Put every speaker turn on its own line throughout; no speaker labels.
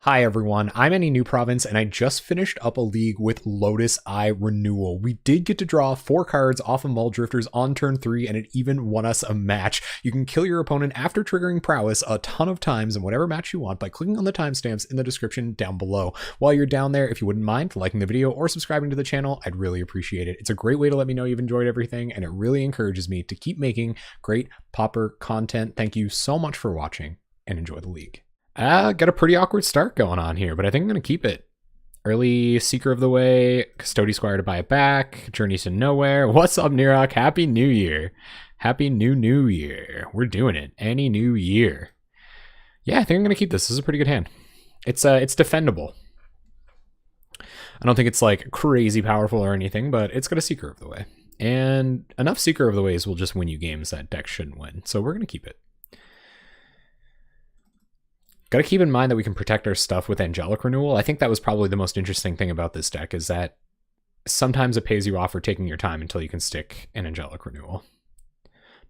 Hi everyone, I'm Any New Province and I just finished up a league with Lotus-Eye Renewal. We did get to draw 4 cards off of Mulldrifters on turn 3 and it even won us a match. You can kill your opponent after triggering Prowess a ton of times in whatever match you want by clicking on the timestamps in the description down below. While you're down there, if you wouldn't mind liking the video or subscribing to the channel, I'd really appreciate it. It's a great way to let me know you've enjoyed everything and it really encourages me to keep making great Pauper content. Thank you so much for watching and enjoy the league. Got a pretty awkward start going on here, but I think I'm going to keep it. Early Seeker of the Way, Custody Squire to buy it back, Journeys to Nowhere. What's up, Nirok? Happy New Year. Happy New Year. We're doing it. Any new year. Yeah, I think I'm going to keep this. This is a pretty good hand. It's defendable. I don't think it's like crazy powerful or anything, but it's got a Seeker of the Way. And enough Seeker of the Ways will just win you games that decks shouldn't win. So we're going to keep it. Got to keep in mind that we can protect our stuff with Angelic Renewal. I think that was probably the most interesting thing about this deck is that sometimes it pays you off for taking your time until you can stick an Angelic Renewal.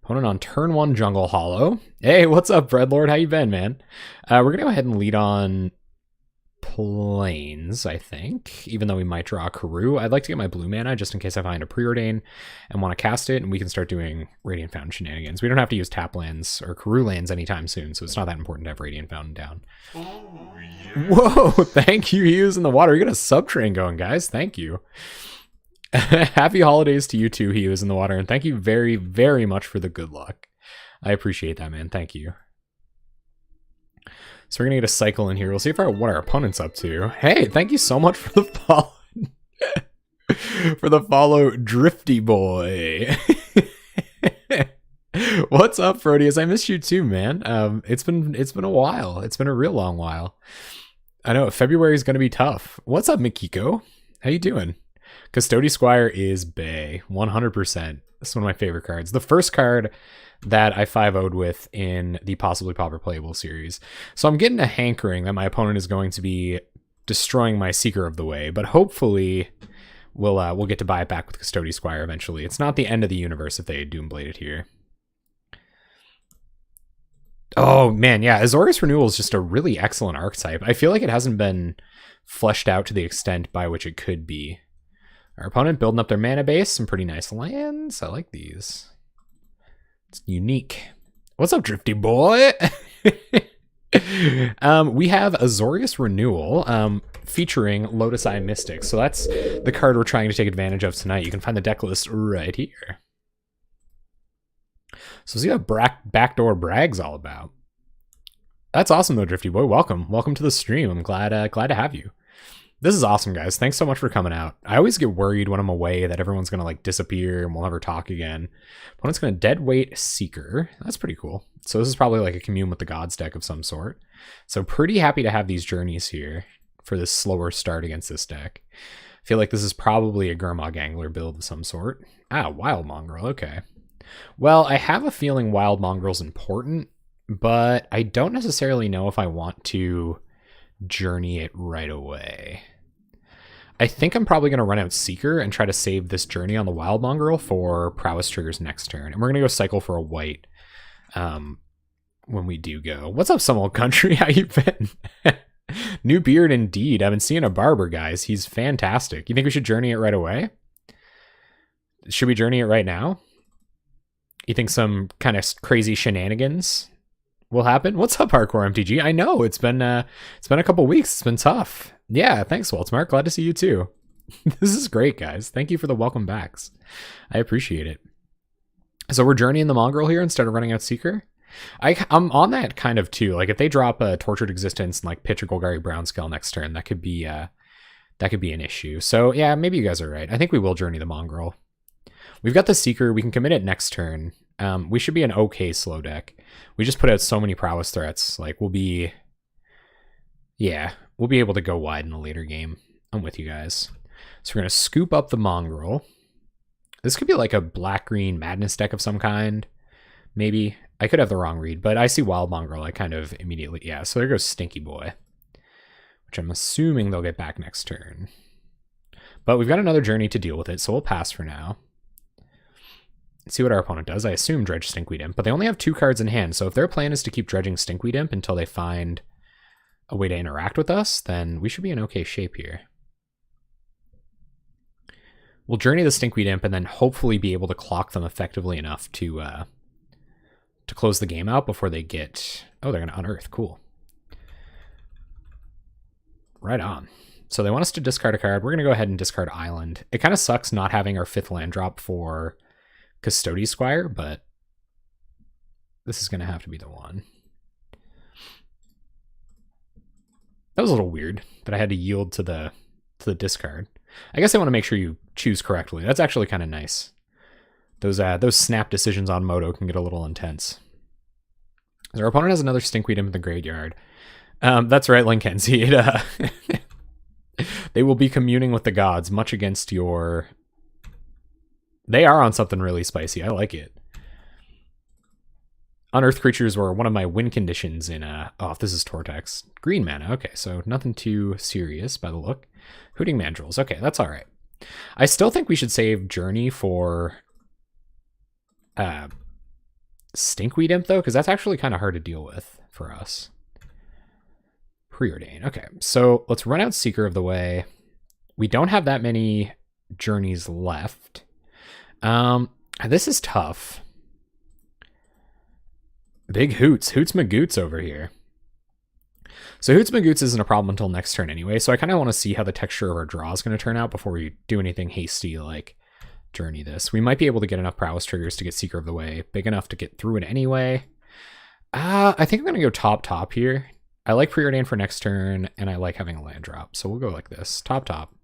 Opponent on turn 1, Jungle Hollow. Hey, what's up, Breadlord? How you been, man? We're going to go ahead and lead on Plains, I think, even though we might draw a Karoo. I'd like to get my blue mana just in case I find a Preordain and want to cast it, and we can start doing Radiant Fountain shenanigans. We don't have to use tap lands or Karoo lands anytime soon, so it's not that important to have Radiant Fountain down. Oh, yeah. Whoa, thank you, Hughes in the water. We got a sub-train going, guys. Thank you. Happy holidays to you too, Hughes in the water, and thank you very, very much for the good luck. I appreciate that, man. Thank you. So we're going to get a cycle in here. We'll see what our opponent's up to. Hey, thank you so much for the follow. For the follow, Drifty Boy. What's up, Frodius? I missed you too, man. It's been a while. It's been a real long while. I know February is going to be tough. What's up, Mikiko? How you doing? Custody Squire is bae, 100%. This is one of my favorite cards. The first card that I 5-0'd with in the Possibly Pauper Playable series. So I'm getting a hankering that my opponent is going to be destroying my Seeker of the Way, but hopefully we'll get to buy it back with Custody Squire eventually. It's not the end of the universe if they Doomblade it here. Oh man, yeah, Azorius Renewal is just a really excellent archetype. I feel like it hasn't been fleshed out to the extent by which it could be. Our opponent building up their mana base, some pretty nice lands. I like these. It's unique. What's up, Drifty Boy? We have Azorius Renewal featuring Lotus-Eye Mystic. So that's the card we're trying to take advantage of tonight. You can find the deck list right here. So see what Backdoor Brag's all about. That's awesome though, Drifty Boy. Welcome. Welcome to the stream. I'm glad to have you. This is awesome, guys. Thanks so much for coming out. I always get worried when I'm away that everyone's going to like disappear and we'll never talk again. Opponent's going to Deadweight Seeker. That's pretty cool. So this is probably like a Commune with the Gods deck of some sort. So pretty happy to have these journeys here for this slower start against this deck. I feel like this is probably a Gurmag Angler build of some sort. Ah, Wild Mongrel. Okay. Well, I have a feeling Wild Mongrel's important, but I don't necessarily know if I want to journey it right away. I think I'm probably going to run out Seeker and try to save this journey on the Wild Mongrel for Prowess triggers next turn. And we're going to go cycle for a white when we do go. What's up, some old country? How you been? New beard indeed. I've been seeing a barber, guys. He's fantastic. You think we should journey it right away? Should we journey it right now? You think some kind of crazy shenanigans will happen? What's up, Hardcore MTG? I know it's been a couple weeks. It's been tough. Yeah, thanks, Waltzmark. Glad to see you too. This is great, guys. Thank you for the welcome backs. I appreciate it. So we're journeying the Mongrel here instead of running out Seeker. I'm on that kind of too. Like if they drop a Tortured Existence and like pitch a Golgari Brownscale next turn, that could be an issue. So yeah, maybe you guys are right. I think we will journey the Mongrel. We've got the Seeker. We can commit it next turn. We should be an okay slow deck. We just put out so many Prowess threats. Like we'll be able to go wide in a later game. I'm with you guys. So we're going to scoop up the Mongrel. This could be like a black-green Madness deck of some kind. Maybe. I could have the wrong read, but I see Wild Mongrel. I kind of immediately, yeah. So there goes Stinky Boy, which I'm assuming they'll get back next turn. But we've got another journey to deal with it, so we'll pass for now. See what our opponent does. I assume Dredge Stinkweed Imp, but they only have 2 cards in hand, so if their plan is to keep dredging Stinkweed Imp until they find a way to interact with us, then we should be in okay shape here. We'll Journey the Stinkweed Imp and then hopefully be able to clock them effectively enough to close the game out before they get... Oh, they're going to unearth. Cool. Right on. So they want us to discard a card. We're going to go ahead and discard Island. It kind of sucks not having our 5th land drop for Custody Squire, but this is going to have to be the one. That was a little weird that I had to yield to the discard. I guess I want to make sure you choose correctly. That's actually kind of nice. Those snap decisions on Moto can get a little intense. Our opponent has another Stinkweed Imp in the graveyard. That's right, Linkenzie. They will be communing with the gods, much against your... They are on something really spicy. I like it. Unearthed creatures were one of my win conditions in... Oh, this is Tortex. Green mana. Okay, so nothing too serious by the look. Hooting Mandrills. Okay, that's all right. I still think we should save Journey for... Stinkweed Imp, though, because that's actually kind of hard to deal with for us. Preordain. Okay, so let's run out Seeker of the Way. We don't have that many journeys left. This is tough. Big Hoots. Hoots Magoots over here. So Hoots Magoots isn't a problem until next turn anyway, so I kind of want to see how the texture of our draw is going to turn out before we do anything hasty like Journey this. We might be able to get enough Prowess triggers to get Seeker of the Way, big enough to get through it anyway. I think I'm going to go top here. I like Preordain for next turn, and I like having a land drop, so we'll go like this. Top,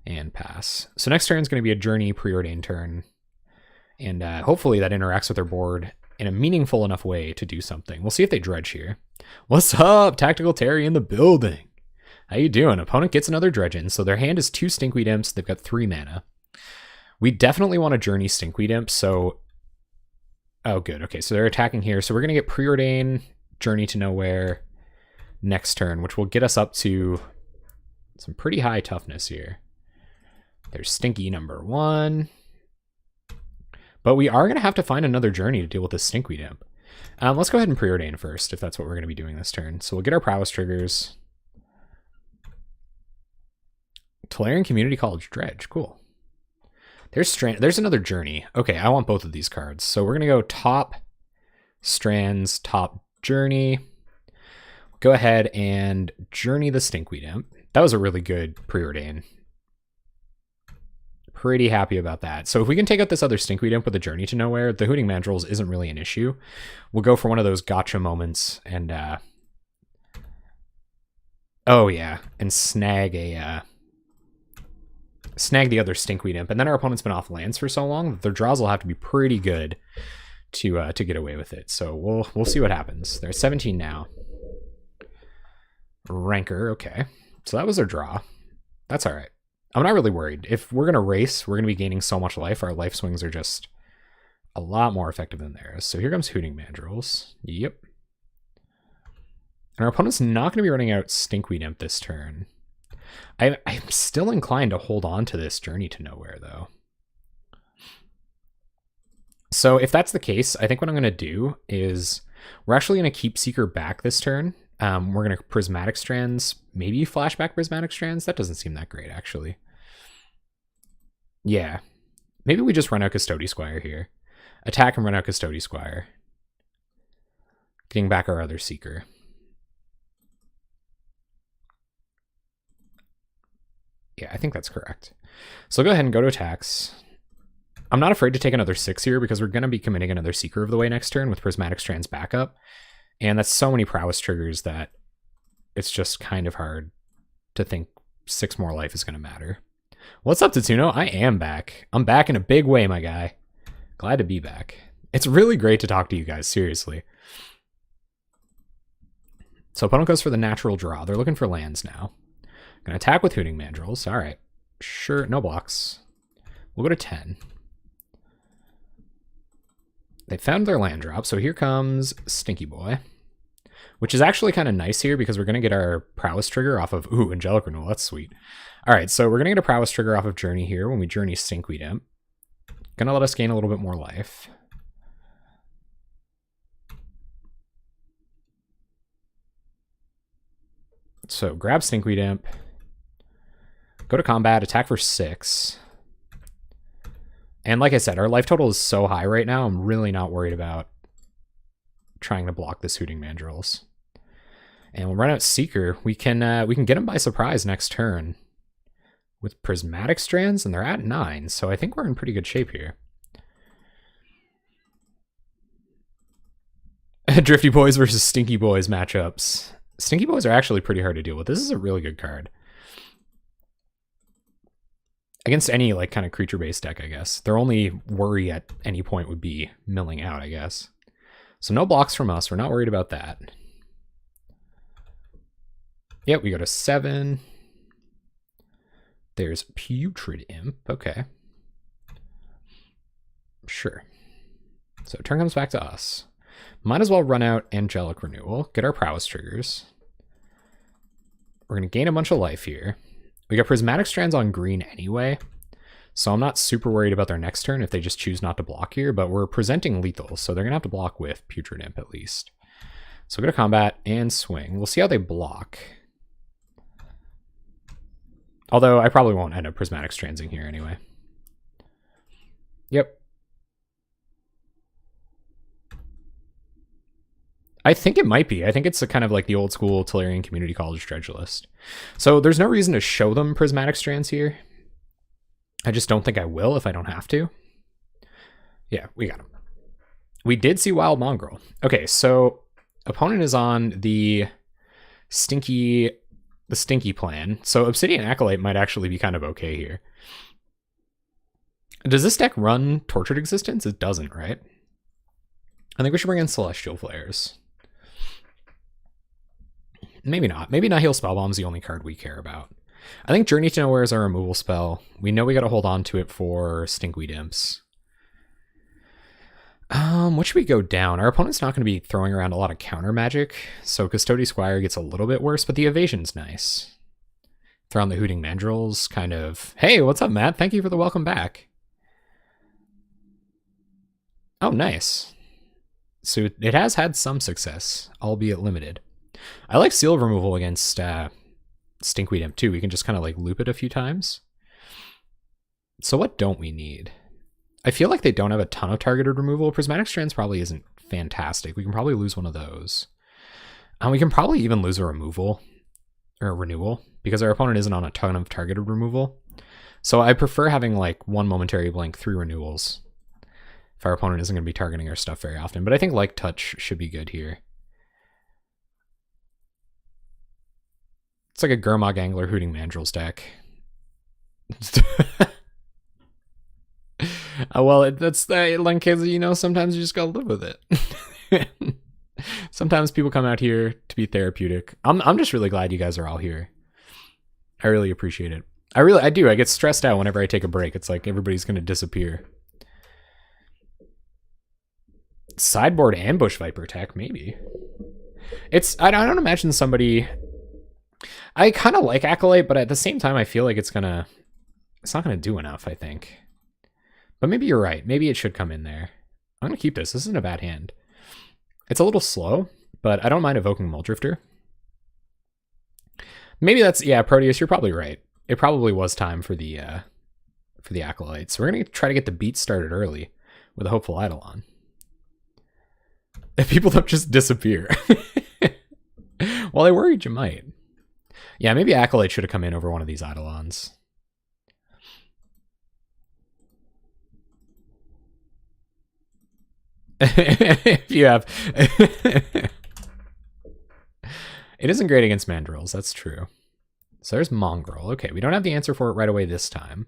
and pass. So next turn is going to be a Journey Preordain turn, and hopefully that interacts with their board in a meaningful enough way to do something. We'll see if they dredge here. What's up? Tactical Terry in the building. How you doing? Opponent gets another dredge in, so their hand is 2 Stinkweed Imps. They've got 3 mana. We definitely want to Journey Stinkweed Imp, so... Oh, good. Okay, so they're attacking here. So we're going to get Preordain, Journey to Nowhere next turn, which will get us up to some pretty high toughness here. There's Stinky number 1. But we are going to have to find another Journey to deal with this Stinkweed Imp. Let's go ahead and Preordain first, if that's what we're going to be doing this turn. So we'll get our Prowess triggers. Tolarian Community College Dredge. Cool. There's another Journey. Okay, I want both of these cards. So we're going to go top Strands, top Journey. Go ahead and Journey the Stinkweed Imp. That was a really good Preordain. Pretty happy about that. So if we can take out this other Stinkweed Imp with a Journey to Nowhere, the Hooting Mandrills isn't really an issue. We'll go for one of those gotcha moments and oh yeah, and snag the other Stinkweed Imp. And then our opponent's been off lands for so long that their draws will have to be pretty good to get away with it. So we'll see what happens. They're 17 now. Rancor, okay. So that was their draw. That's all right. I'm not really worried. If we're going to race, we're going to be gaining so much life. Our life swings are just a lot more effective than theirs. So here comes Hooting Mandrills. Yep. And our opponent's not going to be running out Stinkweed Imp this turn. I'm still inclined to hold on to this Journey to Nowhere, though. So if that's the case, I think what I'm going to do is we're actually going to keep Seeker back this turn. We're going to Prismatic Strands, maybe flashback Prismatic Strands. That doesn't seem that great, actually. Yeah. Maybe we just run out Custody Squire here. Attack and run out Custody Squire. Getting back our other Seeker. Yeah, I think that's correct. So go ahead and go to attacks. I'm not afraid to take another 6 here because we're going to be committing another Seeker of the Way next turn with Prismatic Strands backup. And that's so many Prowess triggers that it's just kind of hard to think 6 more life is going to matter. What's up, Tatsuno? I am back. I'm back in a big way, my guy. Glad to be back. It's really great to talk to you guys, seriously. So opponent goes for the natural draw. They're looking for lands now. Gonna attack with Hooting Mandrills. All right. Sure, no blocks. We'll go to 10. They found their land drop, so here comes Stinky Boy, which is actually kind of nice here because we're going to get our Prowess trigger off of... Ooh, Angelic Renewal. That's sweet. All right, so we're going to get a Prowess trigger off of Journey here when we Journey Stinkweed Imp. Going to let us gain a little bit more life. So grab Stinkweed Imp, go to combat, attack for 6. And like I said, our life total is so high right now, I'm really not worried about trying to block this Hooting Mandrills. And we'll run out Seeker. We can get him by surprise next turn with Prismatic Strands, and they're at 9, so I think we're in pretty good shape here. Drifty Boys versus Stinky Boys matchups. Stinky Boys are actually pretty hard to deal with. This is a really good card. Against any like kind of creature-based deck, I guess. Their only worry at any point would be milling out, I guess. So no blocks from us. We're not worried about that. Yep, we go to 7. There's Putrid Imp. Okay. Sure. So turn comes back to us. Might as well run out Angelic Renewal, get our Prowess triggers. We're going to gain a bunch of life here. We got Prismatic Strands on green anyway, so I'm not super worried about their next turn if they just choose not to block here, but we're presenting lethal, so they're going to have to block with Putrid Imp at least. So go to combat and swing. We'll see how they block. Although I probably won't end up Prismatic Strandsing here anyway. Yep. I think it might be. I think it's a kind of like the old school Tolarian Community College dredge list. So there's no reason to show them Prismatic Strands here. I just don't think I will if I don't have to. Yeah, we got him. We did see Wild Mongrel. Okay, so opponent is on the stinky plan. So Obsidian Acolyte might actually be kind of okay here. Does this deck run Tortured Existence? It doesn't, right? I think we should bring in Celestial Flares. Maybe not. Maybe Nihil Spellbomb's the only card we care about. I think Journey to Nowhere is our removal spell. We know we got to hold on to it for Stinkweed Imps. What should we go down? Our opponent's not going to be throwing around a lot of counter magic, so Custody Squire gets a little bit worse, but the evasion's nice. Throw on the Hooting Mandrills, kind of... Hey, what's up, Matt? Thank you for the welcome back. Oh, nice. So it has had some success, albeit limited. I like Seal of Removal against Stinkweed Imp too. We can just kind of like loop it a few times. So what don't we need? I feel like they don't have a ton of targeted removal. Prismatic Strands probably isn't fantastic. We can probably lose one of those. And we can probably even lose a removal or a renewal because our opponent isn't on a ton of targeted removal. So I prefer having like 1 momentary blink, 3 renewals if our opponent isn't going to be targeting our stuff very often. But I think Like Touch should be good here. It's like a Gurmag Angler Hooting Mandrills deck. Well, that's like, you know, sometimes you just gotta live with it. Sometimes people come out here to be therapeutic. I'm just really glad you guys are all here. I really appreciate it. I do. I get stressed out whenever I take a break. It's like everybody's gonna disappear. Sideboard Ambush Viper tech, maybe. I don't imagine somebody... I kind of like Acolyte, but at the same time, I feel like it's not gonna do enough, I think. But maybe you're right. Maybe it should come in there. I'm gonna keep this. This isn't a bad hand. It's a little slow, but I don't mind evoking Muldrifter. Maybe that's... Yeah, Proteus, you're probably right. It probably was time for the Acolyte. So we're gonna try to get the beat started early with a Hopeful Eidolon. If people don't just disappear. Well, I worried you might. Yeah, maybe Acolyte should have come in over one of these Eidolons. If you have... It isn't great against Mandrills, that's true. So there's Mongrel. Okay, we don't have the answer for it right away this time.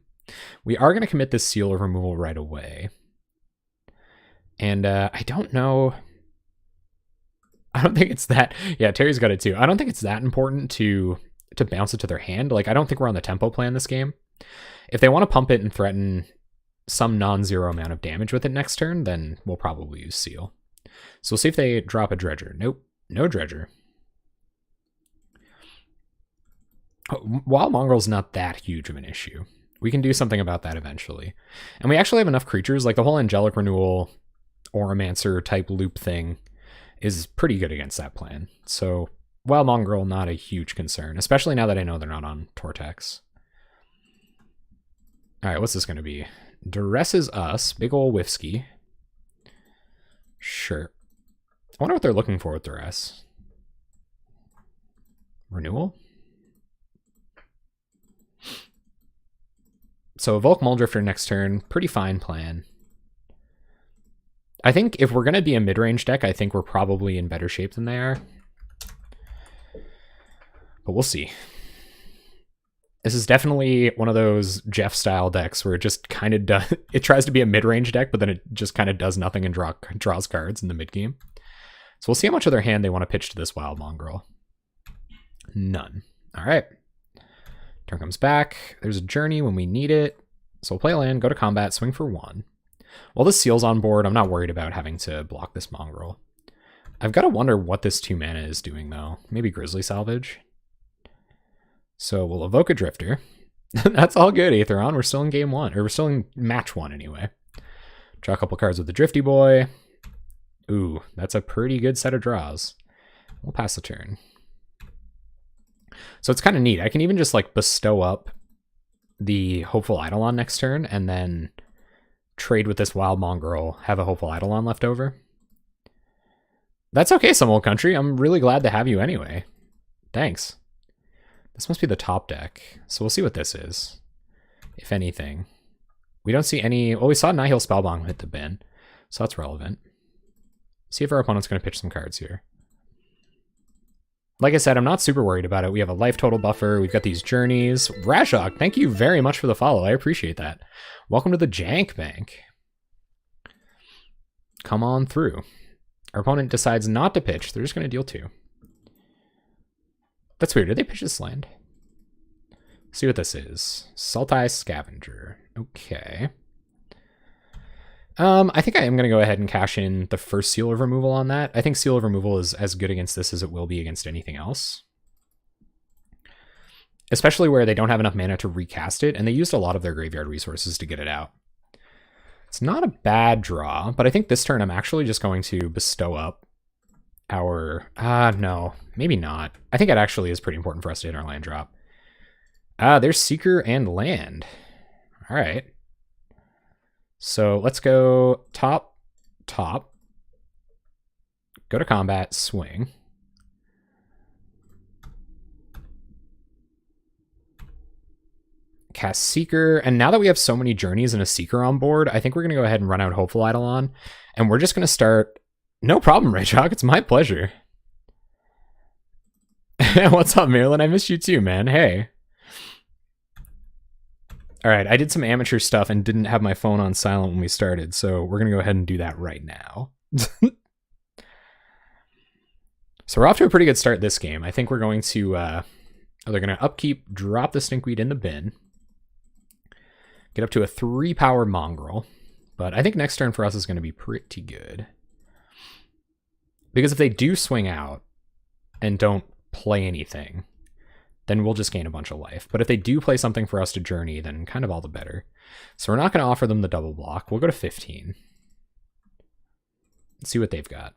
We are going to commit this Seal of Removal right away. And I don't know... I don't think it's that... Yeah, Terry's got it too. I don't think it's that important to bounce it to their hand. Like, I don't think we're on the tempo plan this game. If they want to pump it and threaten some non-zero amount of damage with it next turn, then we'll probably use Seal. So we'll see if they drop a Dredger. Nope, no Dredger. Wild Mongrel's not that huge of an issue. We can do something about that eventually. And we actually have enough creatures, like the whole Angelic Renewal, Oromancer type loop thing is pretty good against that plan. So Wild Mongrel, not a huge concern, especially now that I know they're not on Tortex. All right, what's this going to be? Duresses us. Big ol' Whiskey. Sure. I wonder what they're looking for with Duress. Renewal? So Evoke Muldrifter next turn. Pretty fine plan. I think if we're going to be a mid-range deck, I think we're probably in better shape than they are. But we'll see. This is definitely one of those Jeff-style decks where it just kind of does... It tries to be a mid-range deck, but then it just kind of does nothing and draws cards in the mid-game. So we'll see how much of their hand they want to pitch to this Wild Mongrel. None. All right. Turn comes back. There's a Journey when we need it. So we'll play a land, go to combat, swing for 1. While this Seal's on board, I'm not worried about having to block this Mongrel. I've got to wonder what this 2 mana is doing, though. Maybe Grizzly Salvage. So we'll evoke a Drifter. That's all good, Aetheron. We're still in game 1. Or we're still in match 1, anyway. Draw a couple cards with the Drifty Boy. Ooh, that's a pretty good set of draws. We'll pass the turn. So it's kind of neat. I can even just, like, bestow up the Hopeful Eidolon next turn, and then trade with this Wild Mongrel, have a Hopeful Eidolon left over. That's okay, Some Old Country. I'm really glad to have you anyway. Thanks. This must be the top deck, so we'll see what this is, if anything. We don't see any... Well, we saw Nihil Spellbomb hit the bin, so that's relevant. See if our opponent's going to pitch some cards here. Like I said, I'm not super worried about it. We have a life total buffer. We've got these journeys. Rashok, thank you very much for the follow. I appreciate that. Welcome to the Jank Bank. Come on through. Our opponent decides not to pitch. They're just going to deal 2. That's weird. Did they pitch this land? See what this is. Sultai Scavenger. Okay. I think I am going to go ahead and cash in the first Seal of Removal on that. I think Seal of Removal is as good against this as it will be against anything else. Especially where they don't have enough mana to recast it, and they used a lot of their graveyard resources to get it out. It's not a bad draw, but I think this turn I'm actually just going to bestow up our... no, maybe not. I think it actually is pretty important for us to hit our land drop. There's Seeker and land. All right. So let's go top, top. Go to combat, swing. Cast Seeker, and now that we have so many journeys and a Seeker on board, I think we're going to go ahead and run out Hopeful Eidolon, and we're just going to start... No problem, Raychok, it's my pleasure. What's up, Marilyn? I missed you too, man. Hey. Alright, I did some amateur stuff and didn't have my phone on silent when we started, so we're going to go ahead and do that right now. So we're off to a pretty good start this game. I think we're going to... they're going to upkeep, drop the Stinkweed in the bin. Get up to a 3-power Mongrel. But I think next turn for us is going to be pretty good. Because if they do swing out and don't play anything, then we'll just gain a bunch of life. But if they do play something for us to journey, then kind of all the better. So we're not going to offer them the double block. We'll go to 15. Let's see what they've got.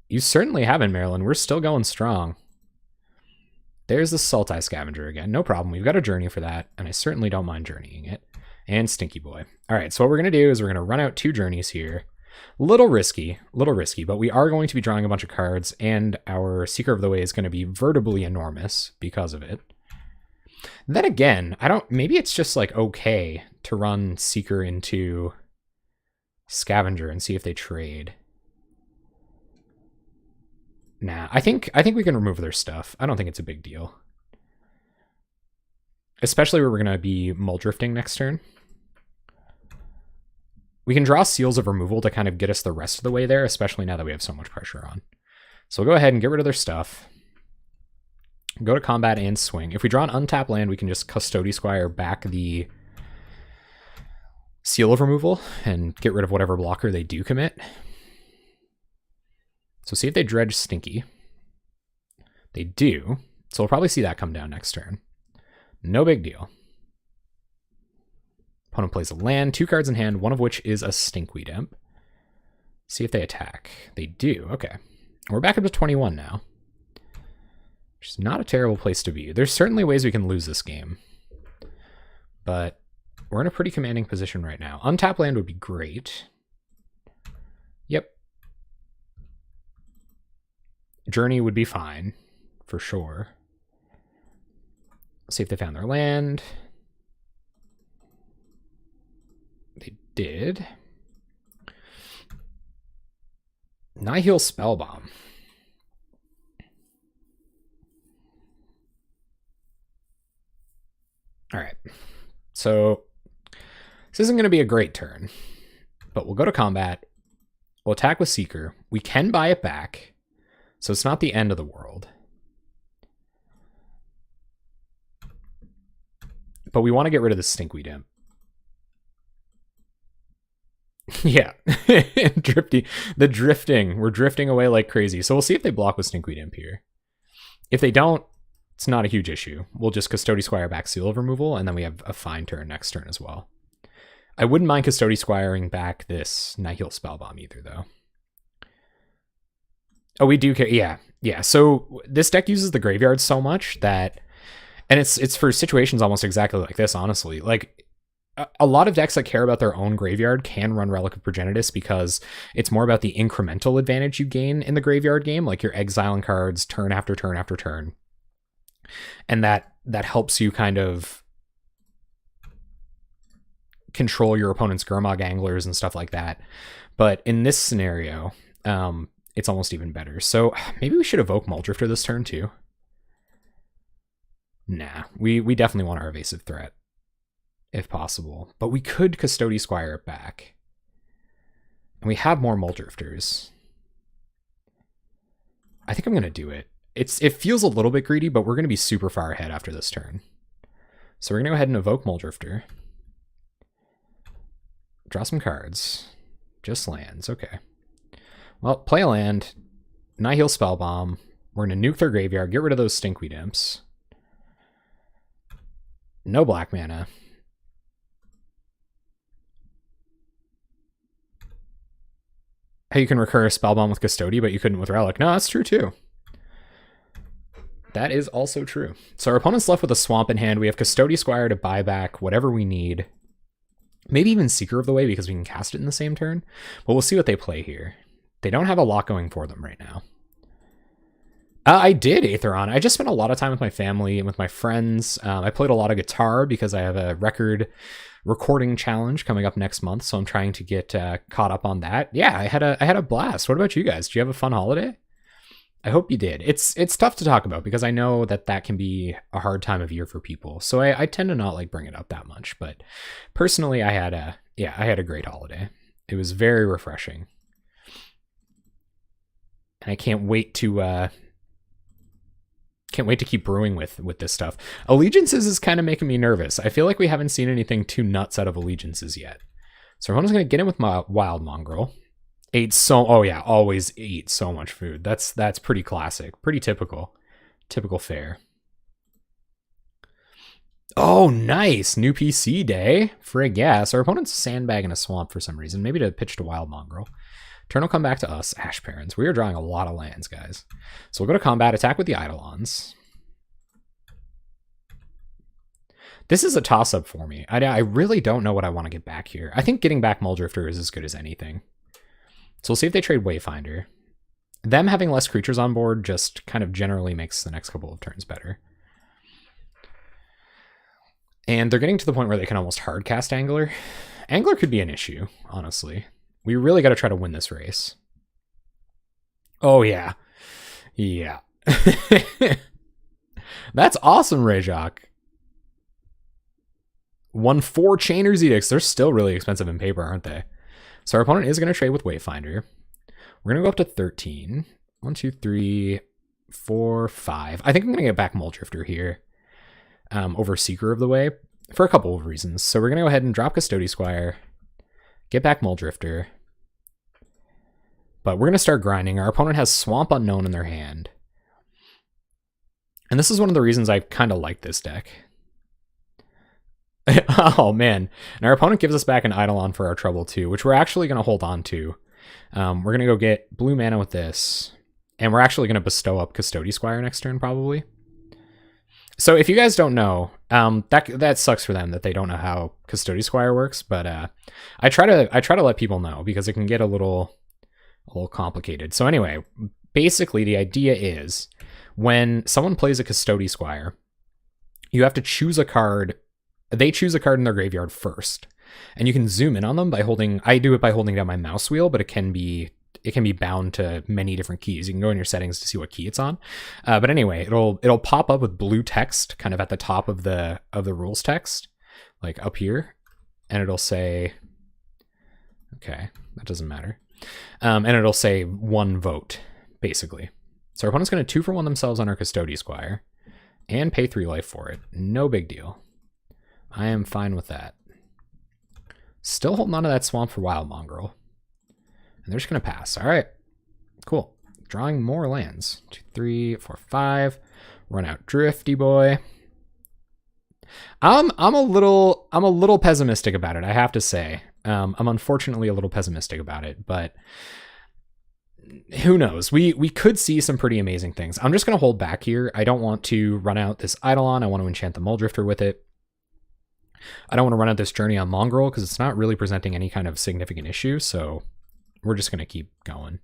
You certainly haven't, Marilyn. We're still going strong. There's the Sultai Scavenger again. No problem. We've got a journey for that, and I certainly don't mind journeying it. And Stinky Boy. All right, so what we're going to do is we're going to run out 2 journeys here. Little risky, but we are going to be drawing a bunch of cards, and our Seeker of the Way is going to be vertibly enormous because of it. Then again, maybe it's just like okay to run Seeker into Scavenger and see if they trade. Nah, I think we can remove their stuff. I don't think it's a big deal. Especially where we're going to be Muldrifting next turn. We can draw Seals of Removal to kind of get us the rest of the way there, especially now that we have so much pressure on. So we'll go ahead and get rid of their stuff. Go to combat and swing. If we draw an untapped land, we can just Custody Squire back the Seal of Removal and get rid of whatever blocker they do commit. So see if they dredge Stinky. They do. So we'll probably see that come down next turn. No big deal. Opponent plays a land, 2 cards in hand, one of which is a Stinkweed Imp. See if they attack. They do. Okay. We're back up to 21 now. Which is not a terrible place to be. There's certainly ways we can lose this game. But we're in a pretty commanding position right now. Untap land would be great. Yep. Journey would be fine, for sure. Let's see if they found their land. They did. Nihil Spellbomb. All right. So this isn't going to be a great turn, but we'll go to combat. We'll attack with Seeker. We can buy it back, so it's not the end of the world. But we want to get rid of the Stinkweed Imp. Yeah. The drifting. We're drifting away like crazy. So we'll see if they block with Stinkweed Imp here. If they don't, it's not a huge issue. We'll just Custody Squire back Seal of Removal, and then we have a fine turn next turn as well. I wouldn't mind Custody Squiring back this Nihil Spellbomb either, though. Oh, we do care. Yeah. Yeah. So this deck uses the graveyard so much that... And it's for situations almost exactly like this, honestly. Like, a lot of decks that care about their own graveyard can run Relic of Progenitus because it's more about the incremental advantage you gain in the graveyard game, like you're exiling cards turn after turn after turn. And that helps you kind of control your opponent's Gurmag Anglers and stuff like that. But in this scenario, it's almost even better. So maybe we should evoke Muldrifter this turn too. Nah, we definitely want our evasive threat, if possible. But we could Custody Squire it back. And we have more Muldrifters. I think I'm going to do it. It feels a little bit greedy, but we're going to be super far ahead after this turn. So we're going to go ahead and evoke Muldrifter. Draw some cards. Just lands, okay. Well, play a land. Nihil Spellbomb. We're going to nuke their graveyard, get rid of those Stinkweed Imps. No black mana. Hey, you can recur a Spellbomb with Custody, but you couldn't with Relic. No, that's true too. That is also true. So our opponent's left with a Swamp in hand. We have Custody Squire to buy back whatever we need. Maybe even Seeker of the Way because we can cast it in the same turn. But we'll see what they play here. They don't have a lot going for them right now. I did Aetheron. I just spent a lot of time with my family and with my friends. I played a lot of guitar because I have a record recording challenge coming up next month, so I'm trying to get caught up on that. Yeah, I had a blast. What about you guys? Did you have a fun holiday? I hope you did. It's tough to talk about because I know that can be a hard time of year for people. So I tend to not like bring it up that much. But personally, I had a great holiday. It was very refreshing, and I can't wait to keep brewing with this stuff. Allegiances is kind of making me nervous. I feel like we haven't seen anything too nuts out of Allegiances yet. So everyone's going to get in with my Wild Mongrel. Always ate so much food. That's pretty classic. Pretty typical. Typical fare. Oh, nice. New PC day. Frig, yeah. So our opponent's sandbagging a Swamp for some reason. Maybe to pitch to Wild Mongrel. Turn will come back to us, Ash Barrens. We are drawing a lot of lands, guys. So we'll go to combat, attack with the Eidolons. This is a toss-up for me. I really don't know what I want to get back here. I think getting back Muldrifter is as good as anything. So we'll see if they trade Wayfinder. Them having less creatures on board just kind of generally makes the next couple of turns better. And they're getting to the point where they can almost hard cast Angler. Angler could be an issue, honestly. We really got to try to win this race. Oh, yeah. Yeah. That's awesome, Rajok. Won 4 Chainer's Edicts. They're still really expensive in paper, aren't they? So our opponent is going to trade with Wayfinder. We're going to go up to 13. 1, 2, 3, 4, 5. I think I'm going to get back Muldrifter here over Seeker of the Way for a couple of reasons. So we're going to go ahead and drop Custody Squire. Get back Muldrifter. But we're going to start grinding. Our opponent has Swamp Unknown in their hand. And this is one of the reasons I kind of like this deck. Oh, man. And our opponent gives us back an Eidolon for our trouble, too, which we're actually going to hold on to. We're going to go get blue mana with this, and we're actually going to bestow up Custody Squire next turn, probably. So if you guys don't know, that sucks for them that they don't know how Custody Squire works, but I try to let people know because it can get a little complicated. So anyway, basically the idea is when someone plays a Custody Squire, you have to choose a card. They choose a card in their graveyard first, and you can zoom in on them by holding. I do it by holding down my mouse wheel, but it can be bound to many different keys. You can go in your settings to see what key it's on. But anyway, it'll pop up with blue text kind of at the top of the rules text, like up here, and it'll say, okay, that doesn't matter. And it'll say 1 vote, basically. So our opponent's going to 2-for-1 themselves on our Custody Squire and pay 3 life for it. No big deal. I am fine with that. Still holding on to that swamp for Wild Mongrel. And they're just going to pass. All right, cool. Drawing more lands. 2, 3, 4, 5. Run out Drifty Boy. I'm a little pessimistic about it, I have to say. I'm unfortunately a little pessimistic about it, but who knows? We could see some pretty amazing things. I'm just going to hold back here. I don't want to run out this Eidolon. I want to enchant the Muldrifter with it. I don't want to run out this Journey on Mongrel because it's not really presenting any kind of significant issue, so we're just going to keep going.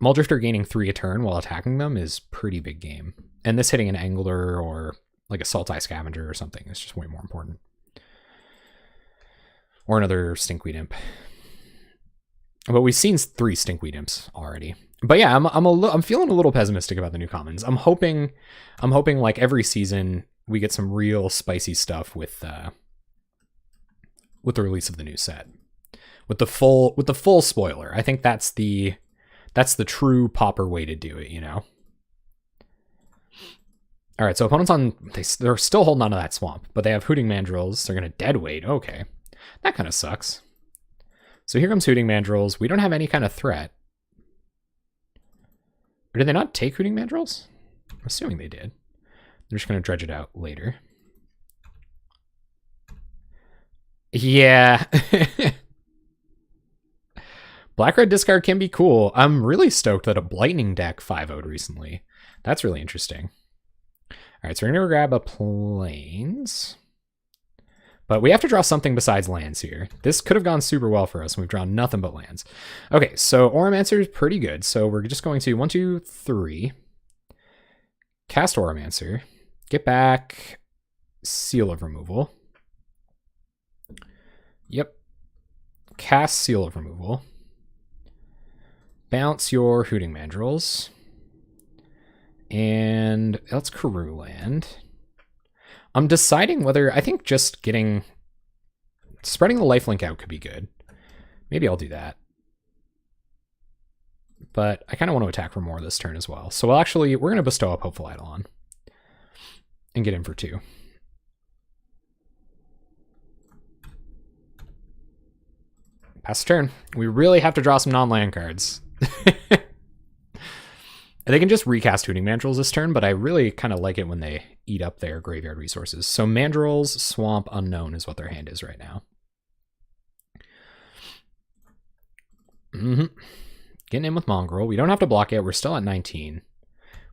Muldrifter gaining 3 a turn while attacking them is pretty big game. And this hitting an Angler or like a Sultai Scavenger or something is just way more important. Or another Stinkweed Imp. But we've seen 3 Stinkweed Imps already. But yeah, I'm feeling a little pessimistic about the new commons. I'm hoping like every season we get some real spicy stuff with the release of the new set. With the full spoiler. I think that's the true Pauper way to do it, you know. All right, so opponents they're still holding on to that swamp, but they have Hooting Mandrills. They're going to deadweight. Okay. That kind of sucks. So here comes Hooting Mandrills. We don't have any kind of threat. Or did they not take Hooting Mandrills? I'm assuming they did. They're just going to dredge it out later. Yeah. Black-red discard can be cool. I'm really stoked that a Blightning deck 5-0'd recently. That's really interesting. All right, so we're going to grab a Plains. But we have to draw something besides lands here. This could have gone super well for us, and we've drawn nothing but lands. Okay, so Auramancer is pretty good. So we're just going to 1, 2, 3. Cast Auramancer. Get back Seal of Removal. Yep. Cast Seal of Removal. Bounce your Hooting Mandrills. And that's Karoo land. I'm deciding whether, I think just spreading the lifelink out could be good. Maybe I'll do that. But I kind of want to attack for more this turn as well. So we're going to bestow up Hopeful Eidolon and get in for 2. Pass the turn. We really have to draw some non-land cards. They can just recast Hooting Mandrills this turn, but I really kind of like it when they eat up their graveyard resources. So Mandrills, Swamp, Unknown is what their hand is right now. Getting in with Mongrel. We don't have to block it. We're still at 19.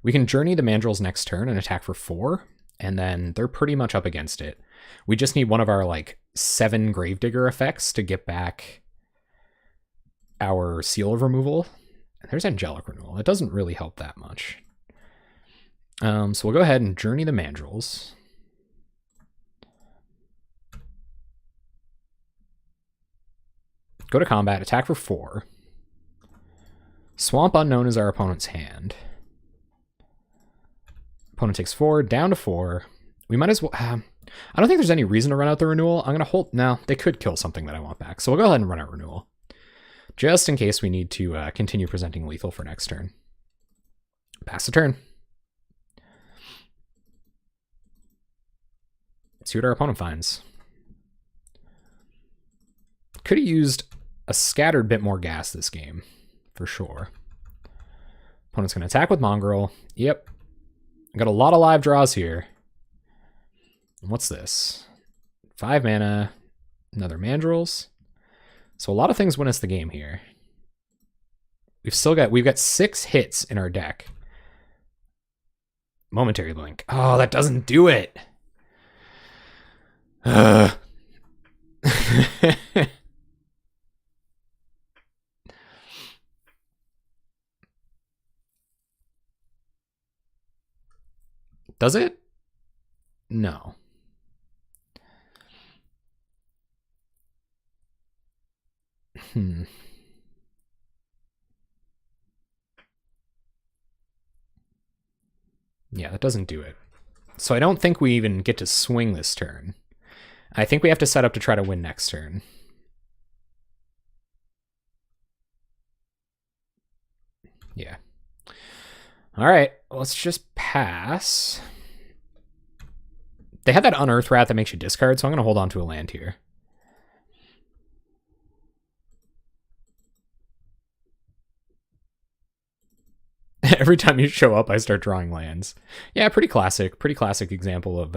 We can Journey the Mandrills next turn and attack for 4, and then they're pretty much up against it. We just need one of our like 7 Gravedigger effects to get back our Seal of Removal. There's Angelic Renewal. It doesn't really help that much. So we'll go ahead and Journey the Mandrills. Go to combat, attack for 4. Swamp Unknown is our opponent's hand. Opponent takes 4, down to 4. We might as well... I don't think there's any reason to run out the Renewal. I'm going to hold... No, they could kill something that I want back. So we'll go ahead and run out Renewal. Just in case we need to continue presenting lethal for next turn. Pass the turn. Let's see what our opponent finds. Could have used a scattered bit more gas this game, for sure. Opponent's going to attack with Mongrel. Yep. Got a lot of live draws here. What's this? 5 mana, another Mandrills. So a lot of things win us the game here. We've got 6 hits in our deck. Momentary Blink. Oh, that doesn't do it. Does it? No. Yeah, that doesn't do it. So I don't think we even get to swing this turn. I think we have to set up to try to win next turn. Yeah. All right, let's just pass. They had that Unearth Rat that makes you discard, so I'm going to hold on to a land here. Every time you show up, I start drawing lands. Yeah, pretty classic example of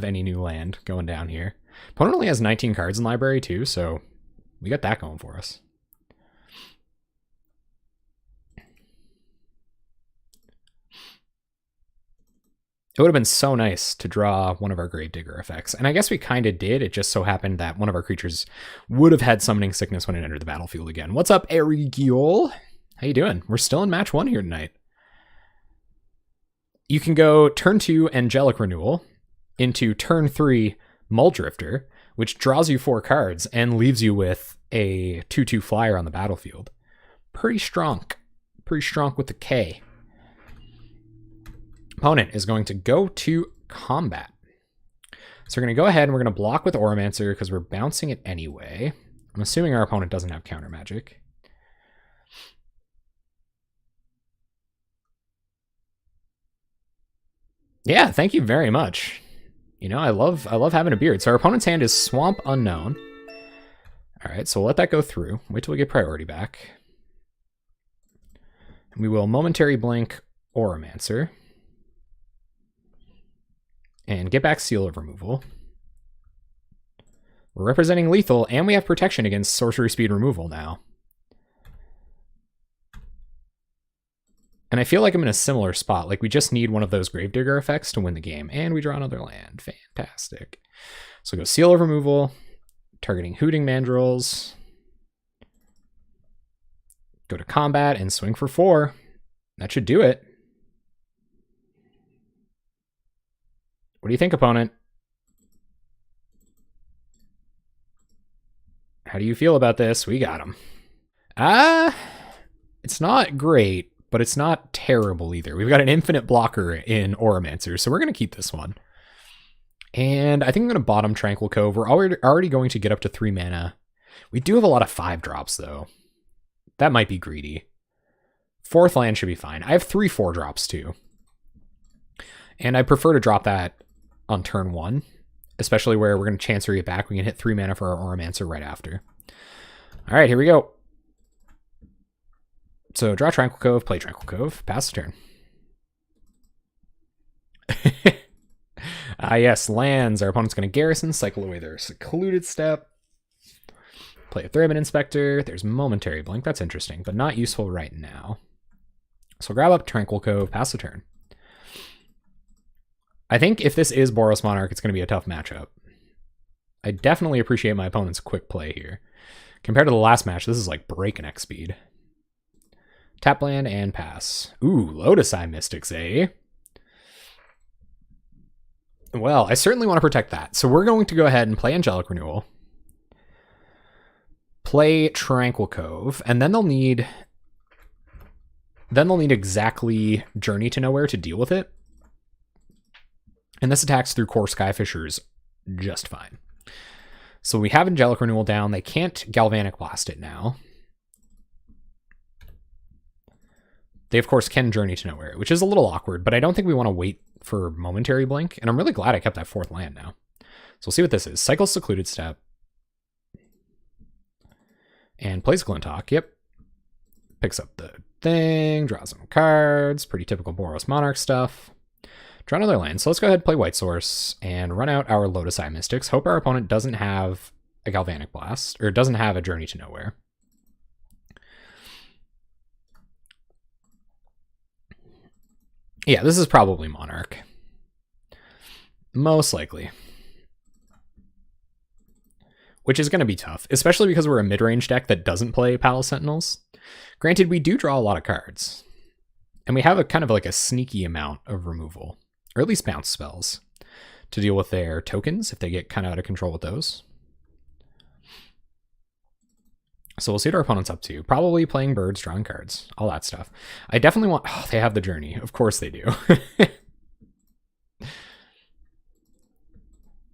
any new land going down here. Opponent only has 19 cards in library too, so we got that going for us. It would have been so nice to draw one of our Gravedigger effects, and I guess we kind of did. It just so happened that one of our creatures would have had Summoning Sickness when it entered the battlefield again. What's up, Erigiol? How you doing? We're still in match 1 here tonight. You can go turn 2 Angelic Renewal into turn 3 Muldrifter, which draws you 4 cards and leaves you with a 2/2 flyer on the battlefield. Pretty strong. Pretty strong with the K. Opponent is going to go to combat. So we're going to go ahead and we're going to block with Auramancer because we're bouncing it anyway. I'm assuming our opponent doesn't have counter magic. Yeah, thank you very much. You know, I love having a beard. So our opponent's hand is Swamp Unknown. All right, so we'll let that go through. Wait till we get priority back. And we will Momentary Blink Auramancer. And get back Seal of Removal. We're representing lethal, and we have protection against sorcery speed removal now. And I feel like I'm in a similar spot. Like, we just need one of those Gravedigger effects to win the game. And we draw another land. Fantastic. So go Seal of Removal, targeting Hooting Mandrills. Go to combat and swing for 4. That should do it. What do you think, opponent? How do you feel about this? We got him. It's not great, but it's not terrible either. We've got an infinite blocker in Auramancer, so we're going to keep this one. And I think I'm going to bottom Tranquil Cove. We're already going to get up to 3 mana. We do have a lot of 5 drops, though. That might be greedy. 4th land should be fine. I have 3 4-drops, too. And I prefer to drop that on turn 1, especially where we're going to Chancery it back. We can hit 3 mana for our Auramancer right after. All right, here we go. So draw Tranquil Cove, play Tranquil Cove, pass the turn. Yes, lands. Our opponent's going to Garrison, cycle away their Secluded Step. Play a Thraben Inspector. There's Momentary Blink. That's interesting, but not useful right now. So grab up Tranquil Cove, pass the turn. I think if this is Boros Monarch, it's going to be a tough matchup. I definitely appreciate my opponent's quick play here. Compared to the last match, this is like breakneck speed. Tap land and pass. Ooh, Lotus-Eye Mystics, eh? Well, I certainly want to protect that. So we're going to go ahead and play Angelic Renewal. Play Tranquil Cove, and then they'll need exactly Journey to Nowhere to deal with it. And this attacks through Core Skyfishers just fine. So we have Angelic Renewal down. They can't Galvanic Blast it now. They, of course, can Journey to Nowhere, which is a little awkward, but I don't think we want to wait for Momentary Blink. And I'm really glad I kept that 4th land now. So we'll see what this is. Cycle Secluded Step. And plays Glinthawk. Yep. Picks up the thing. Draws some cards. Pretty typical Boros Monarch stuff. Draw another land. So let's go ahead and play White Source and run out our Lotus-Eye Mystics. Hope our opponent doesn't have a Galvanic Blast, or doesn't have a Journey to Nowhere. Yeah, this is probably Monarch. Most likely. Which is going to be tough, especially because we're a mid-range deck that doesn't play Palace Sentinels. Granted, we do draw a lot of cards. And we have a kind of like a sneaky amount of removal, or at least bounce spells, to deal with their tokens if they get kind of out of control with those. So we'll see what our opponent's up to. Probably playing birds, drawing cards, all that stuff. I definitely want... Oh, they have the journey. Of course they do.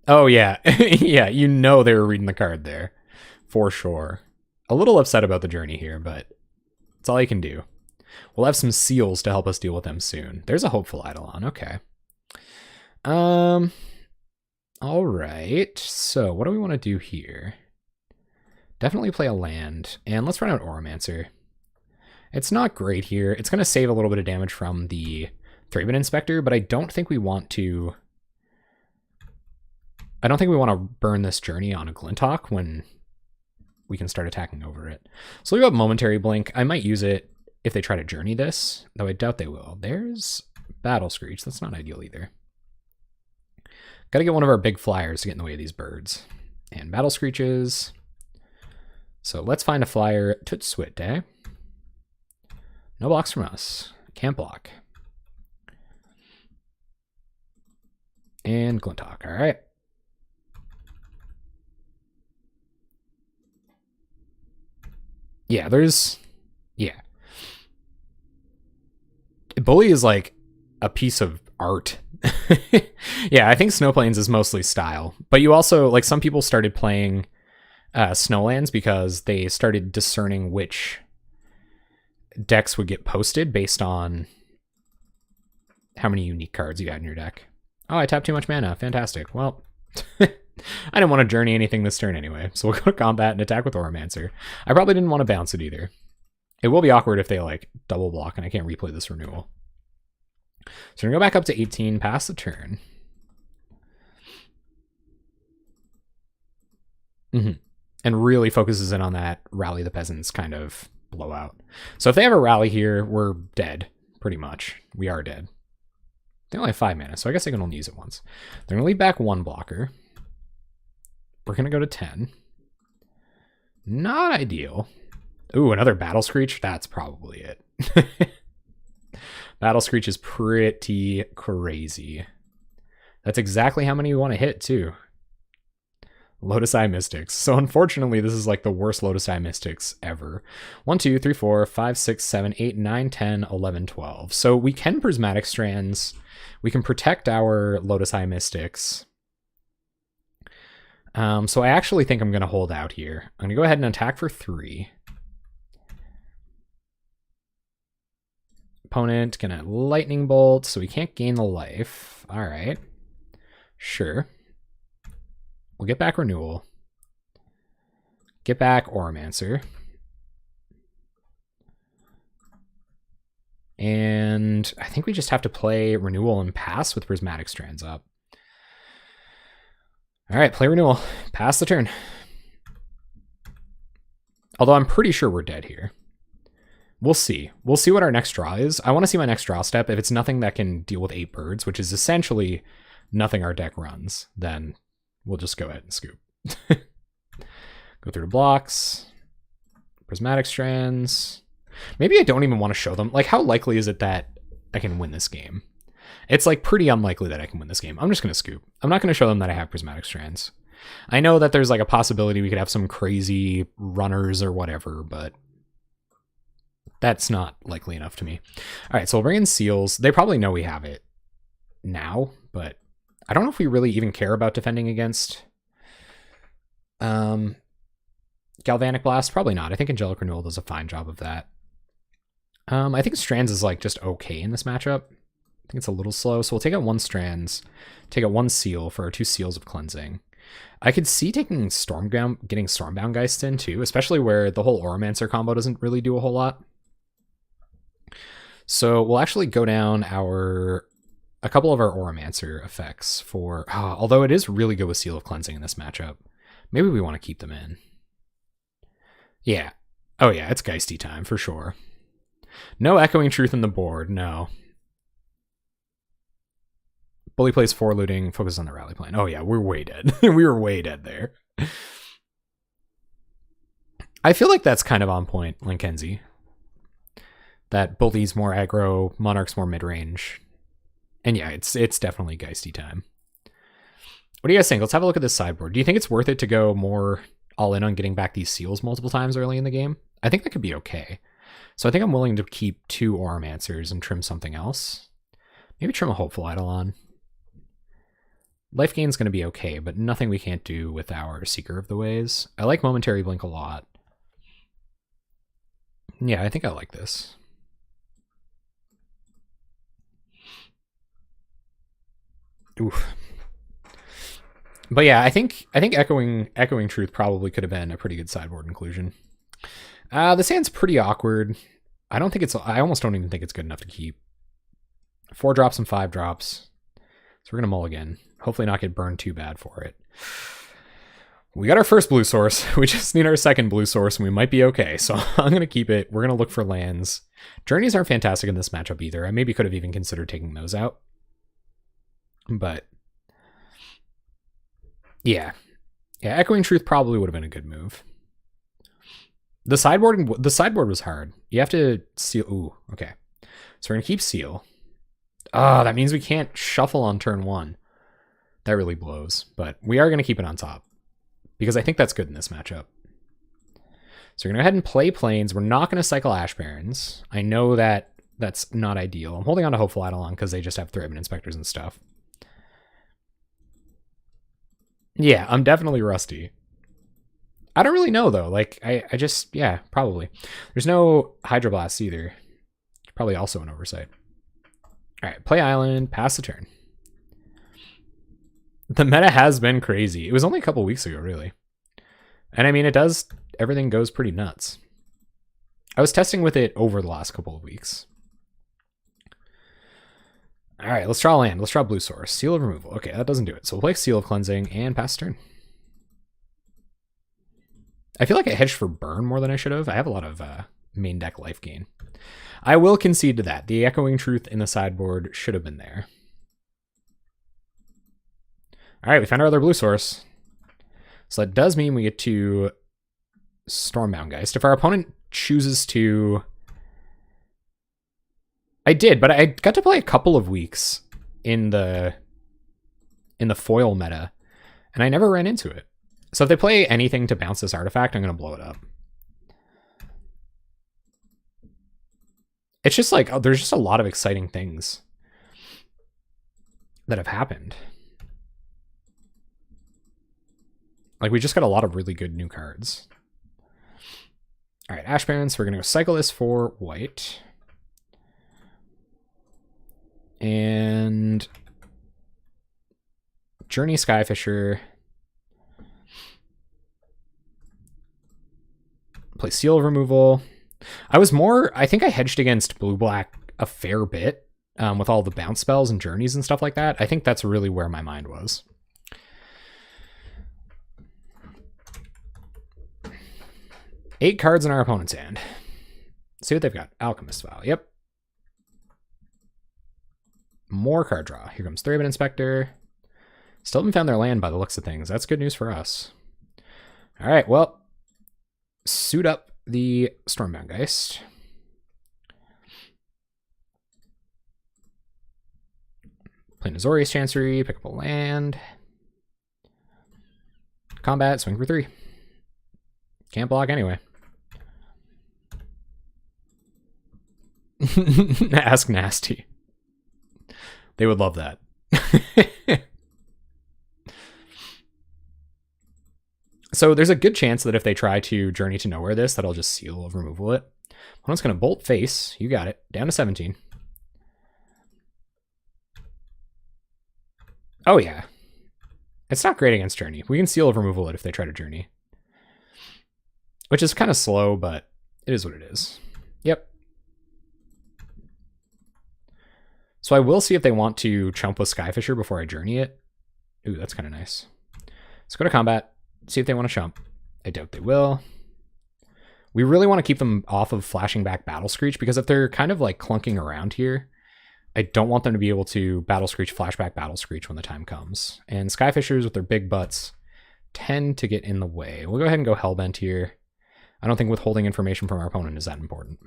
Oh, yeah. Yeah, you know they were reading the card there. For sure. A little upset about the journey here, but it's all you can do. We'll have some seals to help us deal with them soon. There's a Hopeful Eidolon. Okay. All right. So what do we want to do here? Definitely play a land. And let's run out Oromancer. It's not great here. It's going to save a little bit of damage from the Thraben Inspector, but I don't think we want to... I don't think we want to burn this journey on a Glinthawk when we can start attacking over it. So we have Momentary Blink. I might use it if they try to journey this, though I doubt they will. There's Battle Screech. That's not ideal either. Got to get one of our big flyers to get in the way of these birds. And Battle Screeches. So let's find a flyer. Tootswit, eh? No blocks from us. Can't block. And Glinthawk. All right. Yeah, there's... Yeah. Bully is like a piece of art. Yeah, I think Snowplains is mostly style. But you also, like, some people started playing Snowlands because they started discerning which decks would get posted based on how many unique cards you had in your deck. Oh, I tapped too much mana. Fantastic. Well... I didn't want to journey anything this turn anyway, so we'll go to combat and attack with Oromancer. I probably didn't want to bounce it either. It will be awkward if they, like, double block and I can't replay this renewal. So we're going to go back up to 18, pass the turn. And really focuses in on that Rally the Peasants kind of blowout. So if they have a rally here, we're dead, pretty much. We are dead. They only have 5 mana, so I guess I can only use it once. They're going to leave back 1 blocker. We're going to go to 10. Not ideal. Ooh, another Battle Screech? That's probably it. Battle Screech is pretty crazy. That's exactly how many we want to hit, too. Lotus-Eye Mystics. So unfortunately, this is like the worst Lotus-Eye Mystics ever. 1, 2, 3, 4, 5, 6, 7, 8, 9, 10, 11, 12. So we can Prismatic Strands. We can protect our Lotus-Eye Mystics. So I actually think I'm going to hold out here. I'm going to go ahead and attack for 3. Opponent going to Lightning Bolt, so we can't gain the life. All right. Sure. We'll get back Renewal. Get back Oromancer. And I think we just have to play Renewal and pass with Prismatic Strands up. All right, play Renewal. Pass the turn. Although I'm pretty sure we're dead here. We'll see. We'll see what our next draw is. I want to see my next draw step. If it's nothing that can deal with 8 birds, which is essentially nothing our deck runs, then we'll just go ahead and scoop. Go through the blocks. Prismatic Strands. Maybe I don't even want to show them. Like, how likely is it that I can win this game? It's like pretty unlikely that I can win this game. I'm just going to scoop. I'm not going to show them that I have Prismatic Strands. I know that there's like a possibility we could have some crazy runners or whatever, but that's not likely enough to me. All right, so we'll bring in Seals. They probably know we have it now, but I don't know if we really even care about defending against Galvanic Blast. Probably not. I think Angelic Renewal does a fine job of that. I think Strands is like just okay in this matchup. I think it's a little slow, so we'll take out 1 Strands, take out 1 Seal for our 2 Seals of Cleansing. I could see taking Stormbound, getting Stormbound Geist in too, especially where the whole Oromancer combo doesn't really do a whole lot. So we'll actually go down a couple of our Oromancer effects for, although it is really good with Seal of Cleansing in this matchup. Maybe we want to keep them in. Yeah. Oh yeah, it's Geisty time for sure. No Echoing Truth in the board, no. Bully plays 4 looting, focus on the rally plan. Oh yeah, we're way dead. We were way dead there. I feel like that's kind of on point, Linkenzie. That Bully's more aggro, Monarch's more mid-range. And yeah, it's definitely Geisty time. What do you guys think? Let's have a look at this sideboard. Do you think it's worth it to go more all in on getting back these seals multiple times early in the game? I think that could be okay. So I think I'm willing to keep 2 Auramancers and trim something else. Maybe trim a Hopeful Eidolon. Life gain's going to be okay, but nothing we can't do with our Seeker of the Ways. I like Momentary Blink a lot. Yeah, I think I like this. Oof. But yeah, I think Echoing Truth probably could have been a pretty good sideboard inclusion. This hand's pretty awkward. I almost don't even think it's good enough to keep. 4 drops and 5 drops. So we're gonna mulligan. Hopefully not get burned too bad for it. We got our first blue source. We just need our second blue source and we might be okay. So I'm gonna keep it. We're gonna look for lands. Journeys aren't fantastic in this matchup either. I maybe could have even considered taking those out. But yeah, Echoing Truth probably would have been a good move. The sideboard was hard. You have to seal. Ooh, okay. So we're gonna keep seal. Oh, that means we can't shuffle on turn 1. That really blows. But we are gonna keep it on top because I think that's good in this matchup. So we're gonna go ahead and play Plains. We're not gonna cycle Ash Barrens. I know that that's not ideal. I'm holding on to Hopeful Eidolon because they just have Thraben Inspectors and stuff. Yeah, I'm definitely rusty. I don't really know, though. Like, I just, yeah, probably. There's no Hydroblasts either. Probably also an oversight. All right, play Island, pass the turn. The meta has been crazy. It was only a couple weeks ago, really. And I mean, everything goes pretty nuts. I was testing with it over the last couple of weeks. All right, let's draw land. Let's draw blue source. Seal of Removal. Okay, that doesn't do it. So we'll play Seal of Cleansing and pass turn. I feel like I hedged for burn more than I should have. I have a lot of main deck life gain. I will concede to that. The Echoing Truth in the sideboard should have been there. All right, we found our other blue source. So that does mean we get to Stormbound Geist. If our opponent chooses to... I did, but I got to play a couple of weeks in the foil meta, and I never ran into it. So if they play anything to bounce this artifact, I'm going to blow it up. It's just like, oh, there's just a lot of exciting things that have happened. Like, we just got a lot of really good new cards. All right, Ash Barrens, so we're going to go cycle this for white. And Journey Skyfisher. Play Seal of Removal. I think I hedged against blue-black a fair bit with all the bounce spells and journeys and stuff like that. I think that's really where my mind was. Eight cards in our opponent's hand. See what they've got. Alchemist Vow. Yep. More card draw. Here comes Thraben Inspector. Still haven't found their land by the looks of things. That's good news for us. All right, well, suit up the Stormbound Geist. Play Azorius Chancery, pick up a land. Combat, swing for 3. Can't block anyway. Ask Nasty. They would love that. So there's a good chance that if they try to Journey to Nowhere this, that I'll just Seal of Removal it. Opponent's going to Bolt Face. You got it. Down to 17. Oh, yeah. It's not great against Journey. We can Seal of Removal it if they try to Journey. Which is kind of slow, but it is what it is. Yep. So I will see if they want to chump with Skyfisher before I Journey it. Ooh, that's kind of nice. Let's go to combat. See if they want to chump. I doubt they will. We really want to keep them off of flashing back Battle Screech, because if they're kind of like clunking around here, I don't want them to be able to Battle Screech, flashback Battle Screech when the time comes. And Skyfishers with their big butts tend to get in the way. We'll go ahead and go Hellbent here. I don't think withholding information from our opponent is that important.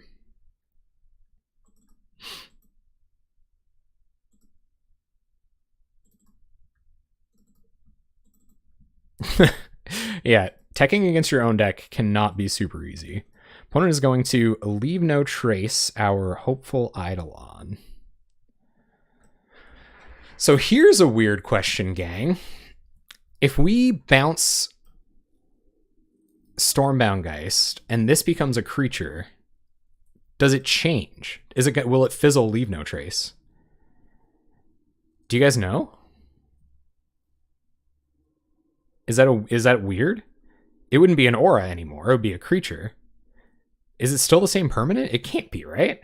Yeah, teching against your own deck cannot be super easy. Opponent is going to leave no trace our hopeful Eidolon. So here's a weird question, gang. If we bounce Stormbound Geist and this becomes a creature, does it change? Will it fizzle leave no trace? Do you guys know? Is that weird? It wouldn't be an aura anymore. It would be a creature. Is it still the same permanent? It can't be, right?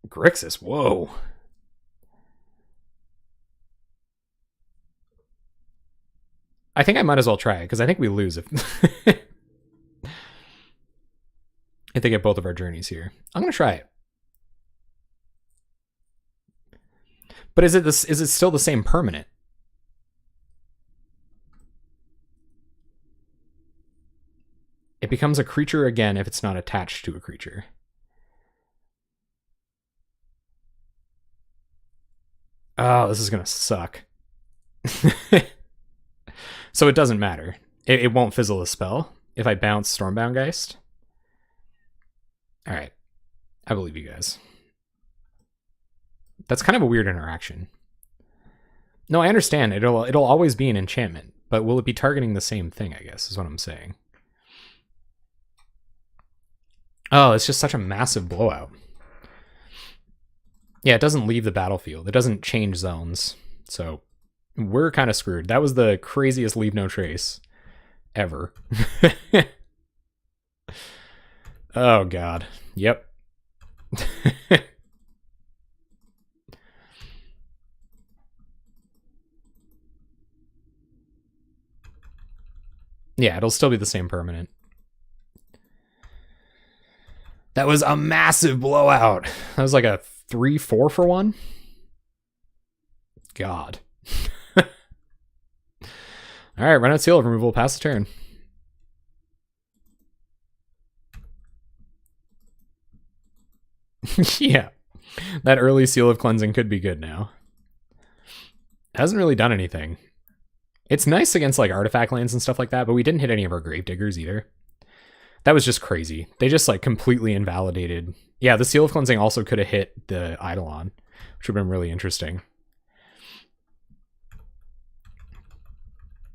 Grixis, whoa. I think I might as well try it, because I think we lose if if they get both of our journeys here. I'm gonna try it. But is it still the same permanent? It becomes a creature again if it's not attached to a creature. Oh, this is gonna suck. So it doesn't matter. It won't fizzle a spell if I bounce Stormbound Geist. Alright. I believe you guys. That's kind of a weird interaction. No, I understand. It'll always be an enchantment, but will it be targeting the same thing, I guess, is what I'm saying. Oh, it's just such a massive blowout. Yeah, it doesn't leave the battlefield. It doesn't change zones. So we're kind of screwed. That was the craziest leave no trace ever. Oh, God. Yep. Yeah, it'll still be the same permanent. That was a massive blowout. That was like a 3-4 for one. God. All right, run out seal of removal, pass the turn. Yeah, that early seal of cleansing could be good now. Hasn't really done anything. It's nice against like artifact lands and stuff like that, but we didn't hit any of our Gravediggers either. That was just crazy. They just like completely invalidated. Yeah, the seal of cleansing also could have hit the Eidolon, which would have been really interesting.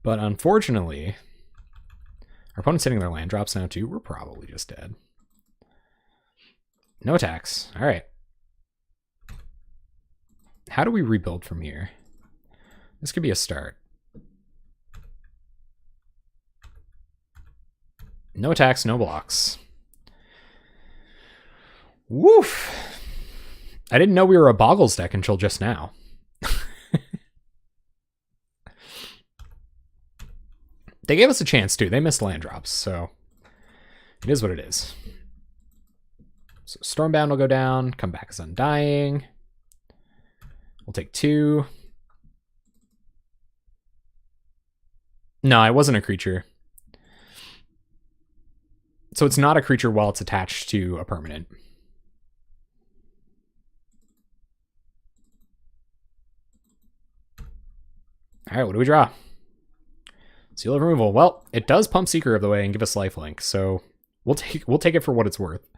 But unfortunately, our opponent's hitting their land drops now too. We're probably just dead. No attacks. All right. How do we rebuild from here? This could be a start. No attacks, no blocks. Woof. I didn't know we were a Boggles deck until just now. They gave us a chance too. They missed land drops, so it is what it is. So Stormbound will go down, come back as Undying. We'll take 2. No, it wasn't a creature. So it's not a creature while it's attached to a permanent. All right, what do we draw? Seal of removal. Well, it does pump Seeker of the Way and give us lifelink, so we'll take it for what it's worth.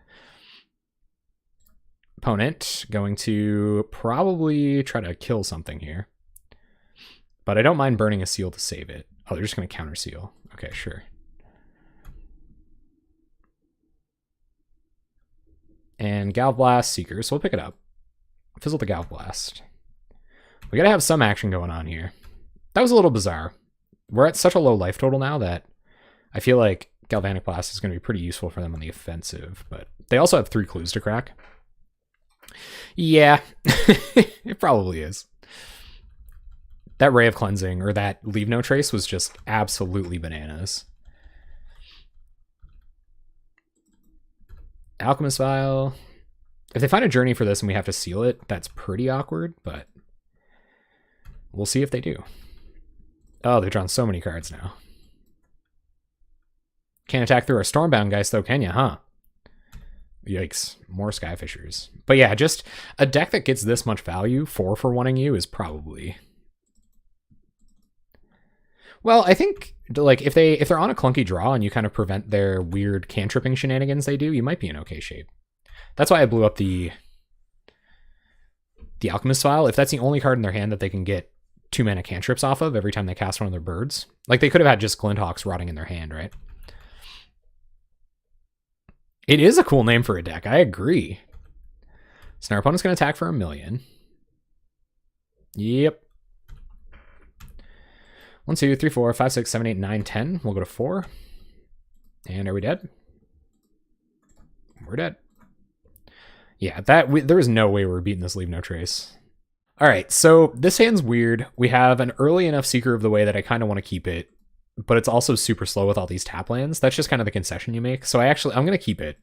Opponent going to probably try to kill something here, but I don't mind burning a seal to save it. Oh, they're just going to counter seal. Okay, sure. And Galvblast, Seeker, so we'll pick it up. Fizzle the Galvblast. We gotta have some action going on here. That was a little bizarre. We're at such a low life total now that I feel like Galvanic Blast is going to be pretty useful for them on the offensive, but they also have 3 clues to crack. Yeah, it probably is. That Ray of Cleansing, or that Leave No Trace, was just absolutely bananas. Alchemist Vial. If they find a journey for this and we have to seal it, that's pretty awkward, but we'll see if they do. Oh, they've drawn so many cards now. Can't attack through our Stormbound Geist though, can you, huh? Yikes, more Skyfishers. But yeah, just a deck that gets this much value, 4 for wanting you, is probably... Well, I think like if they're on a clunky draw and you kind of prevent their weird cantripping shenanigans they do, you might be in okay shape. That's why I blew up the Alchemist file. If that's the only card in their hand that they can get 2 mana cantrips off of every time they cast one of their birds, like they could have had just Glinthawks rotting in their hand, right? It is a cool name for a deck. I agree. So our opponent's going to attack for 1 million. Yep. 1, 2, 3, 4, 5, 6, 7, 8, 9, 10. We'll go to 4. And are we dead? We're dead. Yeah, there is no way we're beating this Leave No Trace. All right, so this hand's weird. We have an early enough Seeker of the Way that I kind of want to keep it, but it's also super slow with all these tap lands. That's just kind of the concession you make. So I'm going to keep it.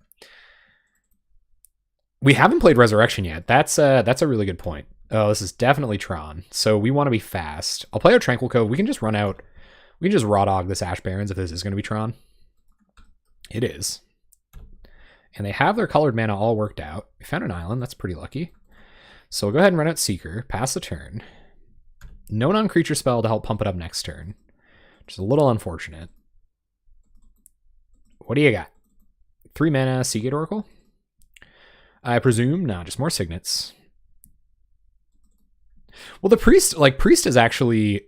We haven't played Resurrection yet. That's a really good point. Oh, this is definitely Tron. So we want to be fast. I'll play our Tranquil Cove. We can just run out. We can just raw dog this Ash Barrens if this is going to be Tron. It is. And they have their colored mana all worked out. We found an island. That's pretty lucky. So we'll go ahead and run out Seeker. Pass the turn. No non-creature spell to help pump it up next turn. Which is a little unfortunate. What do you got? 3 mana Seagate Oracle? I presume? No, just more signets. Well, the Priest has actually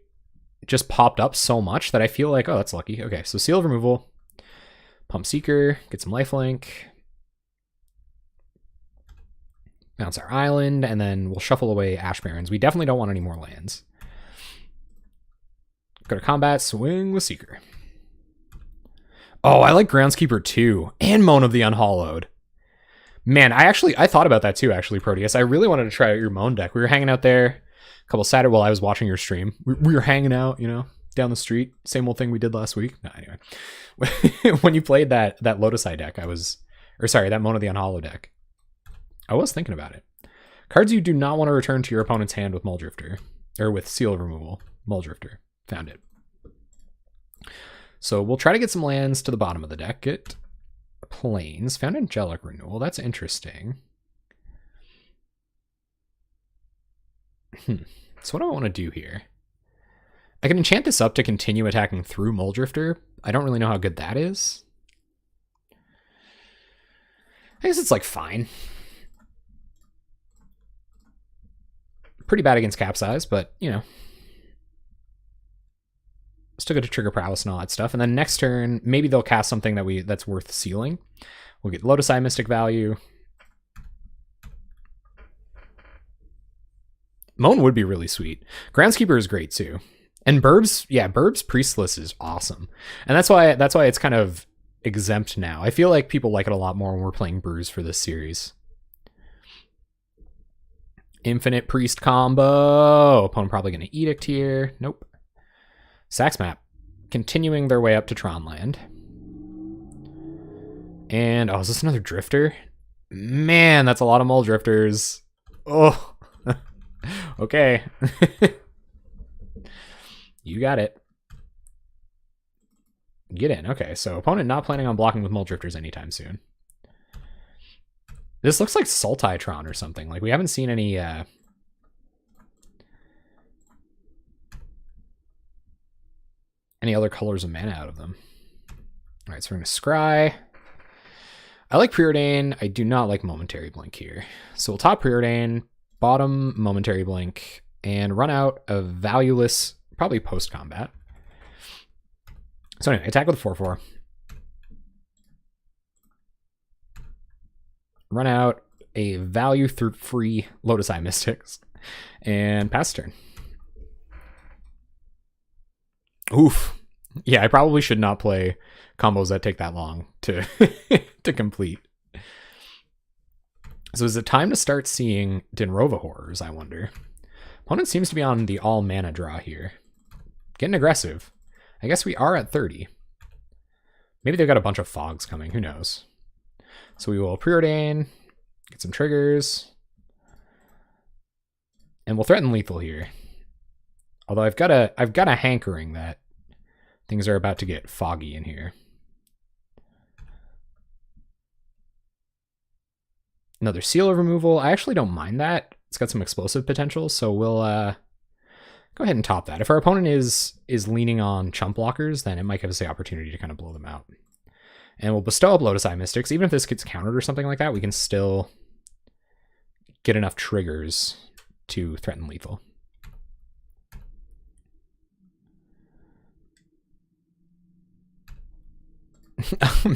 just popped up so much that I feel like, oh, that's lucky. Okay, so Seal of Removal. Pump Seeker. Get some lifelink. Bounce our island, and then we'll shuffle away Ash Barrens. We definitely don't want any more lands. Go to combat, swing with Seeker. Oh, I like Groundskeeper too, and Moan of the Unhallowed. Man, I thought about that too, actually, Proteus. I really wanted to try out your Moan deck. We were hanging out there a couple Saturdays while I was watching your stream. We were hanging out, you know, down the street. Same old thing we did last week. No, anyway. When you played that Lotus-Eye deck, that Moan of the Unhallowed deck. I was thinking about it. Cards you do not want to return to your opponent's hand with Mulldrifter. Or with Seal of Removal. Mulldrifter. Found it. So we'll try to get some lands to the bottom of the deck. Get Plains. Found Angelic Renewal. That's interesting. So what do I want to do here? I can enchant this up to continue attacking through Mulldrifter. I don't really know how good that is. I guess it's like fine. Pretty bad against Capsize, but, you know. Still good to trigger Prowess and all that stuff. And then next turn, maybe they'll cast something that's worth sealing. We'll get Lotus-Eye Mystic value. Moan would be really sweet. Groundskeeper is great too. And Burb's Priestless is awesome. And that's why it's kind of exempt now. I feel like people like it a lot more when we're playing Brews for this series. Infinite Priest combo. Opponent probably going to Edict here. Nope. Sax Map. Continuing their way up to Tronland. And, oh, is this another Drifter? Man, that's a lot of Mulldrifters. Oh. Okay. You got it. Get in. Okay, so opponent not planning on blocking with Mulldrifters anytime soon. This looks like Sultai Tron or something. Like, we haven't seen any other colors of mana out of them. All right, so we're going to Scry. I like Preordain. I do not like Momentary Blink here. So we'll top Preordain, bottom Momentary Blink, and run out a valueless, probably post-combat. So anyway, attack with a 4/4. Run out a value through free Lotus-Eye Mystics, and pass turn. Oof. Yeah, I probably should not play combos that take that long to to complete. So is it time to start seeing Dinrova horrors, I wonder? Opponent seems to be on the all mana draw here. Getting aggressive. I guess we are at 30. Maybe they've got a bunch of fogs coming, who knows? So we will Preordain, Get some triggers. And we'll threaten lethal here. Although I've got a hankering that things are about to get foggy in here. Another seal of removal. I actually don't mind that. It's got some explosive potential, so we'll go ahead and top that. If our opponent is leaning on chump blockers, then it might give us the opportunity to kind of blow them out. And we'll bestow up Lotus-Eye Mystics. Even if this gets countered or something like that, we can still get enough triggers to threaten lethal.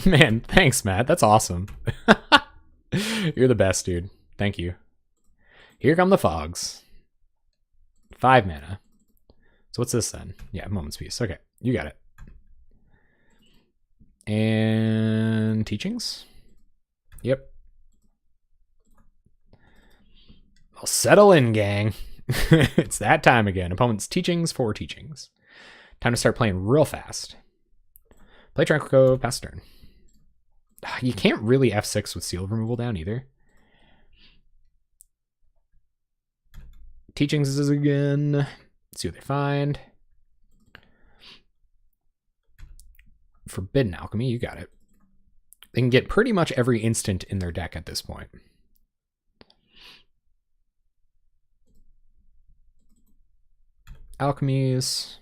Man, thanks, Matt. That's awesome. You're the best, dude. Thank you. Here come the fogs. 5 mana. So what's this then? Yeah, Moment's Peace. Okay, you got it. And teachings? Yep. I'll settle in, gang. It's that time again. Opponent's teachings, 4 teachings. Time to start playing real fast. Play Tranquil Cove, pass turn. You can't really F6 with seal removal down either. Teachings is again. Let's see what they find. Forbidden Alchemy, you got it. They can get pretty much every instant in their deck at this point. Alchemies.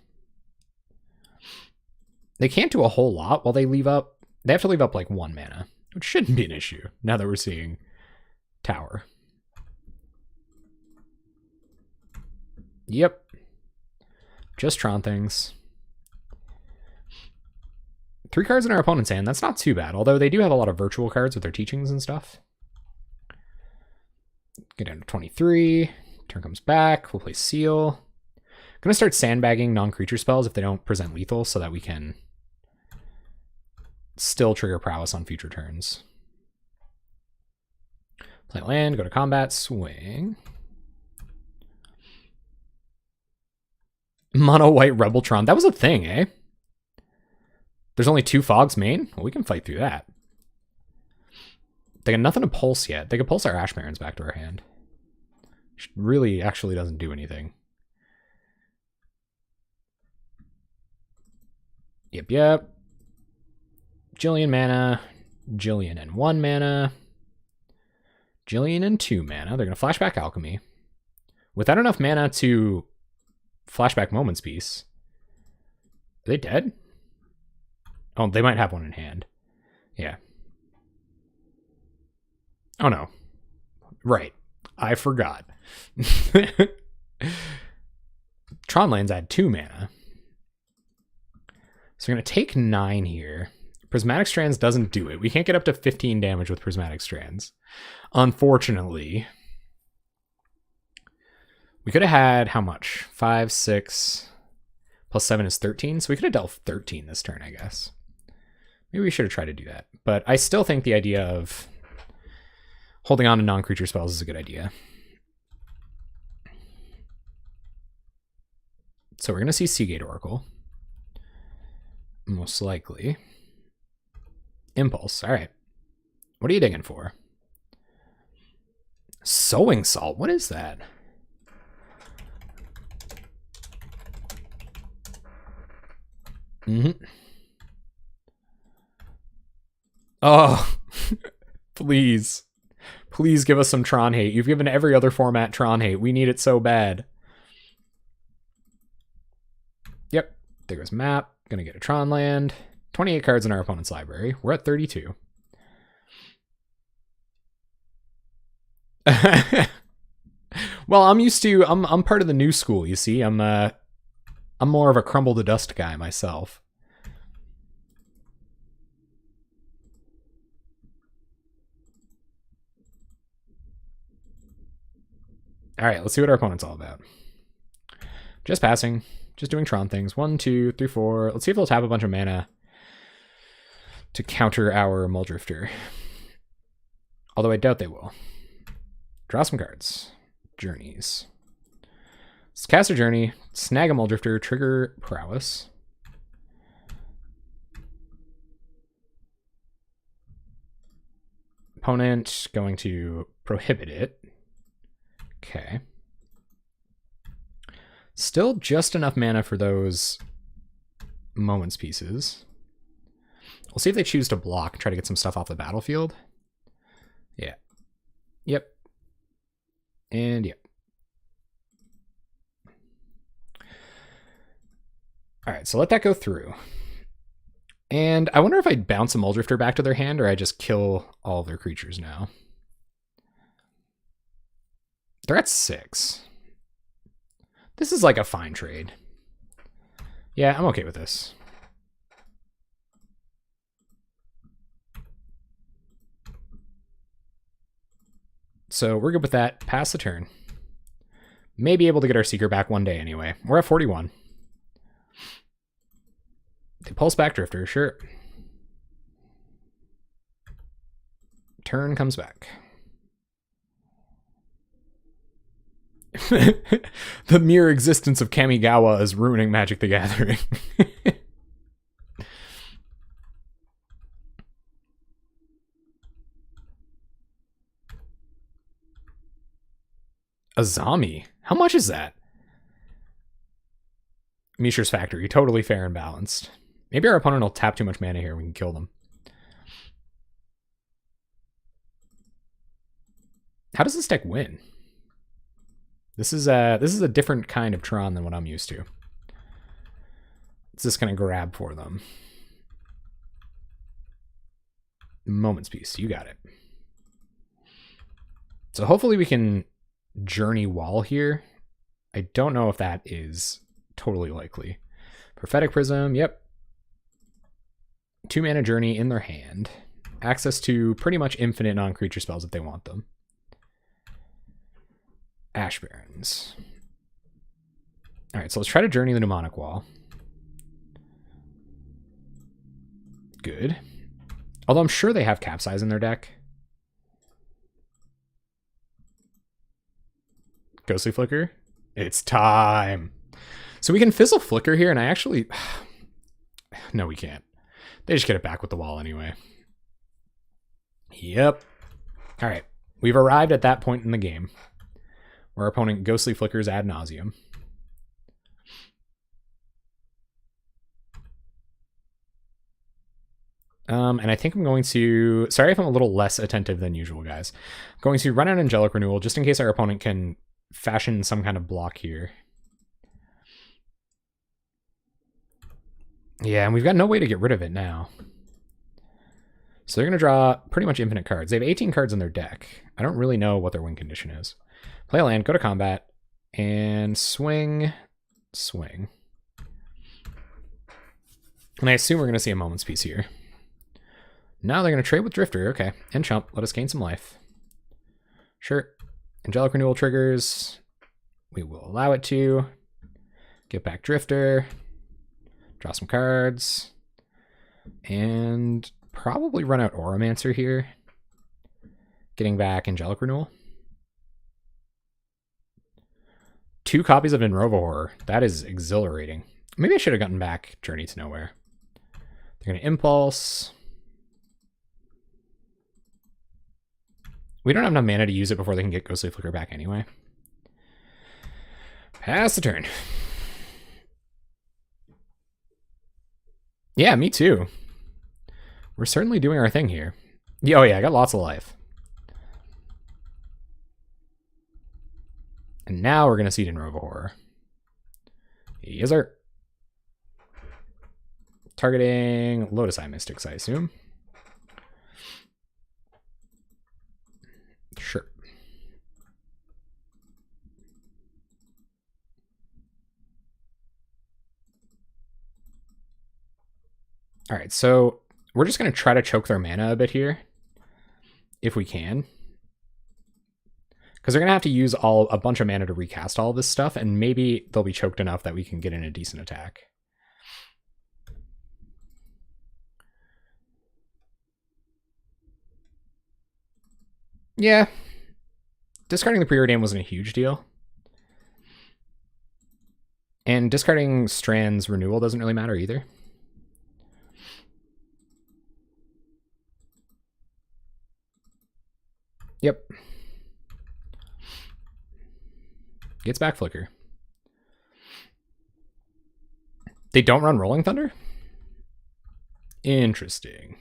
They can't do a whole lot while they leave up. They have to leave up like 1 mana, which shouldn't be an issue now that we're seeing Tower. Yep. Just Tron things. 3 cards in our opponent's hand. That's not too bad, although they do have a lot of virtual cards with their teachings and stuff. Get down to 23. Turn comes back. We'll play Seal. Gonna start sandbagging non-creature spells if they don't present lethal so that we can still trigger Prowess on future turns. Play land, go to combat, swing. Mono white Rebeltron. That was a thing, eh? There's only 2 fogs main? Well, we can fight through that. They got nothing to pulse yet. They could pulse our Ash Barrens back to our hand. Which really actually doesn't do anything. Yep. Jillian mana. Jillian and 1 mana. Jillian and 2 mana. They're going to flashback Alchemy. Without enough mana to flashback Moment's Peace. Are they dead? Oh, they might have one in hand. Yeah. Oh, no. Right. I forgot. Tron lands add 2 mana. So we're going to take 9 here. Prismatic Strands doesn't do it. We can't get up to 15 damage with Prismatic Strands. Unfortunately. We could have had, how much? 5, 6, plus 7 is 13. So we could have dealt 13 this turn, I guess. Maybe we should have tried to do that. But I still think the idea of holding on to non-creature spells is a good idea. So we're going to see Seagate Oracle. Most likely. Impulse. All right. What are you digging for? Sowing Salt. What is that? Oh, please. Please give us some Tron hate. You've given every other format Tron hate. We need it so bad. Yep. There goes map. Gonna get a Tron land. 28 cards in our opponent's library. We're at 32. Well, I'm used to. I'm part of the new school. You see, I'm more of a crumble to dust guy myself. All right, let's see what our opponent's all about. Just passing. Just doing Tron things. 1, 2, 3, 4. Let's see if they'll tap a bunch of mana to counter our Muldrifter. Although I doubt they will. Draw some cards. Journeys. Let's cast a Journey. Snag a Muldrifter. Trigger Prowess. Opponent going to prohibit it. Okay. Still just enough mana for those Moments pieces. We'll see if they choose to block, try to get some stuff off the battlefield. Yeah. Yep. And yep. All right, so let that go through. And I wonder if I bounce a Muldrifter back to their hand or I just kill all of their creatures now. They're at 6. This is like a fine trade. Yeah, I'm okay with this. So we're good with that. Pass the turn. May be able to get our Seeker back one day anyway. We're at 41. They pulse back Drifter, sure. Turn comes back. The mere existence of Kamigawa is ruining Magic the Gathering. Azami? How much is that? Mishra's Factory, totally fair and balanced. Maybe our opponent will tap too much mana here and we can kill them. How does this deck win? This is a different kind of Tron than what I'm used to. It's just gonna grab for them. Moments piece, you got it. So hopefully we can Journey Wall here. I don't know if that is totally likely. Prophetic Prism, yep. 2 mana Journey in their hand. Access to pretty much infinite non-creature spells if they want them. Ash Barrens. Alright, so let's try to Journey the Mnemonic Wall. Good. Although I'm sure they have Capsize in their deck. Ghostly Flicker. It's time. So we can Fizzle Flicker here, and I actually... No, we can't. They just get it back with the wall anyway. Yep. Alright. We've arrived at that point in the game where our opponent Ghostly Flickers ad nauseum. And I think I'm going to... Sorry if I'm a little less attentive than usual, guys. I'm going to run out Angelic Renewal just in case our opponent can fashion some kind of block here. Yeah, and we've got no way to get rid of it now. So they're going to draw pretty much infinite cards. They have 18 cards in their deck. I don't really know what their win condition is. Play a land, go to combat, and swing, swing. And I assume we're going to see a Moments piece here. Now they're going to trade with Drifter. Okay, and chump. Let us gain some life. Sure. Angelic Renewal triggers. We will allow it to. Get back Drifter. Draw some cards. And probably run out Oromancer here. Getting back Angelic Renewal. 2 copies of Enrova Horror. That is exhilarating. Maybe I should have gotten back Journey to Nowhere. They're going to Impulse. We don't have enough mana to use it before they can get Ghostly Flicker back anyway. Pass the turn. Yeah, me too. We're certainly doing our thing here. Oh yeah, I got lots of life. And now we're going to see Enrova Horror. Yes, sir. Targeting Lotus-Eye Mystics, I assume. Sure. All right, so we're just going to try to choke their mana a bit here, if we can. Because they're going to have to use a bunch of mana to recast all of this stuff, and maybe they'll be choked enough that we can get in a decent attack. Yeah. Discarding the Preordain wasn't a huge deal. And discarding Strand's Renewal doesn't really matter either. Yep. Gets back Flicker. They don't run Rolling Thunder? Interesting.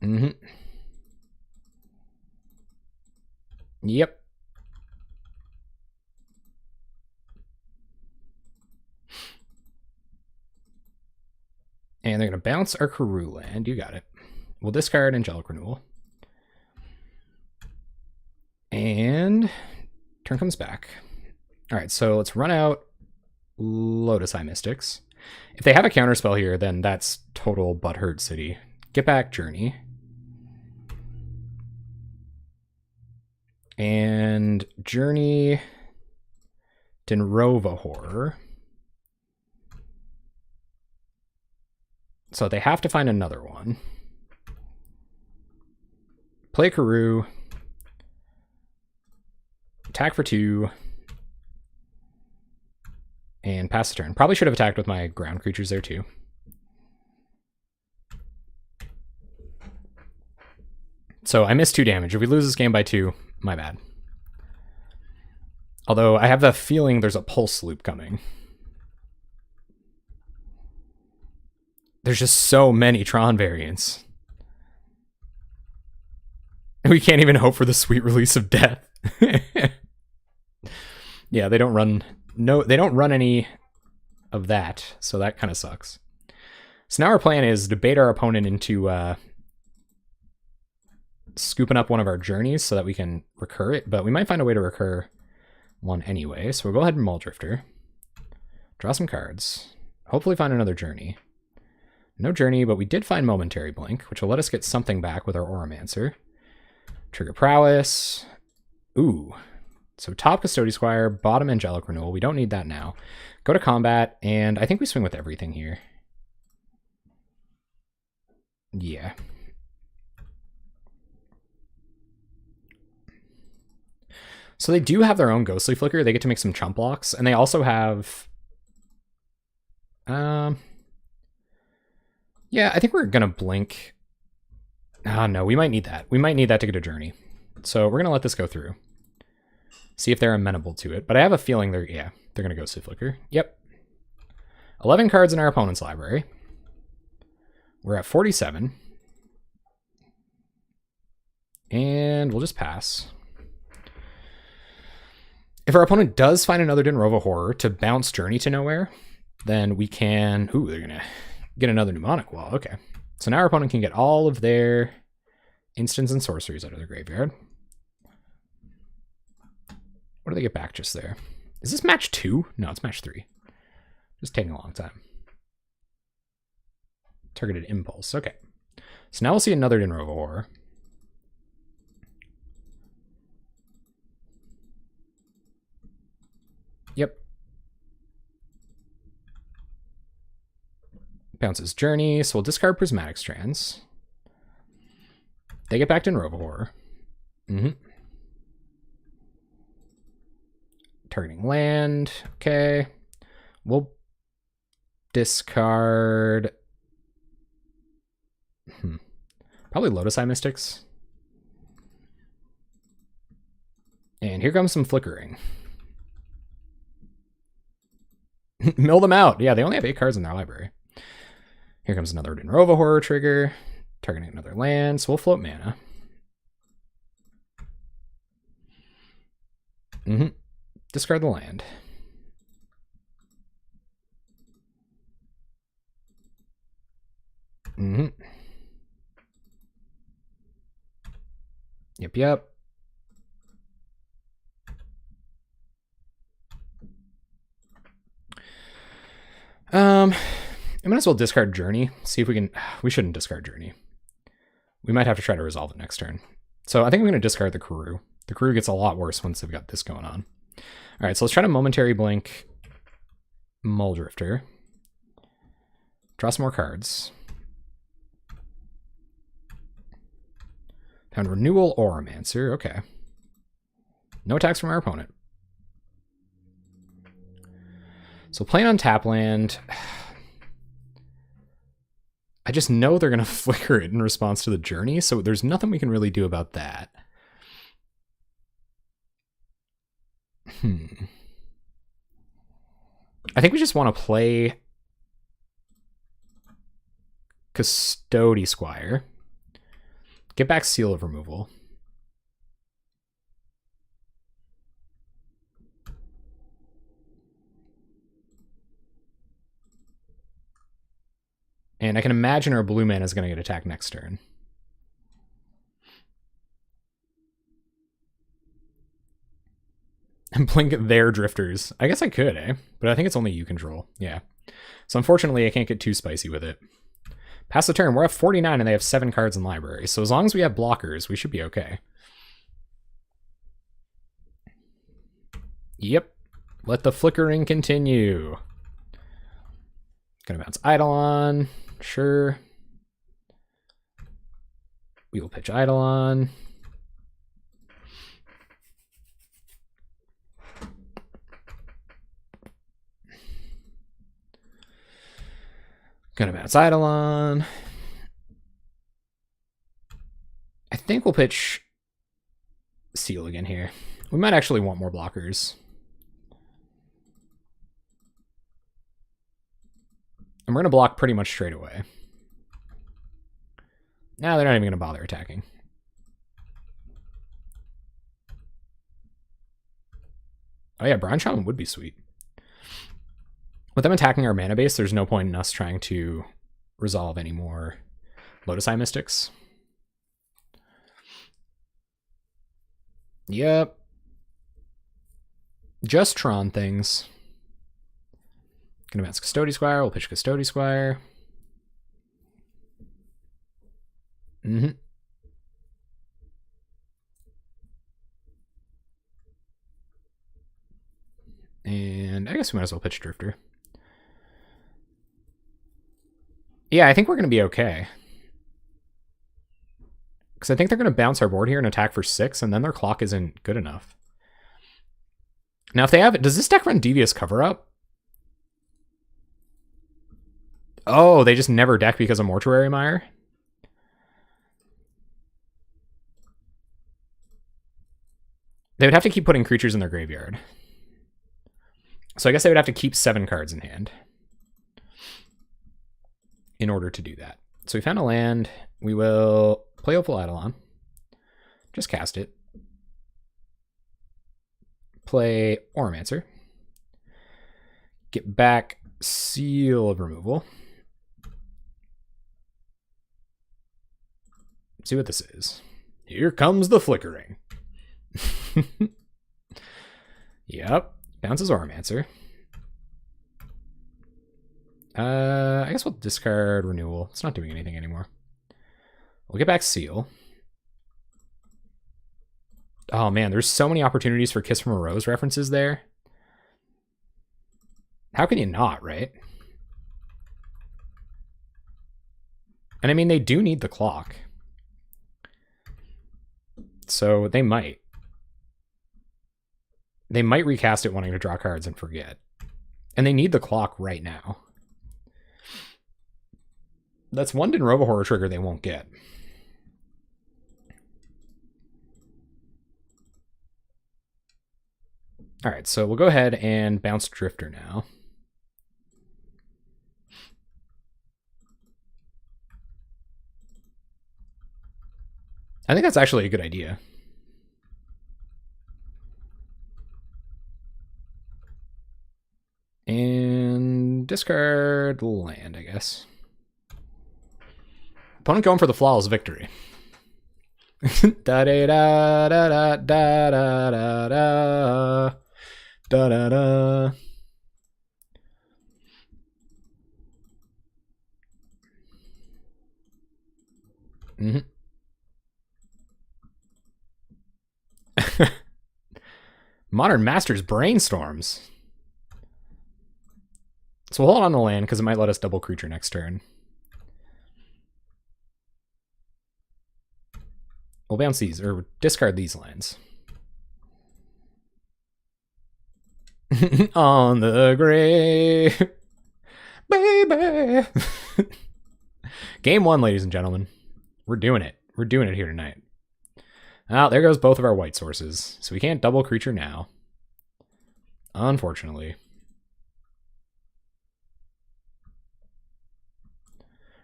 Mm-hmm. Yep. And they're going to bounce our Karoo land. You got it. We'll discard Angelic Renewal. And turn comes back. All right, so let's run out Lotus-Eye Mystics. If they have a counterspell here, then that's total Butthurt City. Get back Journey. And Journey Dinrova Horror. So they have to find another one. Play Karoo. Attack for 2. And pass the turn. Probably should have attacked with my ground creatures there too. So I missed 2 damage. If we lose this game by 2, my bad. Although I have the feeling there's a pulse loop coming. There's just so many Tron variants. We can't even hope for the sweet release of death. Yeah, they don't run any of that, so that kind of sucks. So now our plan is to bait our opponent into scooping up one of our journeys so that we can recur it, but we might find a way to recur one anyway. So we'll go ahead and Muldrifter. Draw some cards. Hopefully find another journey. No journey, but we did find Momentary Blink, which will let us get something back with our Auramancer. Trigger Prowess. Ooh. So top Custody Squire, bottom Angelic Renewal. We don't need that now. Go to combat, and I think we swing with everything here. Yeah. So they do have their own Ghostly Flicker. They get to make some chump blocks, and they also have... Yeah, I think we're going to blink. No, we might need that. We might need that to get a journey. So we're going to let this go through. See if they're amenable to it. But I have a feeling they're going to Ghostly Flicker. Yep. 11 cards in our opponent's library. We're at 47. And we'll just pass. If our opponent does find another Dinrova Horror to bounce Journey to Nowhere, then we can... Ooh, they're going to get another Mnemonic Wall. Okay. So now our opponent can get all of their instants and sorceries out of their graveyard. What do they get back just there? Is this match 2? No, it's match 3. Just taking a long time. Targeted Impulse. Okay. So now we'll see another Dinrova Horror. Yep. Bounces Journey, so we'll discard Prismatic Strands. They get back to Dinrova Horror. Targeting land. Okay. We'll discard... Probably Lotus-Eye Mystics. And here comes some Flickering. Mill them out. Yeah, they only have 8 cards in their library. Here comes another Dinrova Horror trigger. Targeting another land, so we'll float mana. Discard the land. Yep. I might as well discard Journey. See if we can... We shouldn't discard Journey. We might have to try to resolve it next turn. So I think I'm going to discard the Karoo. The Karoo gets a lot worse once they've got this going on. All right, so let's try to Momentary Blink Muldrifter. Draw some more cards. Found Renewal Auramancer. Okay. No attacks from our opponent. So playing on tap land... I just know they're going to flicker it in response to the journey, so there's nothing we can really do about that. I think we just want to play Custody Squire. Get back Seal of Removal. And I can imagine our blue man is going to get attacked next turn. And blink their drifters. I guess I could, eh? But I think it's only you control. Yeah. So unfortunately, I can't get too spicy with it. Pass the turn. We're at 49 and they have 7 cards in library. So as long as we have blockers, we should be okay. Yep. Let the flickering continue. Gonna bounce Eidolon. Sure. We will pitch Eidolon. Gonna bounce Eidolon. I think we'll pitch Seal again here. We might actually want more blockers. And we're going to block pretty much straight away. Now they're not even going to bother attacking. Oh yeah, Brine Shaman would be sweet. With them attacking our mana base, there's no point in us trying to resolve any more Lotus-Eye Mystics. Yep. Just Tron things. Gonna bounce Custody Squire. We'll pitch Custody Squire. And I guess we might as well pitch Drifter. Yeah, I think we're gonna be okay. Because I think they're gonna bounce our board here and attack for 6, and then their clock isn't good enough. Now, if they have it, does this deck run Devious Cover Up? Oh, they just never deck because of Mortuary Mire? They would have to keep putting creatures in their graveyard. So I guess they would have to keep 7 cards in hand in order to do that. So we found a land. We will play Opal Eidolon. Just cast it. Play Oromancer. Get back Seal of Removal. See what this is. Here comes the flickering. Yep. Bounces Oromancer. I guess we'll discard Renewal. It's not doing anything anymore. We'll get back Seal. Oh man, there's so many opportunities for Kiss from a Rose references there. How can you not, right? And I mean, they do need the clock. So they might. They might recast it wanting to draw cards and forget. And they need the clock right now. That's one Din Robo-Horror trigger they won't get. Alright, so we'll go ahead and bounce Drifter now. I think that's actually a good idea. And discard land, I guess. Opponent going for the flawless victory. Da da da da da da da da da da da. Modern Masters brainstorms. So we'll hold on the land because it might let us double creature next turn. We'll bounce these, or discard these lands. On the grave, baby. Game 1, ladies and gentlemen. We're doing it. We're doing it here tonight. Oh, there goes both of our white sources. So we can't double creature now. Unfortunately.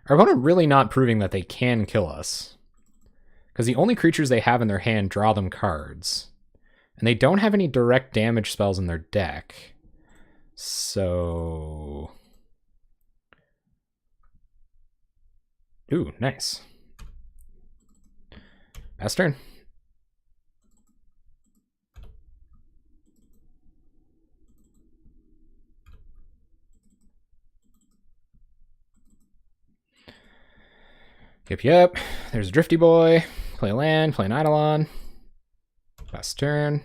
Our opponent really not proving that they can kill us. Because the only creatures they have in their hand draw them cards. And they don't have any direct damage spells in their deck. So... Ooh, nice. Pass turn. Yep. There's a Drifty Boy. Play a land, play an Eidolon. Pass turn.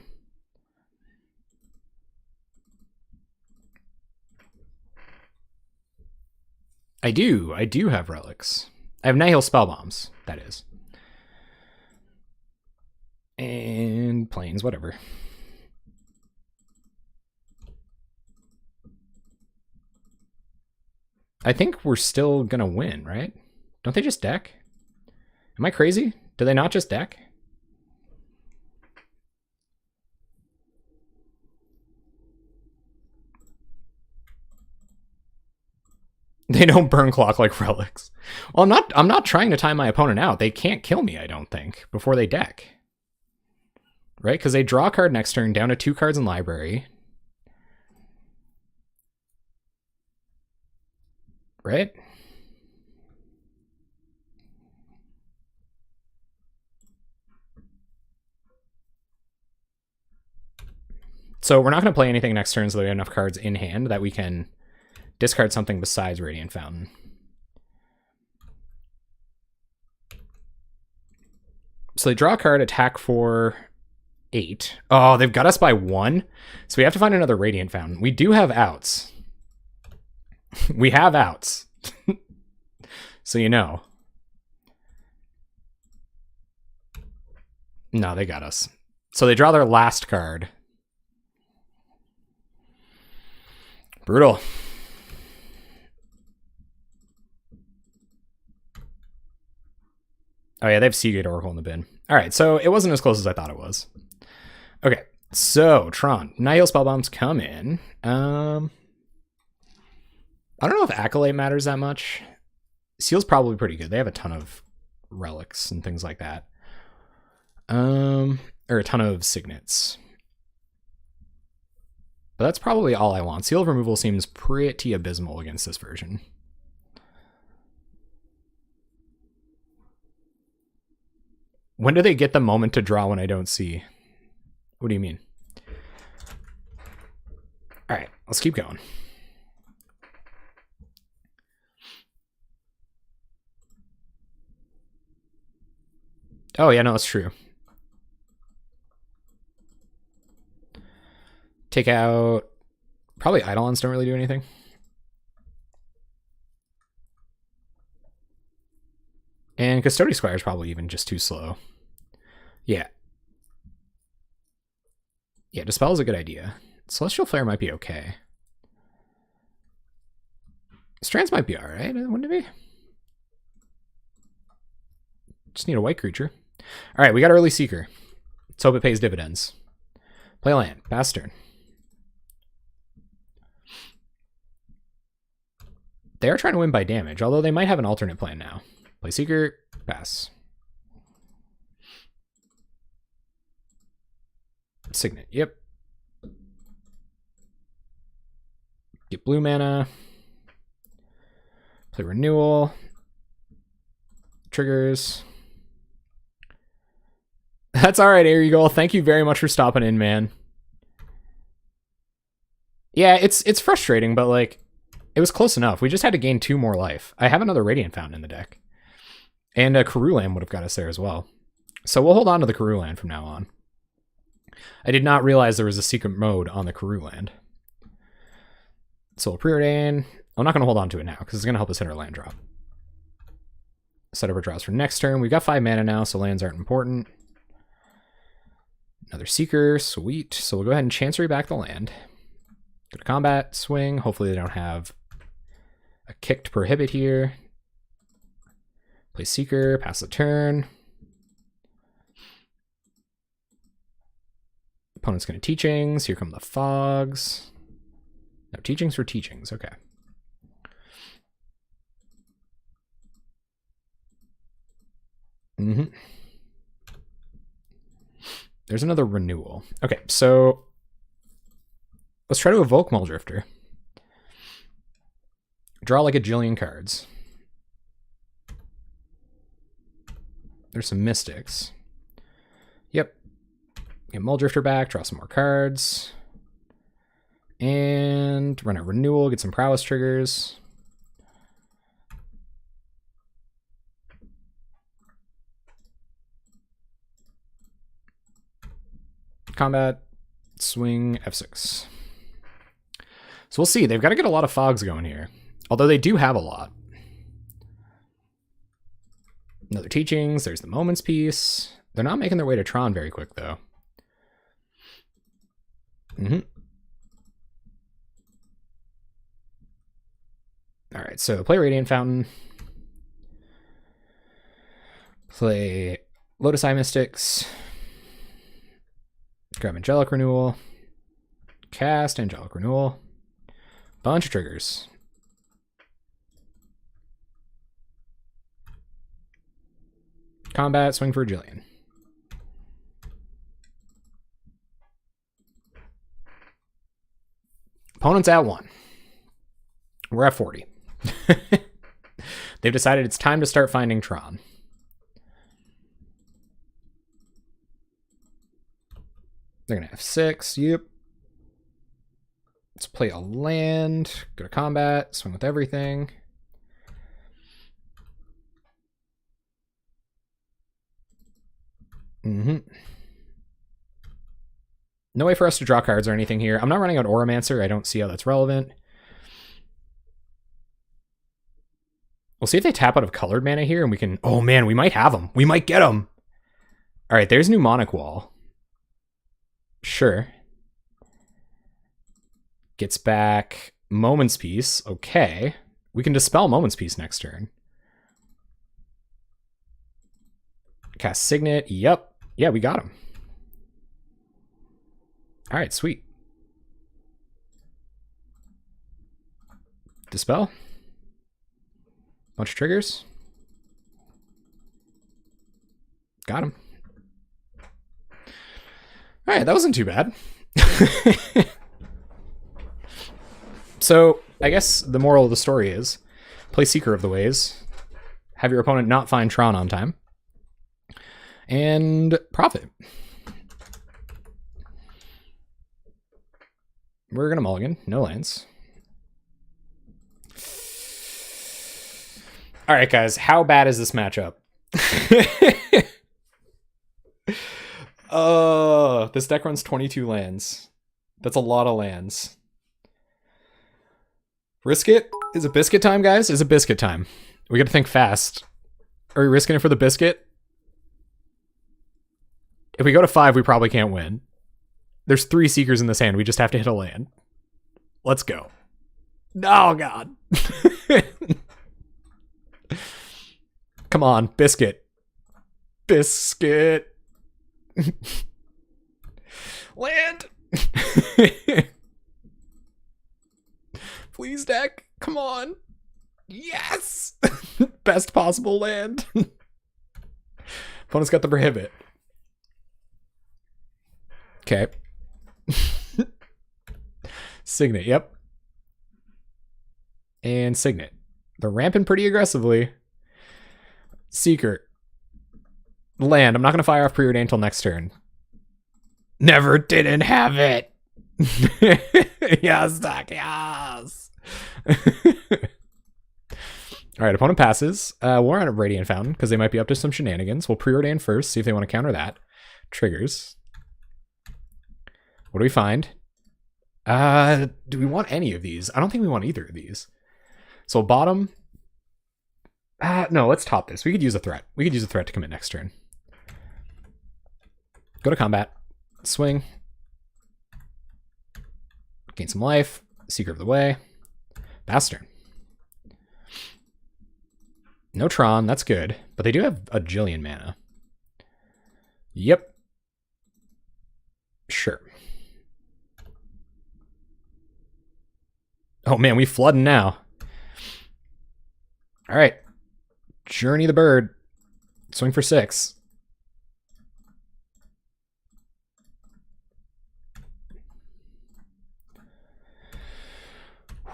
I do have relics. I have Nihil Spellbombs, that is. And planes, whatever. I think we're still gonna win, right? Don't they just deck? Am I crazy? Do they not just deck? They don't burn clock like relics. Well, I'm not trying to time my opponent out. They can't kill me, I don't think, before they deck. Right? Because they draw a card next turn, down to 2 cards in library. Right? So we're not going to play anything next turn so that we have enough cards in hand that we can discard something besides Radiant Fountain. So they draw a card, attack for 8. Oh, they've got us by 1. So we have to find another Radiant Fountain. We do have outs. We have outs. So you know. No, they got us. So they draw their last card. Brutal. Oh yeah, they have Seagate Oracle in the bin. All right, so it wasn't as close as I thought it was. Okay, so Tron, Nihil Spellbombs come in. I don't know if Acolyte matters that much. Seal's probably pretty good. They have a ton of relics and things like that. Or a ton of signets. But that's probably all I want. Seal of Removal seems pretty abysmal against this version. When do they get the moment to draw when I don't see? What do you mean? All right, let's keep going. Oh, yeah, no, it's true. Take out... Probably Eidolons don't really do anything. And Custody Squire is probably even just too slow. Yeah. Yeah, Dispel is a good idea. Celestial Flare might be okay. Strands might be alright, wouldn't it be? Just need a white creature. Alright, we got early Seeker. Let's hope it pays dividends. Play land. Pass turn. They are trying to win by damage, although they might have an alternate plan now. Play Seeker. Pass. Signet. Yep. Get blue mana. Play Renewal. Triggers. That's all right, Arigal. Thank you very much for stopping in, man. Yeah, it's frustrating, but like, it was close enough. We just had to gain 2 more life. I have another Radiant Fountain in the deck. And a Karulan would have got us there as well. So we'll hold on to the Karulan from now on. I did not realize there was a secret mode on the Karulan. So we'll preordain. I'm not going to hold on to it now because it's going to help us hit our land drop. Set up our draws for next turn. We've got 5 mana now, so lands aren't important. Another Seeker, sweet. So we'll go ahead and Chancery back the land. Go to combat, swing. Hopefully they don't have a kick to prohibit here. Play Seeker, pass the turn. Opponent's going to Teachings. Here come the Fogs. No, Teachings for Teachings. Okay. There's another Renewal. Okay, so let's try to evoke Muldrifter. Draw like a jillion cards. There's some Mystics. Yep. Get Muldrifter back, draw some more cards. And run a Renewal, get some Prowess triggers. Combat, swing, F6. So we'll see. They've got to get a lot of Fogs going here. Although they do have a lot. Another Teachings. There's the Moments piece. They're not making their way to Tron very quick, though. All right, so play Radiant Fountain. Play Lotus-Eye Mystics. Grab Angelic Renewal. Cast Angelic Renewal. Bunch of triggers. Combat, swing for a jillion. Opponent's at 1. We're at 40. They've decided it's time to start finding Tron. They're going to F6. Yep. Let's play a land. Go to combat. Swing with everything. No way for us to draw cards or anything here. I'm not running out Oromancer. I don't see how that's relevant. We'll see if they tap out of colored mana here and we can... Oh man, we might have them. We might get them. All right, there's Mnemonic Wall. Sure. Gets back Moments Piece. Okay. We can dispel Moments Piece next turn. Cast Signet. Yep. Yeah, we got him. All right, sweet. Dispel. Bunch of triggers. Got him. All right, that wasn't too bad. So I guess the moral of the story is play Seeker of the Ways, have your opponent not find Tron on time, and profit. We're going to mulligan. No lands. All right, guys. How bad is this matchup? This deck runs 22 lands. That's a lot of lands. Risk it? Is it biscuit time, guys? Is it biscuit time? We got to think fast. Are we risking it for the biscuit? If we go to 5, we probably can't win. There's 3 Seekers in this hand. We just have to hit a land. Let's go. Oh, God. Come on, biscuit. Biscuit. Land. Please, deck. Come on. Yes. Best possible land. Opponent's got the Prohibit. Okay. Signet, yep. And Signet. They're ramping pretty aggressively. Seeker. Land. I'm not going to fire off Preordain until next turn. Never didn't have it. Yes, Doc, yes. All right, opponent passes. We'll run a Radiant Fountain because they might be up to some shenanigans. We'll Preordain first, see if they want to counter that. Triggers. What do we find? Do we want any of these? I don't think we want either of these. So bottom. No, let's top this. We could use a threat. We could use a threat to commit next turn. Go to combat. Swing. Gain some life. Seeker of the Way. Pass turn. No Tron, that's good. But they do have a jillion mana. Yep. Sure. Oh man, we flooding now. All right. Journey the bird. Swing for 6.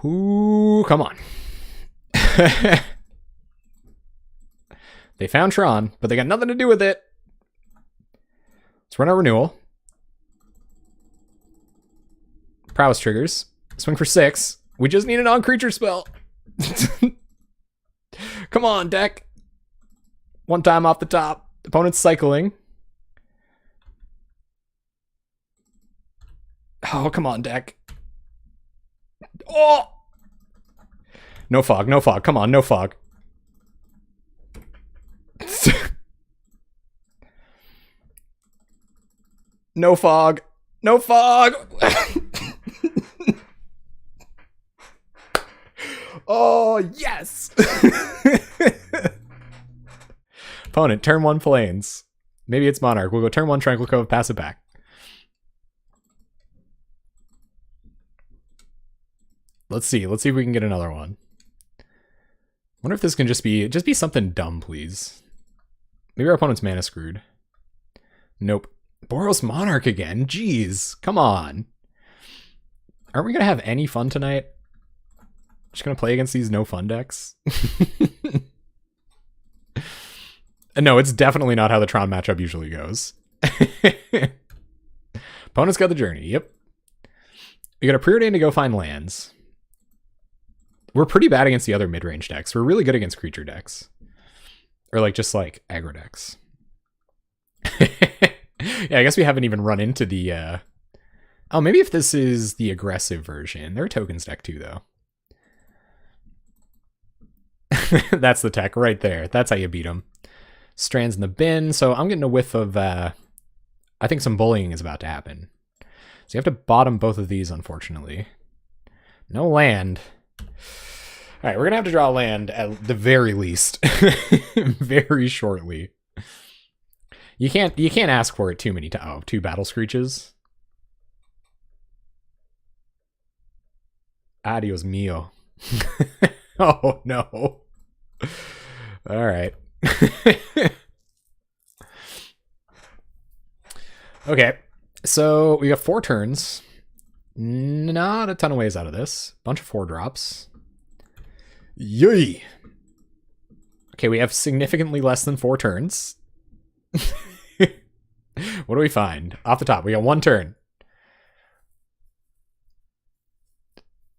Ooh, come on. They found Tron, but they got nothing to do with it. Let's run our renewal. Prowess triggers. Swing for 6. We just need a non-creature spell. Come on, deck. One time off the top. Opponent's cycling. Oh, come on, deck. Oh! No fog, no fog. Come on, no fog. No fog. No fog. Oh, yes. Opponent, turn 1 planes. Maybe it's Monarch. We'll go turn 1 Tranquil Cove, pass it back. Let's see. Let's see if we can get another one. Wonder if this can just be something dumb, please. Maybe our opponent's mana screwed. Nope. Boros Monarch again. Jeez. Come on. Aren't we going to have any fun tonight? Just going to play against these no fun decks? No, it's definitely not how the Tron matchup usually goes. Opponent's got the journey. Yep. We got a preordain to go find lands. We're pretty bad against the other mid-range decks. We're really good against creature decks. Or like just like aggro decks. Yeah, I guess we haven't even run into the... Oh, maybe if this is the aggressive version. They're a tokens deck too, though. That's the tech right there. That's how you beat them. Strands in the bin. So I'm getting a whiff of... I think some bullying is about to happen. So you have to bottom both of these, unfortunately. No land. All right, we're going to have to draw land at the very least. Very shortly. You can't ask for it too many times. Oh, 2 battle screeches. Adios mio. Oh no. All right. Okay. So we got 4 turns. Not a ton of ways out of this. Bunch of 4 drops. Yay. Okay, we have significantly less than 4 turns. What do we find? Off the top, we got 1 turn.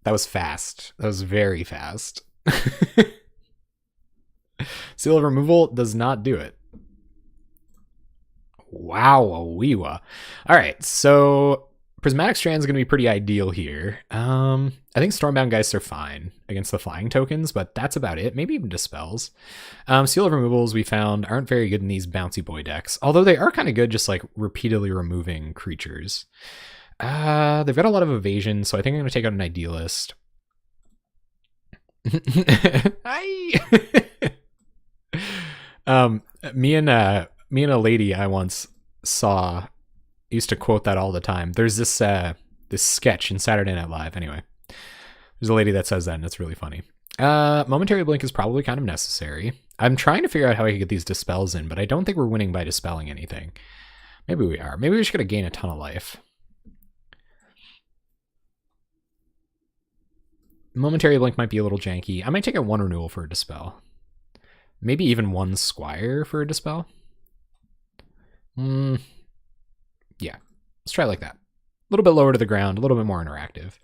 That was fast. That was very fast. Seal of removal does not do it. Wow, a weewa. All right, so Prismatic Strand is going to be pretty ideal here. I think Stormbound Geists are fine against the flying tokens, but that's about it. Maybe even Dispels. Seal of Removals we found aren't very good in these bouncy boy decks, although they are kind of good just like repeatedly removing creatures. They've got a lot of evasion, so I think I'm going to take out an Idealist. Me and a lady I once saw used to quote that all the time. There's this sketch in Saturday Night Live. Anyway, there's a lady that says that, and it's really funny. Momentary Blink is probably kind of necessary. I'm trying to figure out how I can get these Dispels in, but I don't think we're winning by dispelling anything. Maybe we are. Maybe we just gotta gain a ton of life. Momentary Blink might be a little janky. I might take a 1 renewal for a Dispel. Maybe even 1 Squire for a Dispel. Yeah. Let's try it like that. A little bit lower to the ground, a little bit more interactive.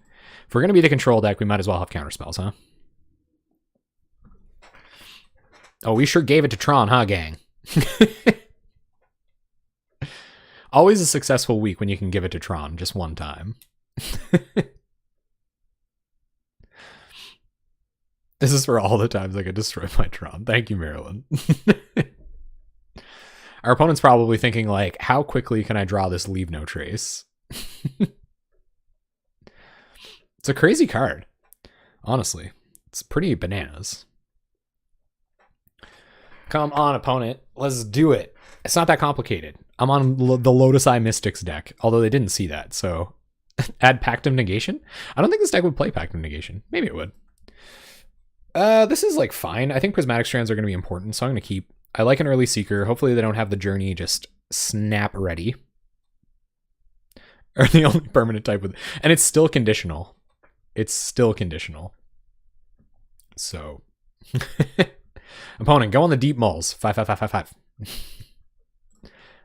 If we're going to be the control deck, we might as well have counterspells, huh? Oh, we sure gave it to Tron, huh, gang? Always a successful week when you can give it to Tron just one time. This is for all the times I could destroy my Tron. Thank you, Marilyn. Our opponent's probably thinking, like, how quickly can I draw this Leave No Trace? It's a crazy card. Honestly. It's pretty bananas. Come on, opponent. Let's do it. It's not that complicated. I'm on the Lotus-Eye Mystics deck, although they didn't see that, so... Add Pact of Negation? I don't think this deck would play Pact of Negation. Maybe it would. This is, like, fine. I think Prismatic Strands are going to be important, so I'm going to keep... I like an early Seeker. Hopefully they don't have the Journey just snap ready. Or the only permanent type with... And it's still conditional. It's still conditional. So... Opponent, go on the deep mulls. 5/5/5/5/5.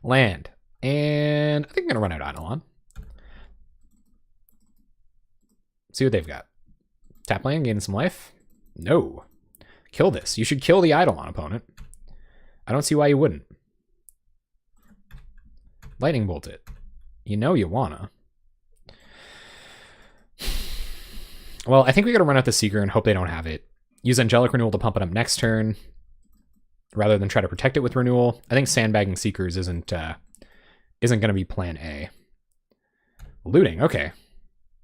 Land. And I think I'm going to run out Eidolon. See what they've got. Tap land, gain some life. No. Kill this. You should kill the Eidolon, opponent. I don't see why you wouldn't. Lightning bolt it. You know you wanna. Well, I think we gotta run out the Seeker and hope they don't have it. Use Angelic Renewal to pump it up next turn, rather than try to protect it with Renewal. I think sandbagging Seekers isn't gonna be plan A. Looting, okay.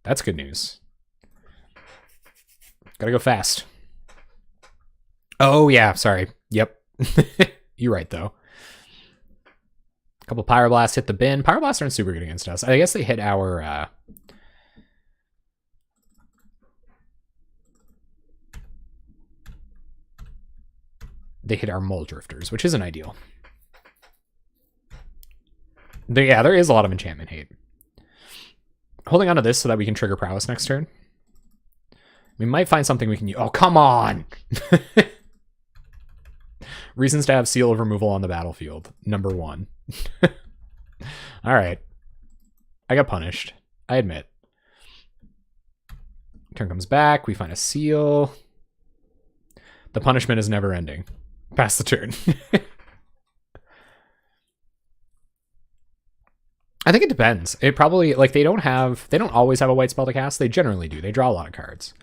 That's good news. Gotta go fast. Oh yeah, sorry. Yep. You're right though. A couple Pyroblasts hit the bin. Pyroblasts aren't super good against us. I guess they hit our Mole Drifters, which isn't ideal. There is a lot of enchantment hate. Holding on to this so that we can trigger Prowess next turn. We might find something we can use. Oh, come on! Reasons to have Seal of Removal on the battlefield. Number 1. Alright. I got punished. I admit. Turn comes back. We find a Seal. The punishment is never ending. Pass the turn. I think it depends. It probably, like, they don't always have a white spell to cast. They generally do. They draw a lot of cards.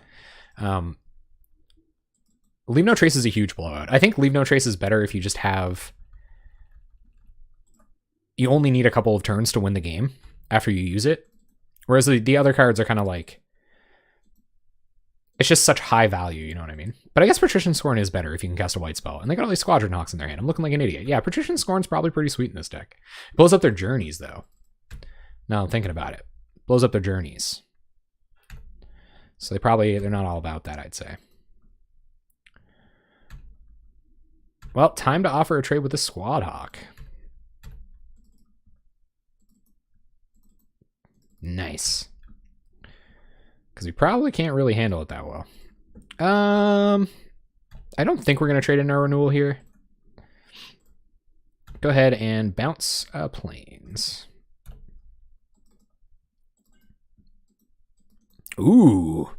Leave No Trace is a huge blowout. I think Leave No Trace is better if you just have... You only need a couple of turns to win the game after you use it. Whereas the other cards are kind of like... It's just such high value, you know what I mean? But I guess Patrician Scorn is better if you can cast a white spell. And they got all these Squadron Hawks in their hand. I'm looking like an idiot. Yeah, Patrician Scorn's probably pretty sweet in this deck. It blows up their journeys, though. Now I'm thinking about it. Blows up their journeys. So they're not all about that, I'd say. Well, time to offer a trade with the Squad Hawk. Nice. Because we probably can't really handle it that well. I don't think we're going to trade in our Renewal here. Go ahead and bounce Plains. Ooh.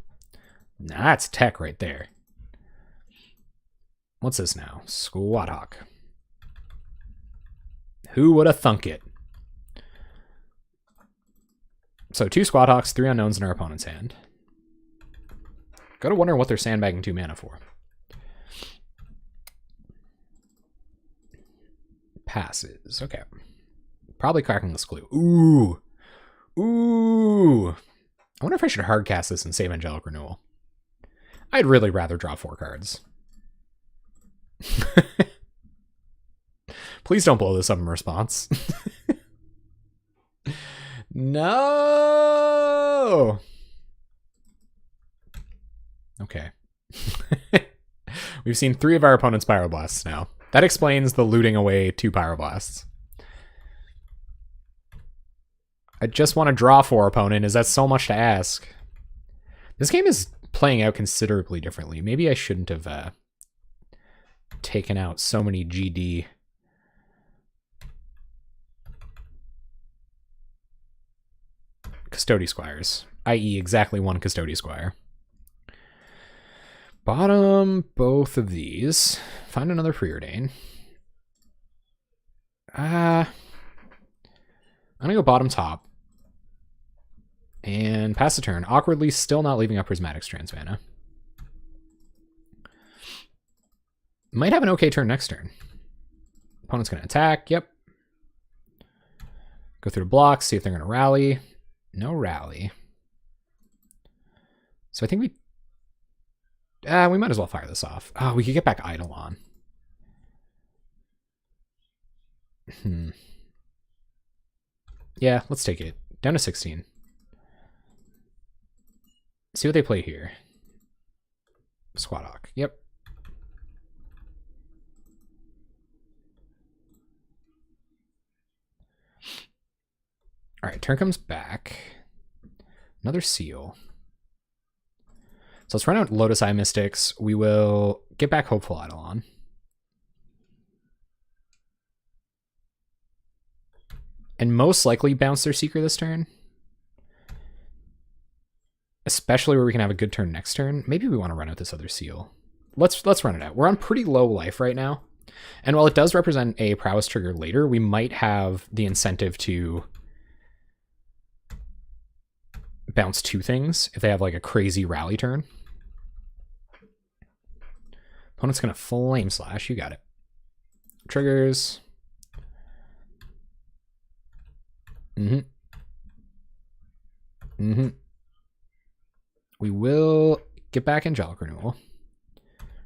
That's tech right there. What's this now? Squad Hawk. Who would have thunk it? So 2 Squad Hawks, 3 Unknowns in our opponent's hand. Gotta wonder what they're sandbagging 2 mana for. Passes. Okay. Probably cracking this clue. Ooh. Ooh. I wonder if I should hardcast this and save Angelic Renewal. I'd really rather draw 4 cards. Please don't blow this up in response. No. Okay. We've seen 3 of our opponent's Pyroblasts now. That explains the looting away 2 Pyroblasts. I just want to draw 4, opponent. Is that so much to ask? This game is playing out considerably differently. Maybe I shouldn't have taken out so many GD. Custody Squires, i.e. exactly 1 Custody Squire. Bottom both of these. Find another Preordain. I'm gonna go bottom top. And pass the turn. Awkwardly still not leaving up Prismatic Strands mana. Might have an okay turn next turn. Opponent's gonna attack, yep. Go through the blocks, see if they're gonna rally. No rally. So I think we might as well fire this off. Oh, we could get back Eidolon. Yeah, let's take it. Down to 16. See what they play here. Squadok. Yep. Alright, turn comes back. Another seal. So let's run out Lotus-Eye Mystics. We will get back Hopeful Eidolon. And most likely bounce their Seeker this turn. Especially where we can have a good turn next turn. Maybe we want to run out this other seal. Let's run it out. We're on pretty low life right now. And while it does represent a Prowess trigger later, we might have the incentive to bounce two things if they have like a crazy rally turn. Opponent's going to Flame Slash. You got it. Triggers. We will get back Angelic Renewal.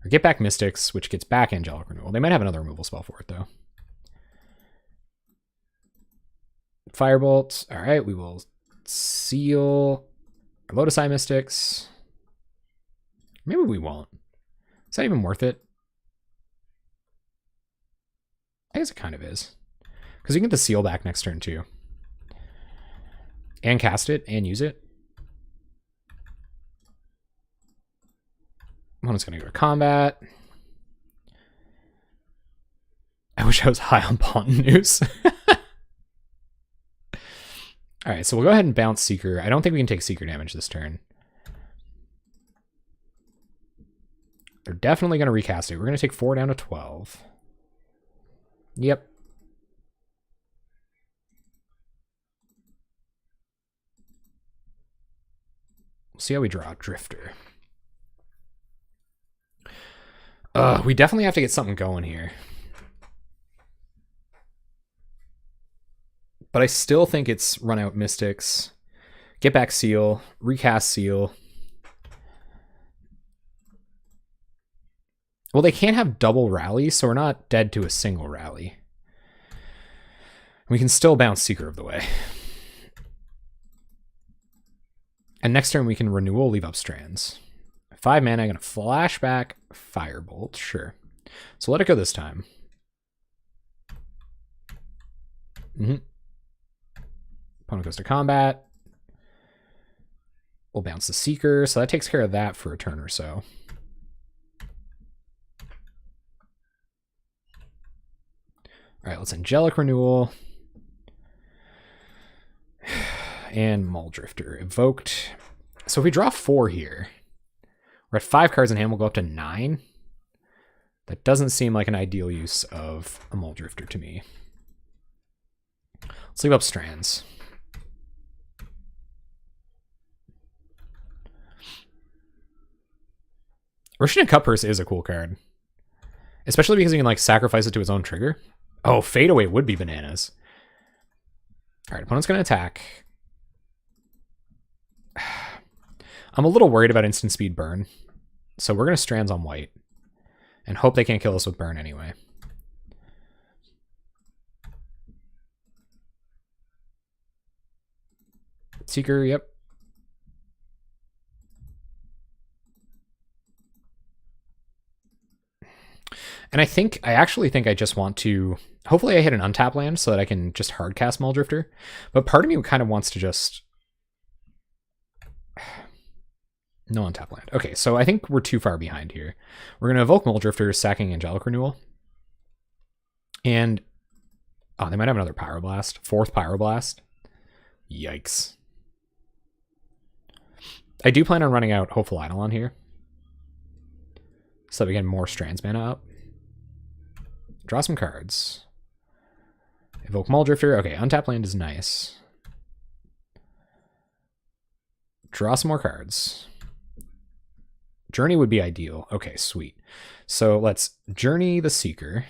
Or get back Mystics, which gets back Angelic Renewal. They might have another removal spell for it, though. Firebolt. All right, we will seal our Lotus-Eye Mystics. Maybe we won't. Is that even worth it? I guess it kind of is. Because you can get the seal back next turn, too. And cast it, and use it. Opponent's going to go to combat. I wish I was high on Pontonous. Alright, so we'll go ahead and bounce Seeker. I don't think we can take Seeker damage this turn. They're definitely going to recast it. We're going to take 4 down to 12. Yep. We'll see how we draw Drifter. We definitely have to get something going here. But I still think it's run out Mystics, get back Seal, recast Seal. Well, they can't have double rally, so we're not dead to a single rally. We can still bounce Seeker of the Way. And next turn we can Renewal, leave up Strands. 5 mana, I'm going to flashback Firebolt. Sure. So let it go this time. Opponent goes to combat. We'll bounce the Seeker, so that takes care of that for a turn or so. All right, let's Angelic Renewal. And Muldrifter evoked. So if we draw 4 here, we're at 5 cards in hand, we'll go up to 9. That doesn't seem like an ideal use of a Muldrifter to me. Let's leave up Strands. Rishina Cutpurse is a cool card. Especially because you can like sacrifice it to its own trigger. Oh, Fadeaway would be bananas. Alright, opponent's going to attack. I'm a little worried about instant speed burn. So we're going to Strands on white. And hope they can't kill us with burn anyway. Seeker, yep. And I actually think I just want to, hopefully I hit an untap land so that I can just hardcast Muldrifter. But part of me kind of wants to just, no untap land. Okay, so I think we're too far behind here. We're going to evoke Muldrifter, sacking Angelic Renewal. And, oh, they might have another Pyroblast. 4th Pyroblast. Yikes. I do plan on running out Hopeful Eidolon here. So that we get more Strands mana up. Draw some cards. Evoke Muldrifter. Okay, untap land is nice. Draw some more cards. Journey would be ideal. Okay, sweet. So let's Journey the Seeker.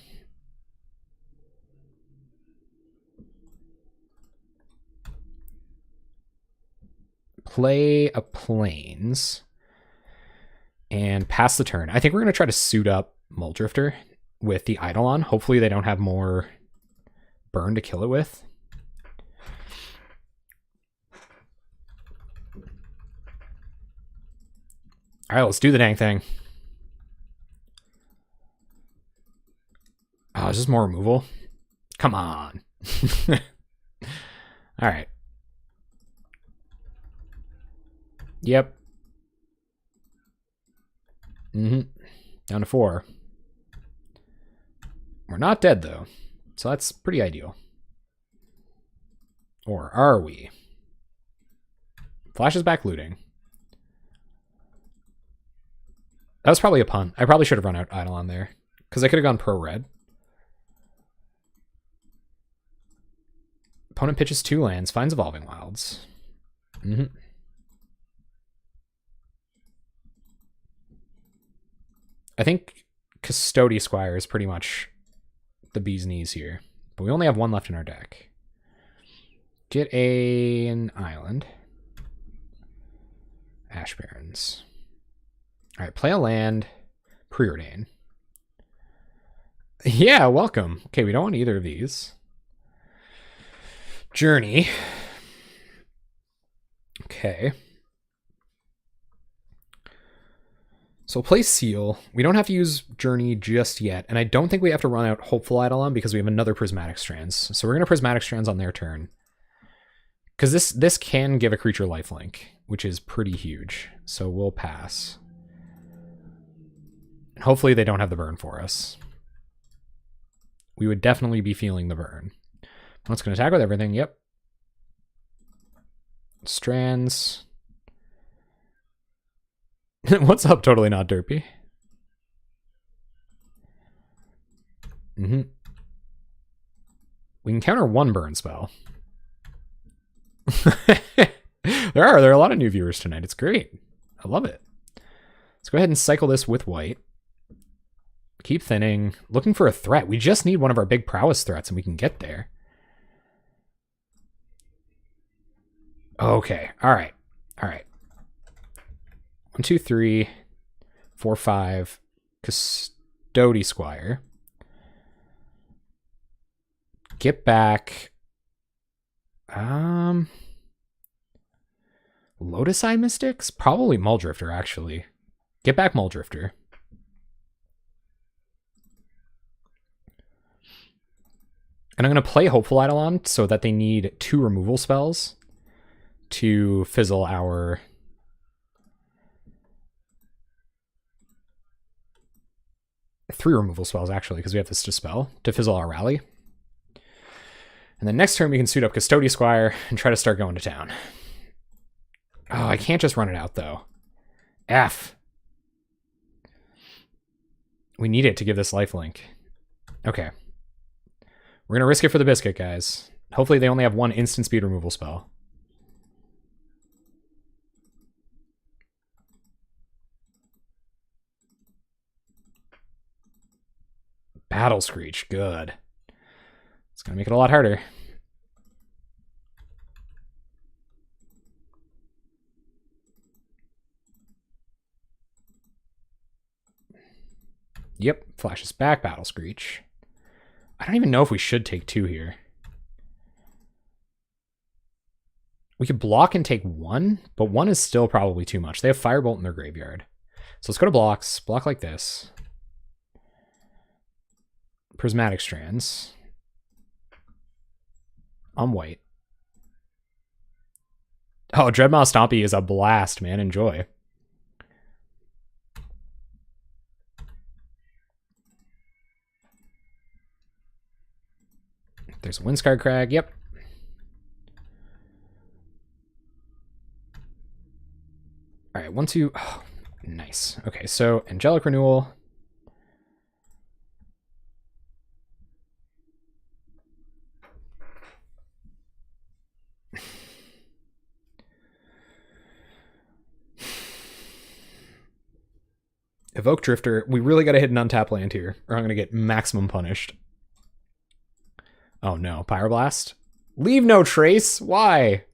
Play a Plains. And pass the turn. I think we're going to try to suit up Muldrifter with the Eidolon. Hopefully they don't have more burn to kill it with. All right, let's do the dang thing. Oh, is this more removal? Come on. All right. Yep. Down to 4. We're not dead, though. So that's pretty ideal. Or are we? Flashes back looting. That was probably a pun. I probably should have run out Eidolon there. Because I could have gone pro-red. Opponent pitches 2 lands, finds Evolving Wilds. I think Custody Squire is pretty much the bee's knees here. But we only have 1 left in our deck. Get an island. Ash Barrens. All right, play a land. Preordain. Yeah, welcome. Okay, we don't want either of these. Journey. Okay. So we'll play Seal. We don't have to use Journey just yet, and I don't think we have to run out Hopeful Eidolon because we have another Prismatic Strands. So we're going to Prismatic Strands on their turn. Because this can give a creature lifelink, which is pretty huge. So we'll pass. And hopefully they don't have the burn for us. We would definitely be feeling the burn. It's going to attack with everything. Yep. Strands. What's up? Totally not derpy. We can counter 1 burn spell. There are a lot of new viewers tonight. It's great. I love it. Let's go ahead and cycle this with white. Keep thinning. Looking for a threat. We just need one of our big prowess threats and we can get there. Okay. All right. 1, 2, 3, 4, 5. Custody Squire. Get back. Lotus-Eye Mystics? Probably Muldrifter, actually. Get back Muldrifter. And I'm going to play Hopeful Eidolon so that they need 2 removal spells to fizzle our... 3 removal spells, actually, because we have this Dispel to fizzle our rally. And then next turn we can suit up Custody Squire and try to start going to town. Oh, I can't just run it out, though. F. We need it to give this lifelink. Okay. We're going to risk it for the biscuit, guys. Hopefully they only have 1 instant speed removal spell. Battle Screech, good. It's going to make it a lot harder. Yep, flashes back, Battle Screech. I don't even know if we should take 2 here. We could block and take 1, but 1 is still probably too much. They have Firebolt in their graveyard. So let's go to blocks. Block like this. Prismatic Strands. On white. Oh, Dreadmaw Stompy is a blast, man. Enjoy. There's a Windscarred Crag. Yep. All right, 1, 2. Oh, nice. Okay, so Angelic Renewal. Evoke Drifter. We really got to hit an untap land here, or I'm going to get maximum punished. Oh no, Pyroblast? Leave no trace? Why?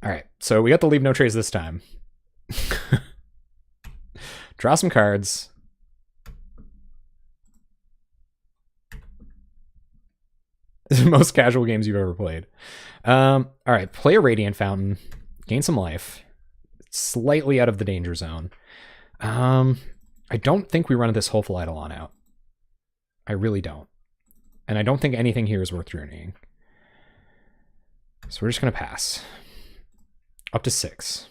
Alright, so we got to leave no trace this time. Draw some cards. Most casual games you've ever played. All right, play a Radiant Fountain, gain some life, slightly out of the danger zone. I don't think we run this Hopeful Eidolon out. I really don't. And I don't think anything here is worth journeying. So we're just going to pass. Up to 6.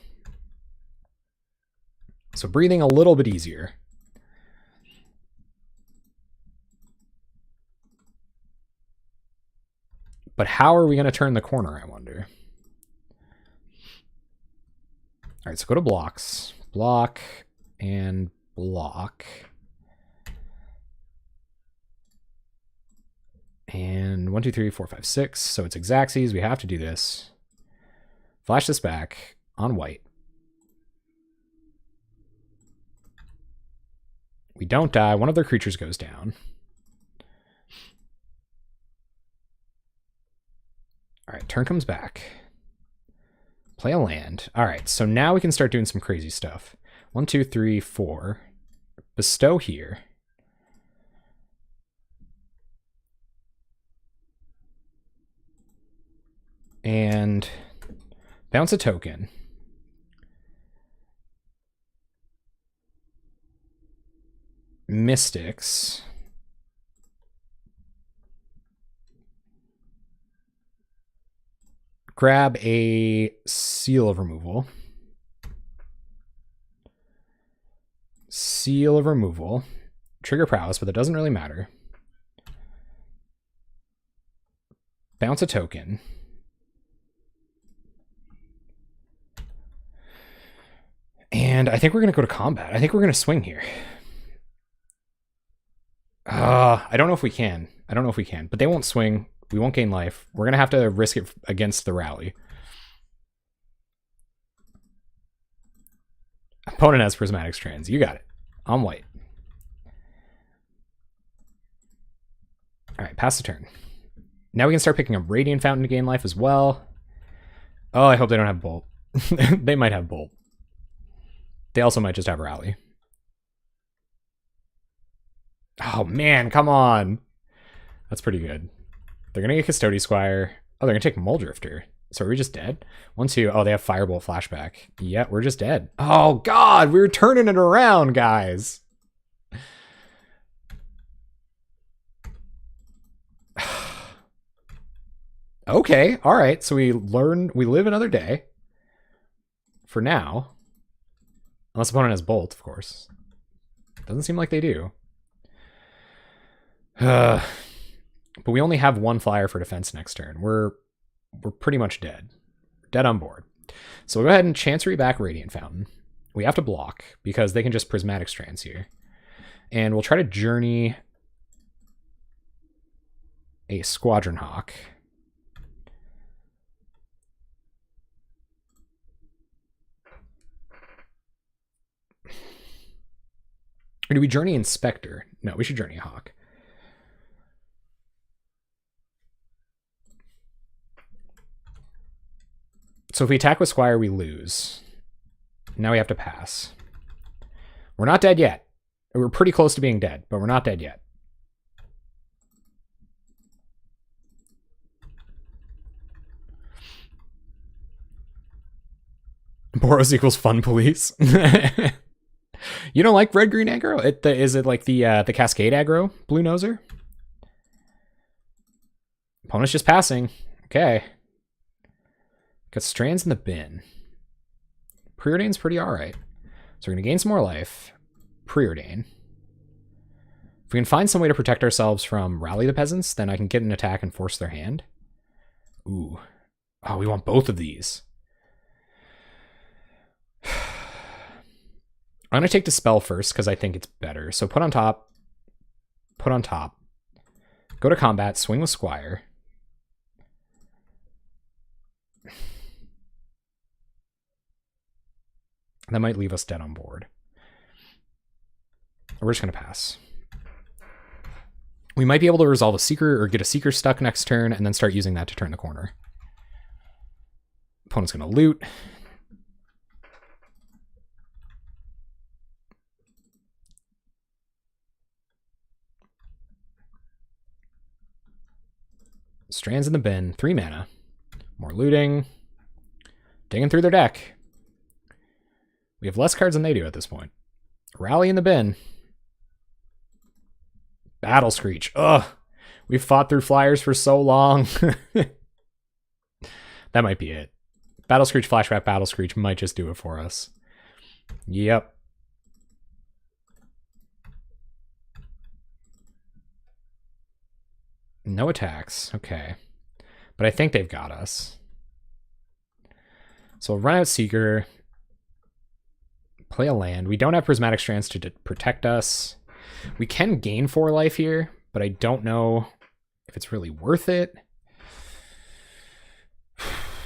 So breathing a little bit easier. But how are we going to turn the corner, I wonder? All right, so go to blocks. Block and block. And 1, 2, 3, 4, 5, 6. So it's Xaxes. We have to do this. Flash this back on white. We don't die. One of their creatures goes down. All right, turn comes back. Play a land. All right, so now we can start doing some crazy stuff. 1, 2, 3, 4. Bestow here. And bounce a token. Mystics. Grab a Seal of Removal. Seal of Removal. Trigger Prowess, but that doesn't really matter. Bounce a token. And I think we're going to go to combat. I think we're going to swing here. I don't know if we can. But they won't swing. We won't gain life. We're going to have to risk it against the rally. Opponent has Prismatic Strands. You got it. I'm white. All right, pass the turn. Now we can start picking up Radiant Fountain to gain life as well. Oh, I hope they don't have Bolt. They might have Bolt. They also might just have Rally. Oh, man, come on. That's pretty good. They're going to get Custody Squire. Oh, they're going to take Muldrifter. So are we just dead? 1, 2. Oh, they have Firebolt Flashback. Yeah, we're just dead. Oh, God, we were turning it around, guys. Okay, all right. So we live another day. For now. Unless opponent has Bolt, of course. Doesn't seem like they do. But we only have 1 flyer for defense next turn. We're pretty much dead. Dead on board. So we'll go ahead and Chancery back Radiant Fountain. We have to block because they can just Prismatic Strands here. And we'll try to journey a Squadron Hawk. Or do we journey Inspector? No, we should journey a Hawk. So if we attack with Squire, we lose. Now we have to pass. We're not dead yet. We're pretty close to being dead, but we're not dead yet. Boros equals fun police. You don't like red-green aggro? Is it like the Cascade aggro, Blue Noser? Opponent's just passing. Okay. Got Strands in the bin. Preordain's pretty alright. So we're going to gain some more life. Preordain. If we can find some way to protect ourselves from Rally the Peasants, then I can get an attack and force their hand. Ooh. Oh, we want both of these. I'm going to take Dispel first because I think it's better. So put on top. Put on top. Go to combat. Swing with Squire. That might leave us dead on board. We're just going to pass. We might be able to resolve a Seeker or get a Seeker stuck next turn and then start using that to turn the corner. Opponent's going to loot. Strands in the bin. 3 mana. More looting. Digging through their deck. We have less cards than they do at this point. Rally in the bin. Battle Screech. Ugh. We've fought through flyers for so long. That might be it. Battle Screech, Flashback Battle Screech might just do it for us. Yep. No attacks. Okay. But I think they've got us. So we'll run out Seeker. Play a land. We don't have Prismatic Strands to protect us. We can gain 4 life here, but I don't know if it's really worth it.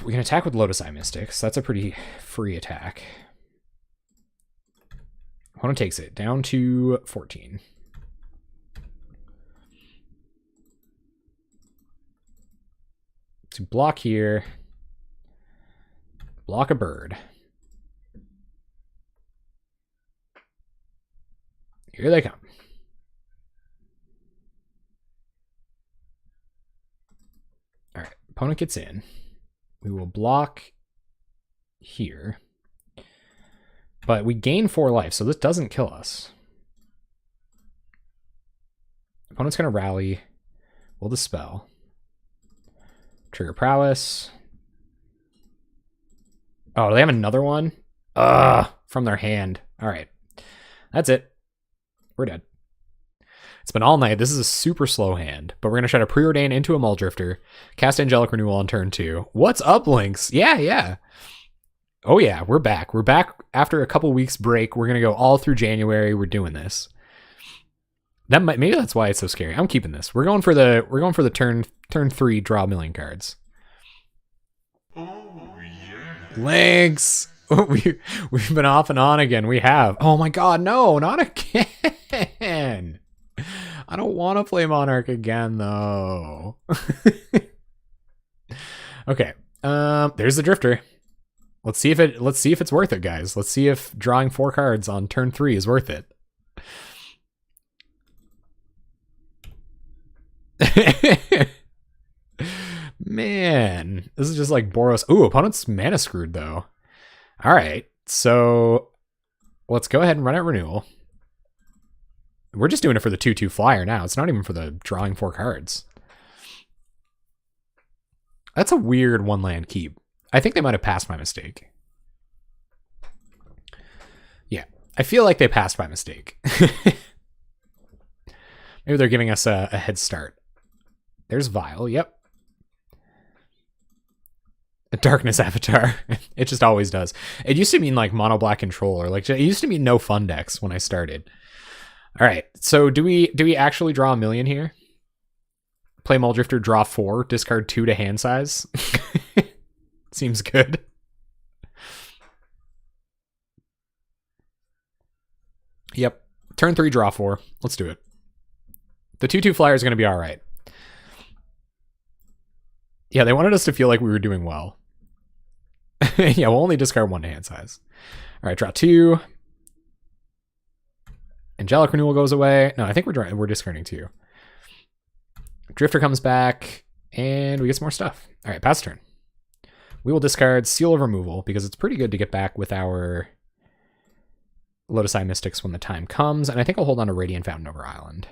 We can attack with Lotus-Eye Mystics. That's a pretty free attack. Opponent takes it down to 14. To block here. Block a bird. Here they come. All right, opponent gets in. We will block here. But we gain 4 life, so this doesn't kill us. Opponent's going to rally. We'll dispel. Trigger Prowess. Oh, do they have another one? From their hand. All right. That's it. We're dead. It's been all night. This is a super slow hand, but we're going to try to preordain into a Muldrifter, cast Angelic Renewal on turn 2. What's up, Lynx? Yeah. Oh yeah, we're back. We're back after a couple weeks break. We're going to go all through January. We're doing this. Maybe that's why it's so scary. I'm keeping this. We're going for the turn 3 draw a million cards. Oh yeah. Lynx. We've been off and on again. We have. Oh my god, no, not again. I don't want to play Monarch again though. Okay. There's the Drifter. Let's see if it's worth it, guys. Let's see if drawing 4 cards on turn 3 is worth it. Man, this is just like Boros. Ooh, opponent's mana screwed though. All right, so let's go ahead and run out Renewal. We're just doing it for the 2/2 flyer now. It's not even for the drawing 4 cards. That's a weird 1 land keep. I think they might have passed by mistake. Yeah, I feel like they passed by mistake. Maybe they're giving us a head start. There's Vile, yep. A Darkness Avatar. It just always does. It used to mean like mono black control, or like it used to mean no fun decks when I started. All right, so do we actually draw a million here? Play Muldrifter, draw 4, discard 2 to hand size. Seems good. Yep. Turn 3, draw 4. Let's do it. The 2/2 flyer is going to be all right. Yeah, they wanted us to feel like we were doing well. Yeah, we'll only discard 1 to hand size. All right, draw 2. Angelic Renewal goes away. No, I think we're discarding 2. Drifter comes back, and we get some more stuff. All right, pass turn. We will discard Seal of Removal, because it's pretty good to get back with our Lotus-Eye Mystics when the time comes, and I think I'll hold on to Radiant Fountain over Island.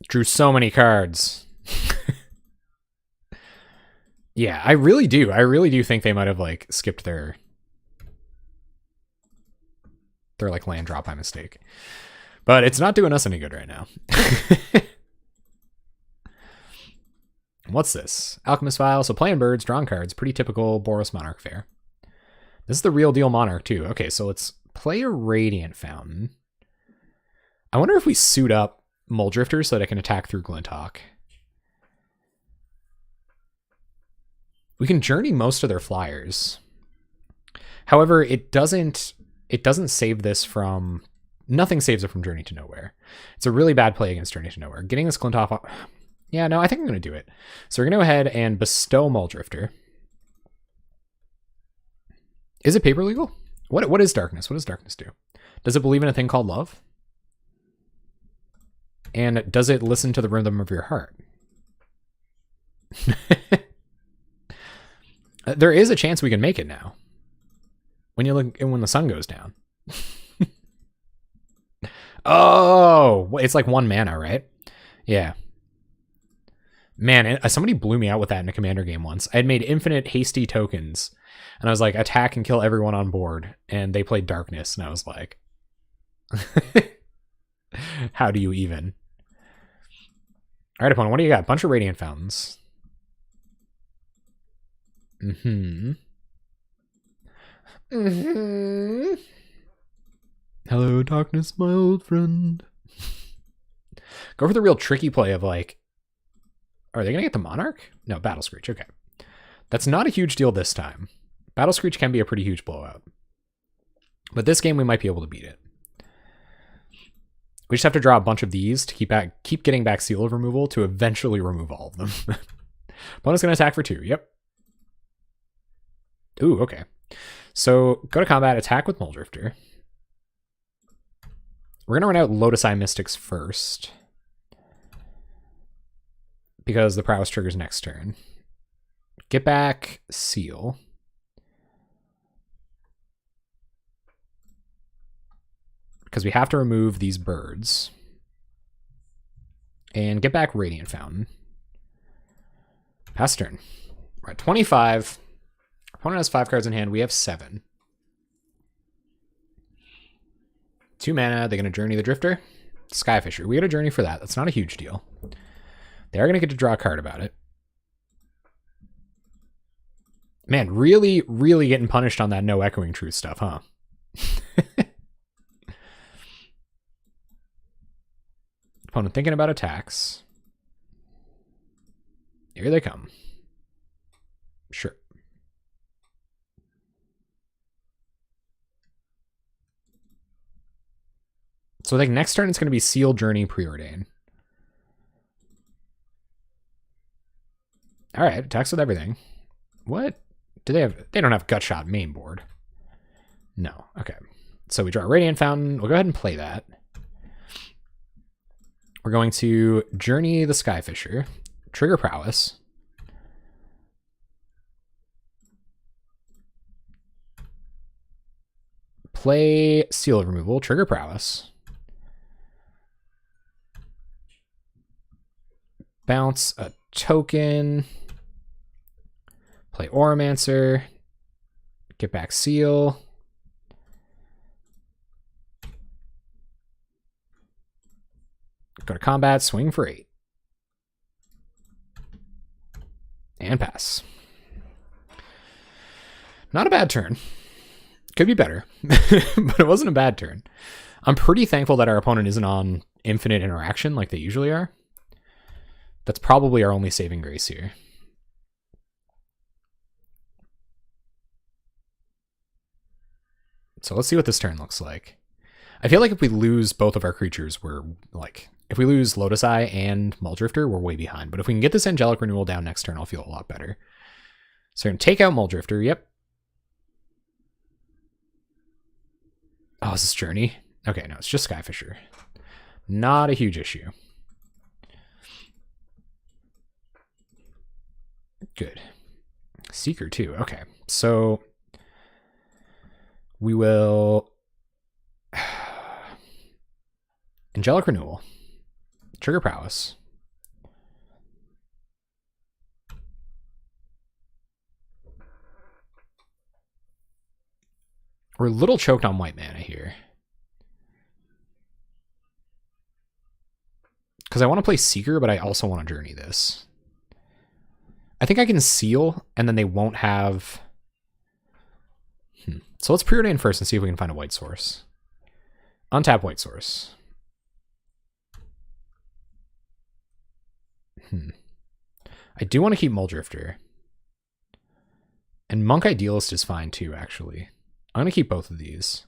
Drew so many cards. Yeah, I really do. I really do think they might have like skipped their like land drop by mistake. But it's not doing us any good right now. What's this? Alchemist Vial. So playing birds, drawing cards. Pretty typical Boros Monarch fare. This is the real deal Monarch too. Okay, so let's play a Radiant Fountain. I wonder if we suit up Muldrifter so that I can attack through Glinthawk. We can journey most of their flyers. However, it doesn't save this from... Nothing saves it from Journey to Nowhere. It's a really bad play against Journey to Nowhere. Getting this Glinthawk... Yeah, no, I think I'm going to do it. So we're going to go ahead and bestow Muldrifter. Is it paper legal? What is darkness? What does darkness do? Does it believe in a thing called love? And does it listen to the rhythm of your heart? There is a chance we can make it now. When you look, when the sun goes down. Oh, it's like 1 mana, right? Yeah. Man, somebody blew me out with that in a commander game once. I had made infinite hasty tokens, and I was like, attack and kill everyone on board, and they played darkness, and I was like, how do you even? All right, opponent, what do you got? Bunch of radiant fountains. Hello, darkness, my old friend. Go for the real tricky play of like, are they going to get the Monarch? No, Battle Screech. Okay. That's not a huge deal this time. Battle Screech can be a pretty huge blowout. But this game, we might be able to beat it. We just have to draw a bunch of these to keep getting back Seal of Removal to eventually remove all of them. Opponent's going to attack for 2. Yep. Ooh, okay. So go to combat, attack with Muldrifter. We're going to run out Lotus-Eye Mystics first, because the Prowess triggers next turn. Get back Seal. Because we have to remove these birds. And get back Radiant Fountain. Pass turn. We're at 25. Opponent has 5 cards in hand. We have 7. 2 mana. They're going to Journey the Drifter. Skyfisher. We get a Journey for that. That's not a huge deal. They are going to get to draw a card about it. Man, really, really getting punished on that no Echoing Truth stuff, huh? Opponent thinking about attacks. Here they come. Sure. So I think next turn it's going to be Seal, Journey, Preordain. All right, attacks with everything. What? Do they have? They don't have Gutshot main board. No. Okay. So we draw a Radiant Fountain. We'll go ahead and play that. We're going to Journey the Skyfisher. Trigger Prowess. Play Seal of Removal. Trigger Prowess. Bounce a token. Play Oromancer. Get back Seal. Go to combat, swing for 8. And pass. Not a bad turn. Could be better, but it wasn't a bad turn. I'm pretty thankful that our opponent isn't on infinite interaction like they usually are. That's probably our only saving grace here. So let's see what this turn looks like. I feel like if we lose both of our creatures, we're like, if we lose Lotus-Eye and Muldrifter, we're way behind. But if we can get this Angelic Renewal down next turn, I'll feel a lot better. So we're going to take out Muldrifter. Yep. Oh, is this Journey? Okay, no, it's just Skyfisher. Not a huge issue. Good. Seeker too. Okay, so we will Angelic Renewal, Trigger Prowess, we're a little choked on white mana here because I want to play Seeker, but I also want to Journey this. I think I can Seal, and then they won't have... So let's Preordain first and see if we can find a white source. Untap white source. I do want to keep Muldrifter. And Monk Idealist is fine too, actually. I'm going to keep both of these.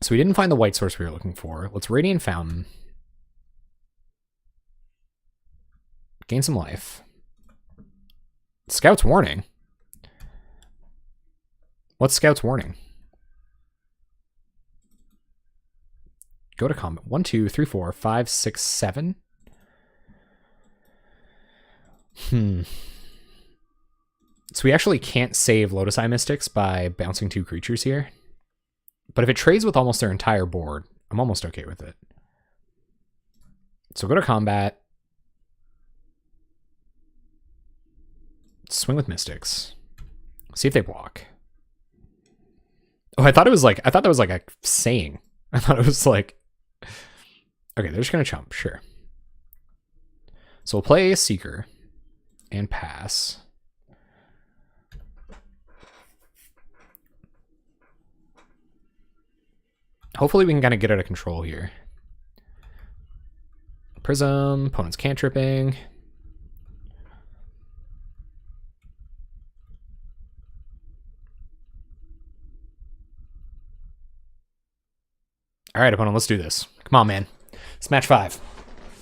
So we didn't find the white source we were looking for. Let's Radiant Fountain. Gain some life. Scout's Warning. What's Scout's Warning? Go to combat. 1, 2, 3, 4, 5, 6, 7. So we actually can't save Lotus-Eye Mystics by bouncing 2 creatures here. But if it trades with almost their entire board, I'm almost okay with it. So go to combat. Swing with Mystics. See if they block. Oh, I thought that was like a saying. I thought it was like, okay, they're just gonna chump, sure. So we'll play a Seeker and pass. Hopefully we can kind of get out of control here. Prism, opponent's cantripping. All right, opponent, let's do this. Come on, man. It's match 5.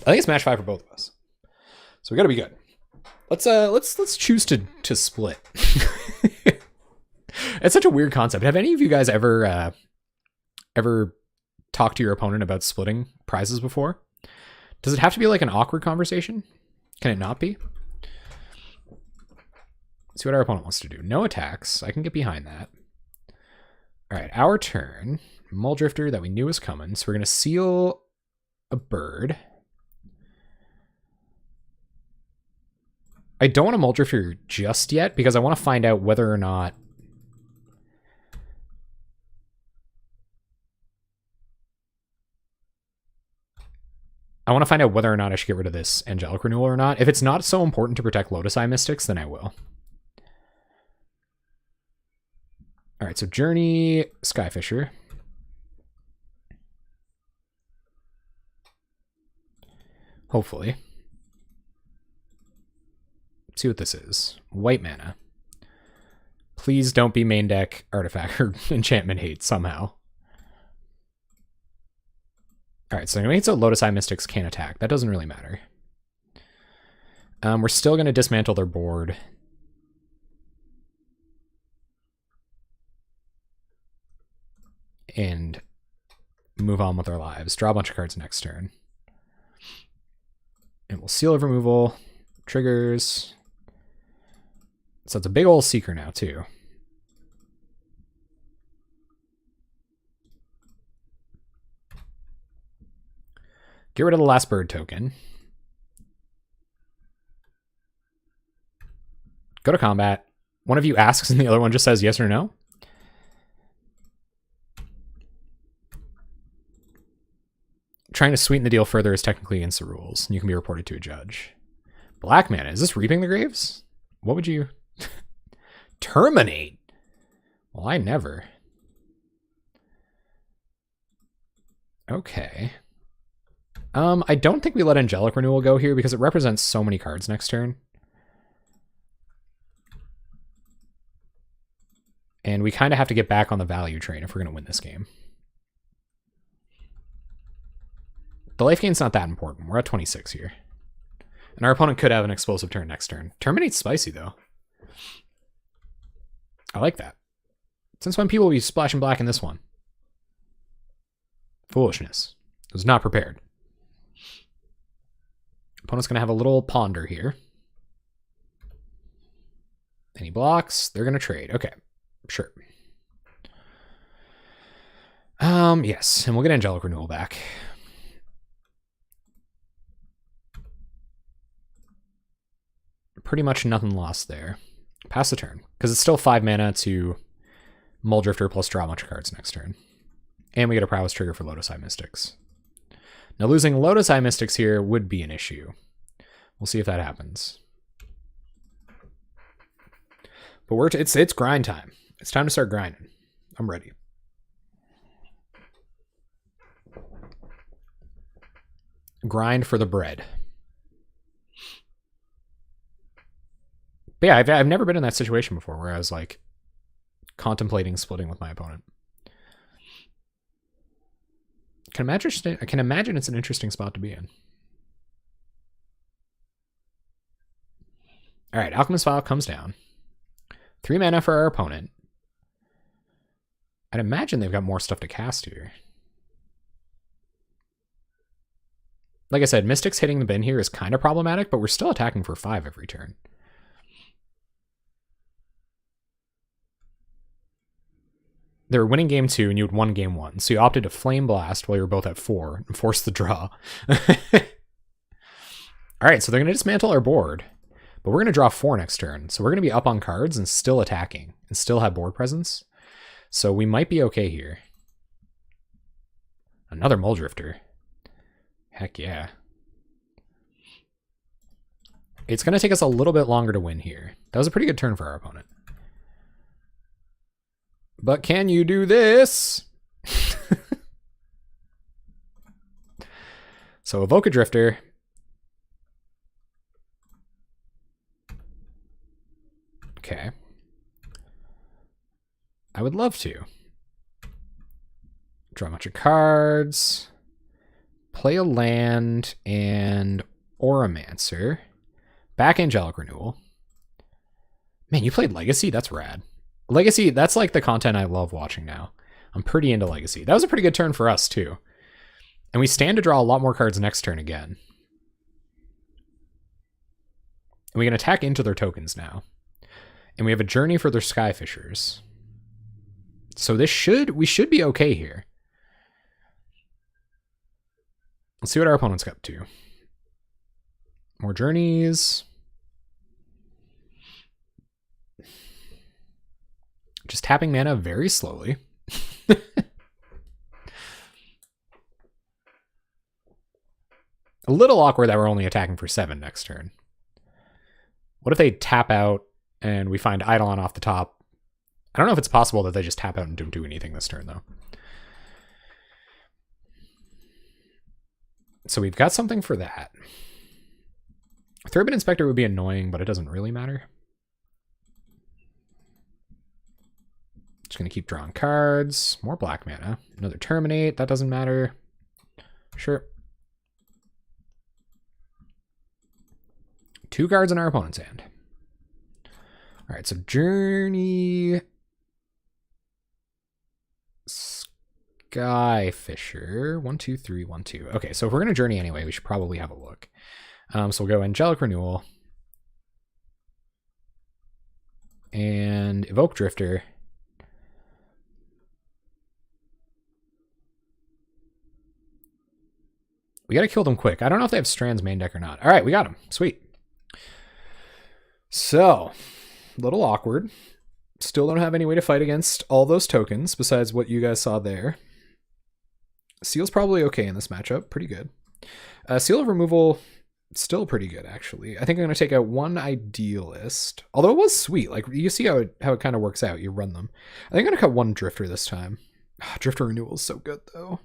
I think it's match 5 for both of us. So we got to be good. Let's choose to split. It's such a weird concept. Have any of you guys ever talked to your opponent about splitting prizes before? Does it have to be like an awkward conversation? Can it not be? Let's see what our opponent wants to do. No attacks. I can get behind that. All right, our turn. Muldrifter that we knew was coming. So we're going to seal a bird. I don't want a Muldrifter just yet because I want to find out whether or not I should get rid of this Angelic Renewal or not. If it's not so important to protect Lotus-Eye Mystics, then I will. All right, so Journey, Skyfisher. Hopefully. Let's see what this is. White mana. Please don't be main deck Artifact or Enchantment Hate somehow. Alright, so anyway, so Lotus-Eye Mystics can't attack. That doesn't really matter. We're still going to dismantle their board. And move on with our lives. Draw a bunch of cards next turn. And we'll seal of removal. Triggers. So it's a big old Seeker now, too. Get rid of the last bird token. Go to combat. One of you asks and the other one just says yes or no. Trying to sweeten the deal further is technically against the rules, and you can be reported to a judge. Black mana. Is this Reaping the Graves? What would you... Terminate? Well, I never. Okay. I don't think we let Angelic Renewal go here because it represents so many cards next turn. And we kind of have to get back on the value train if we're going to win this game. The life gain's not that important. We're at 26 here. And our opponent could have an explosive turn next turn. Terminate's spicy, though. I like that. Since when people will be splashing black in this one? Foolishness. I was not prepared. Opponent's going to have a little ponder here. And he blocks. They're going to trade. Okay. Sure. Yes. And we'll get Angelic Renewal back. Pretty much nothing lost there. Pass the turn. Because it's still 5 mana to Muldrifter plus draw a bunch of cards next turn. And we get a Prowess trigger for Lotus-Eye Mystics. Now losing Lotus-Eye Mystics here would be an issue. We'll see if that happens. But it's grind time. It's time to start grinding. I'm ready. Grind for the bread. But yeah, I've never been in that situation before where I was like contemplating splitting with my opponent. I can imagine it's an interesting spot to be in. All right, Alchemist File comes down. 3 mana for our opponent. I'd imagine they've got more stuff to cast here. Like I said, Mystics hitting the bin here is kind of problematic, but we're still attacking for 5 every turn. They were winning game 2 and you had won game 1. So you opted to Flame Blast while you were both at 4 and force the draw. Alright, so they're going to dismantle our board. But we're going to draw 4 next turn. So we're going to be up on cards and still attacking. And still have board presence. So we might be okay here. Another Muldrifter. Heck yeah. It's going to take us a little bit longer to win here. That was a pretty good turn for our opponent. But can you do this? So evoke a Drifter. Okay. I would love to. Draw a bunch of cards. Play a land and Auramancer. Back Angelic Renewal. Man, you played Legacy? That's rad. Legacy, that's like the content I love watching now. I'm pretty into Legacy. That was a pretty good turn for us, too. And we stand to draw a lot more cards next turn again. And we can attack into their tokens now. And we have a Journey for their Skyfishers. So we should be okay here. Let's see what our opponent's up to. More Journeys. Just tapping mana very slowly. A little awkward that we're only attacking for 7 next turn. What if they tap out and we find Eidolon off the top? I don't know if it's possible that they just tap out and don't do anything this turn, though. So we've got something for that. Thurbid Inspector would be annoying, but it doesn't really matter. Just going to keep drawing cards. More black mana. Another Terminate. That doesn't matter. Sure. 2 cards in our opponent's hand. All right, so Journey. Skyfisher. 1, 2, 3, 1, 2. Okay, so if we're going to Journey anyway, we should probably have a look. So we'll go Angelic Renewal. And Evoke Drifter. We got to kill them quick. I don't know if they have Strand's main deck or not. All right, we got them. Sweet. So, a little awkward. Still don't have any way to fight against all those tokens besides what you guys saw there. Seal's probably okay in this matchup. Pretty good. Seal of Removal, still pretty good, actually. I think I'm going to take out 1 Idealist. Although it was sweet. Like, you see how it kind of works out. You run them. I think I'm going to cut 1 Drifter this time. Drifter Renewal is so good, though.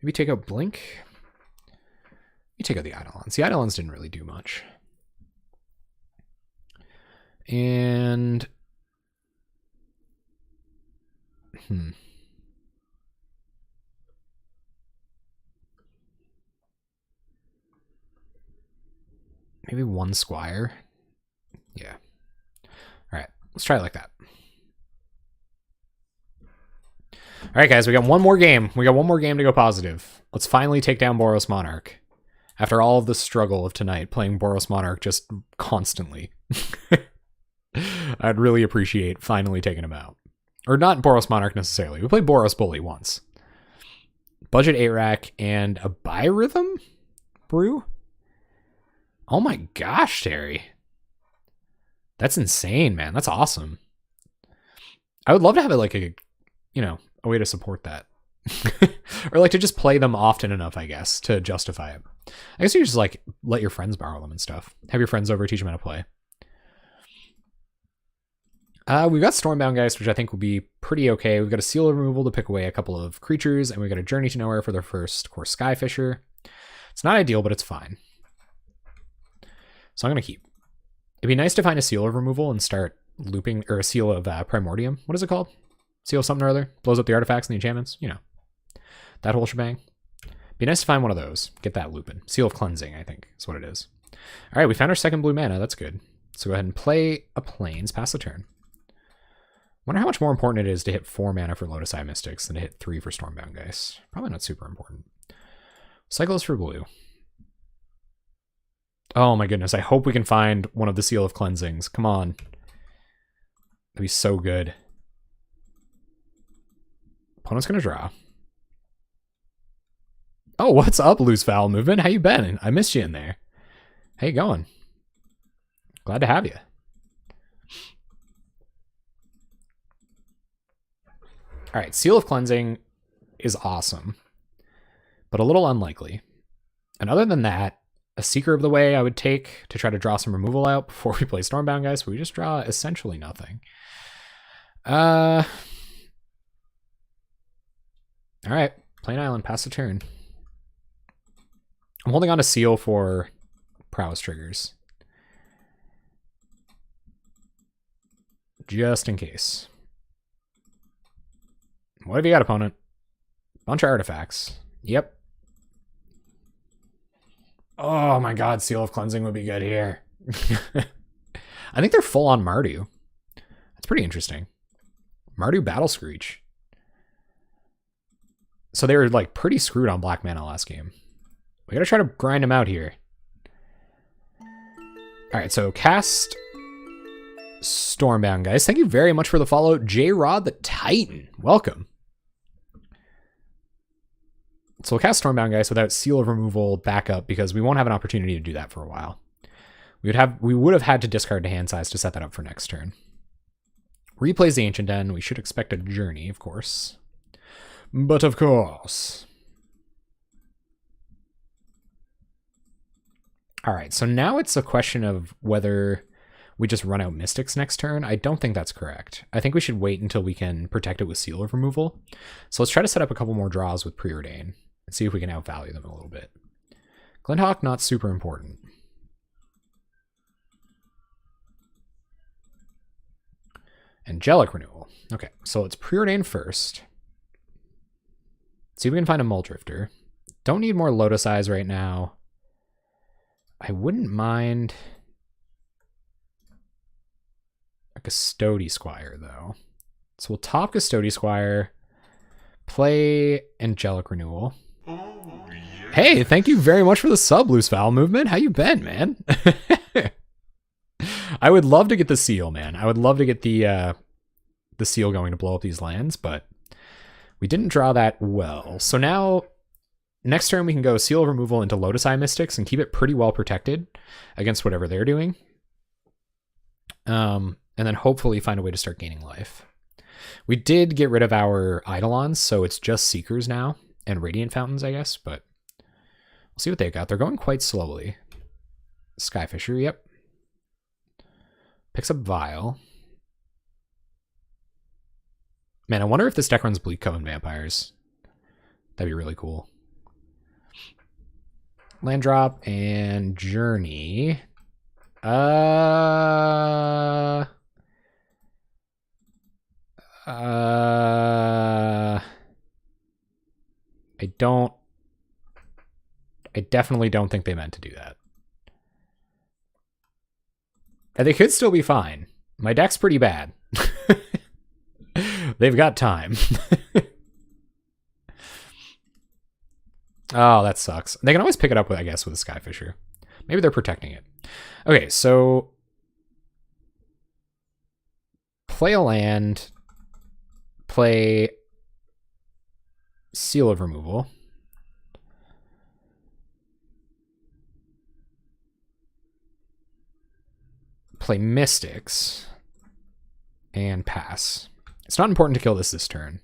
Maybe take out Blink. You take out the Eidolons. The Eidolons didn't really do much. And... Maybe 1 Squire. Yeah. All right. Let's try it like that. All right, guys. We got one more game. We got one more game to go positive. Let's finally take down Boros Monarch. After all of the struggle of tonight, playing Boros Monarch just constantly. I'd really appreciate finally taking him out. Or not Boros Monarch necessarily. We played Boros Bully once. Budget 8-rack and a Birhythm Brew? Oh my gosh, Terry. That's insane, man. That's awesome. I would love to have it like a way to support that. Or like to just play them often enough, I guess, to justify it. I guess you just like let your friends borrow them and stuff. Have your friends over, teach them how to play. We've got Stormbound Geist, which I think will be pretty okay. We've got a Seal of Removal to pick away a couple of creatures, and we've got a Journey to Nowhere for their first core Skyfisher. It's not ideal, but it's fine. So I'm going to keep. It'd be nice to find a Seal of Removal and start looping, or a Seal of Primordium. What is it called? Seal of something or other? Blows up the artifacts and the enchantments? You know. That whole shebang. Be nice to find one of those. Get that looping. Seal of Cleansing, I think, is what it is. All right, we found our second blue mana. That's good. So go ahead and play a Plains, pass the turn. Wonder how much more important it is to hit 4 mana for Lotus-Eye Mystics than to hit 3 for Stormbound Geist. Probably not super important. Cycles for blue. Oh my goodness, I hope we can find one of the Seal of Cleansings. Come on. That'd be so good. Opponent's gonna draw. Oh, what's up, Loose Foul Movement? How you been? I missed you in there. How you going? Glad to have you. All right, Seal of Cleansing is awesome, but a little unlikely. And other than that, a Seeker of the Way I would take to try to draw some removal out before we play Stormbound, guys. We just draw essentially nothing. All right, play an island, pass the turn. I'm holding on to Seal for Prowess triggers. Just in case. What have you got, opponent? Bunch of artifacts. Yep. Oh my god, Seal of Cleansing would be good here. I think they're full on Mardu. That's pretty interesting. Mardu Battle Screech. So they were like pretty screwed on black mana last game. We gotta try to grind them out here. Alright, so cast Stormbound, guys. Thank you very much for the follow. J-Rod the Titan. Welcome. So we'll cast Stormbound, guys, without Seal of Removal backup because we won't have an opportunity to do that for a while. We would have had to discard to hand size to set that up for next turn. Replays the Ancient Den. We should expect a Journey, of course. But of course. Alright, so now it's a question of whether we just run out Mystics next turn. I don't think that's correct. I think we should wait until we can protect it with Seal of Removal. So let's try to set up a couple more draws with Preordain and see if we can outvalue them a little bit. Glinthawk, not super important. Angelic Renewal. Okay, so let's Preordain first. See if we can find a Muldrifter. Don't need more Lotus-Eyes right now. I wouldn't mind a Custody Squire, though. So we'll top Custody Squire, play Angelic Renewal. Oh, yeah. Hey, thank you very much for the sub, Loose Foul Movement. How you been, man? I would love to get the Seal, man. I would love to get the Seal going to blow up these lands, but we didn't draw that well. So now, next turn we can go Seal of Removal into Lotus-Eye Mystics and keep it pretty well protected against whatever they're doing. And then hopefully find a way to start gaining life. We did get rid of our Eidolons, so it's just Seekers now, and Radiant Fountains, I guess, but we'll see what they got. They're going quite slowly. Skyfisher, yep. Picks up Vial. Man, I wonder if this deck runs Bleak Coven Vampires. That'd be really cool. Land drop and Journey. I definitely don't think they meant to do that. And they could still be fine. My deck's pretty bad. They've got time. Oh, that sucks. They can always pick it up with, I guess, with a Skyfisher. Maybe they're protecting it. Okay, so play a land, play Seal of Removal. Play Mystics and pass. It's not important to kill this turn.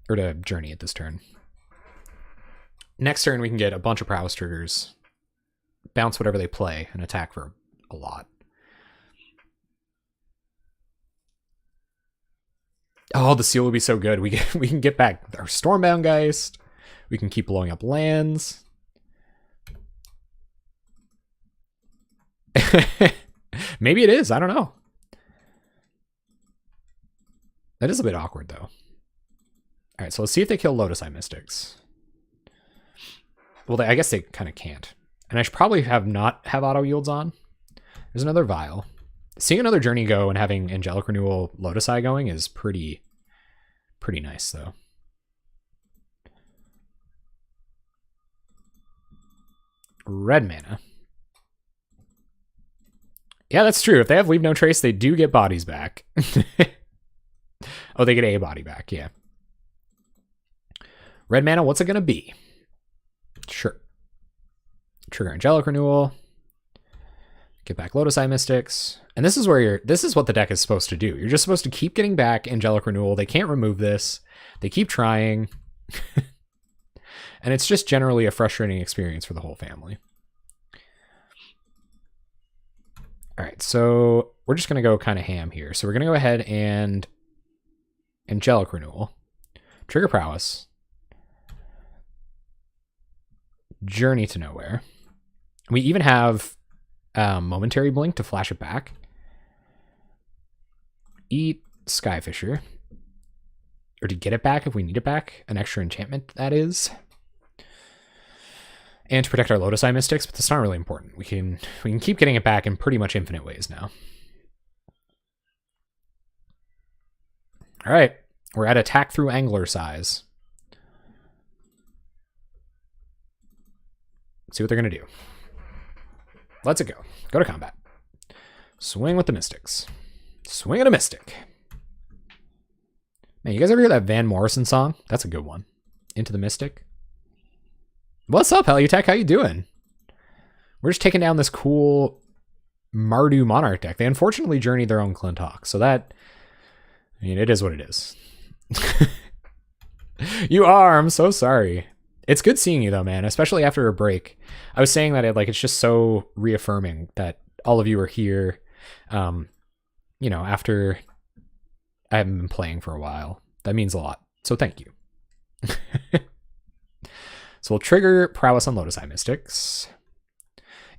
Or to Journey at this turn. Next turn we can get a bunch of Prowess triggers, bounce whatever they play, and attack for a lot. Oh, the Seal would be so good. We can get back our Stormbound Geist. We can keep blowing up lands. Maybe it is. I don't know. That is a bit awkward, though. All right, so let's see if they kill Lotus-Eye Mystics. Well, I guess they kind of can't. And I should probably not have auto yields on. There's another Vial. Seeing another Journey go and having Angelic Renewal Lotus-Eye going is pretty nice, though. red mana. Yeah, that's true. If they have Leave No Trace, they do get bodies back. Oh, they get a body back, yeah. Red mana, what's it going to be? Sure. Trigger Angelic Renewal. Get back Lotus-Eye Mystics. And this is where this is what the deck is supposed to do. You're just supposed to keep getting back Angelic Renewal. They can't remove this. They keep trying. And it's just generally a frustrating experience for the whole family. All right, so we're just going to go kind of ham here. So we're going to go ahead and Angelic Renewal. Trigger Prowess. Journey to Nowhere. We even have Momentary Blink to flash it back. Eat Skyfisher. Or to get it back if we need it back. An extra enchantment, that is. And to protect our Lotus-Eye Mystics, but that's not really important. We can keep getting it back in pretty much infinite ways now. All right, we're at attack through angler size. Let's see what they're gonna do. Let's it go. Go to combat. Swing with the Mystics. Swing at a Mystic. Man, you guys ever hear that Van Morrison song? That's a good one. Into the Mystic. What's up, Heliotech? How you doing? We're just taking down this cool Mardu Monarch deck. They unfortunately journeyed their own Clint Hawk, so that, I mean, it is what it is. You are. I'm so sorry. It's good seeing you though, man, especially after a break. I was saying that it's just so reaffirming that all of you are here. You know, after I haven't been playing for a while. That means a lot. So thank you. So we'll trigger Prowess on Lotus-Eye Mystics.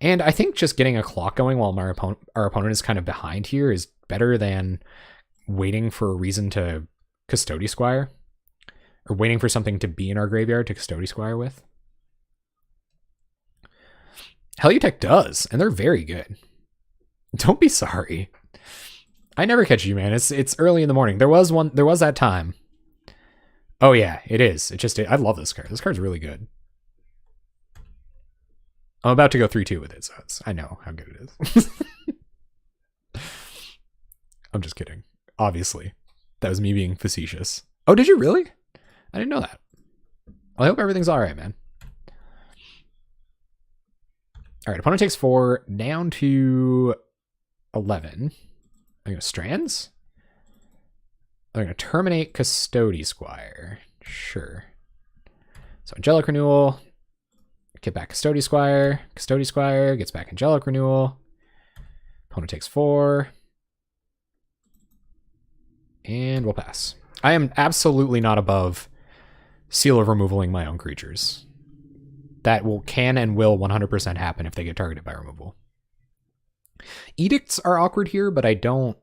And I think just getting a clock going while our opponent is kind of behind here is better than waiting for a reason to Custody Squire. Or waiting for something to be in our graveyard to Custody Squire with. Heliotech does, and they're very good. Don't be sorry. I never catch you, man. It's early in the morning. There was that time. Oh yeah, it is. I love this card. This card's really good. I'm about to go 3-2 with it, so I know how good it is. I'm just kidding. Obviously. That was me being facetious. Oh, did you really? I didn't know that. Well, I hope everything's all right, man. All right, opponent takes 4 down to 11. I'm going to Strands. They're going to terminate Custody Squire. Sure. So Angelic Renewal. Get back Custody Squire. Custody Squire gets back Angelic Renewal. Opponent takes 4. And we'll pass. I am absolutely not above Seal of Removaling my own creatures. That can and will 100% happen if they get targeted by removal. Edicts are awkward here, but I don't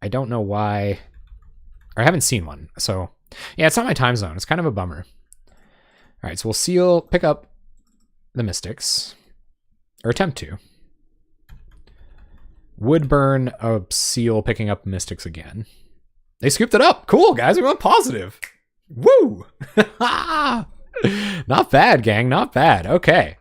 know why. Or I haven't seen one. So yeah, it's not my time zone. It's kind of a bummer. All right, so we'll pick up the Mystics, or attempt to. Would burn a seal, picking up Mystics again. They scooped it up. Cool, guys. We went positive. Woo! Not bad, gang. Not bad. Okay.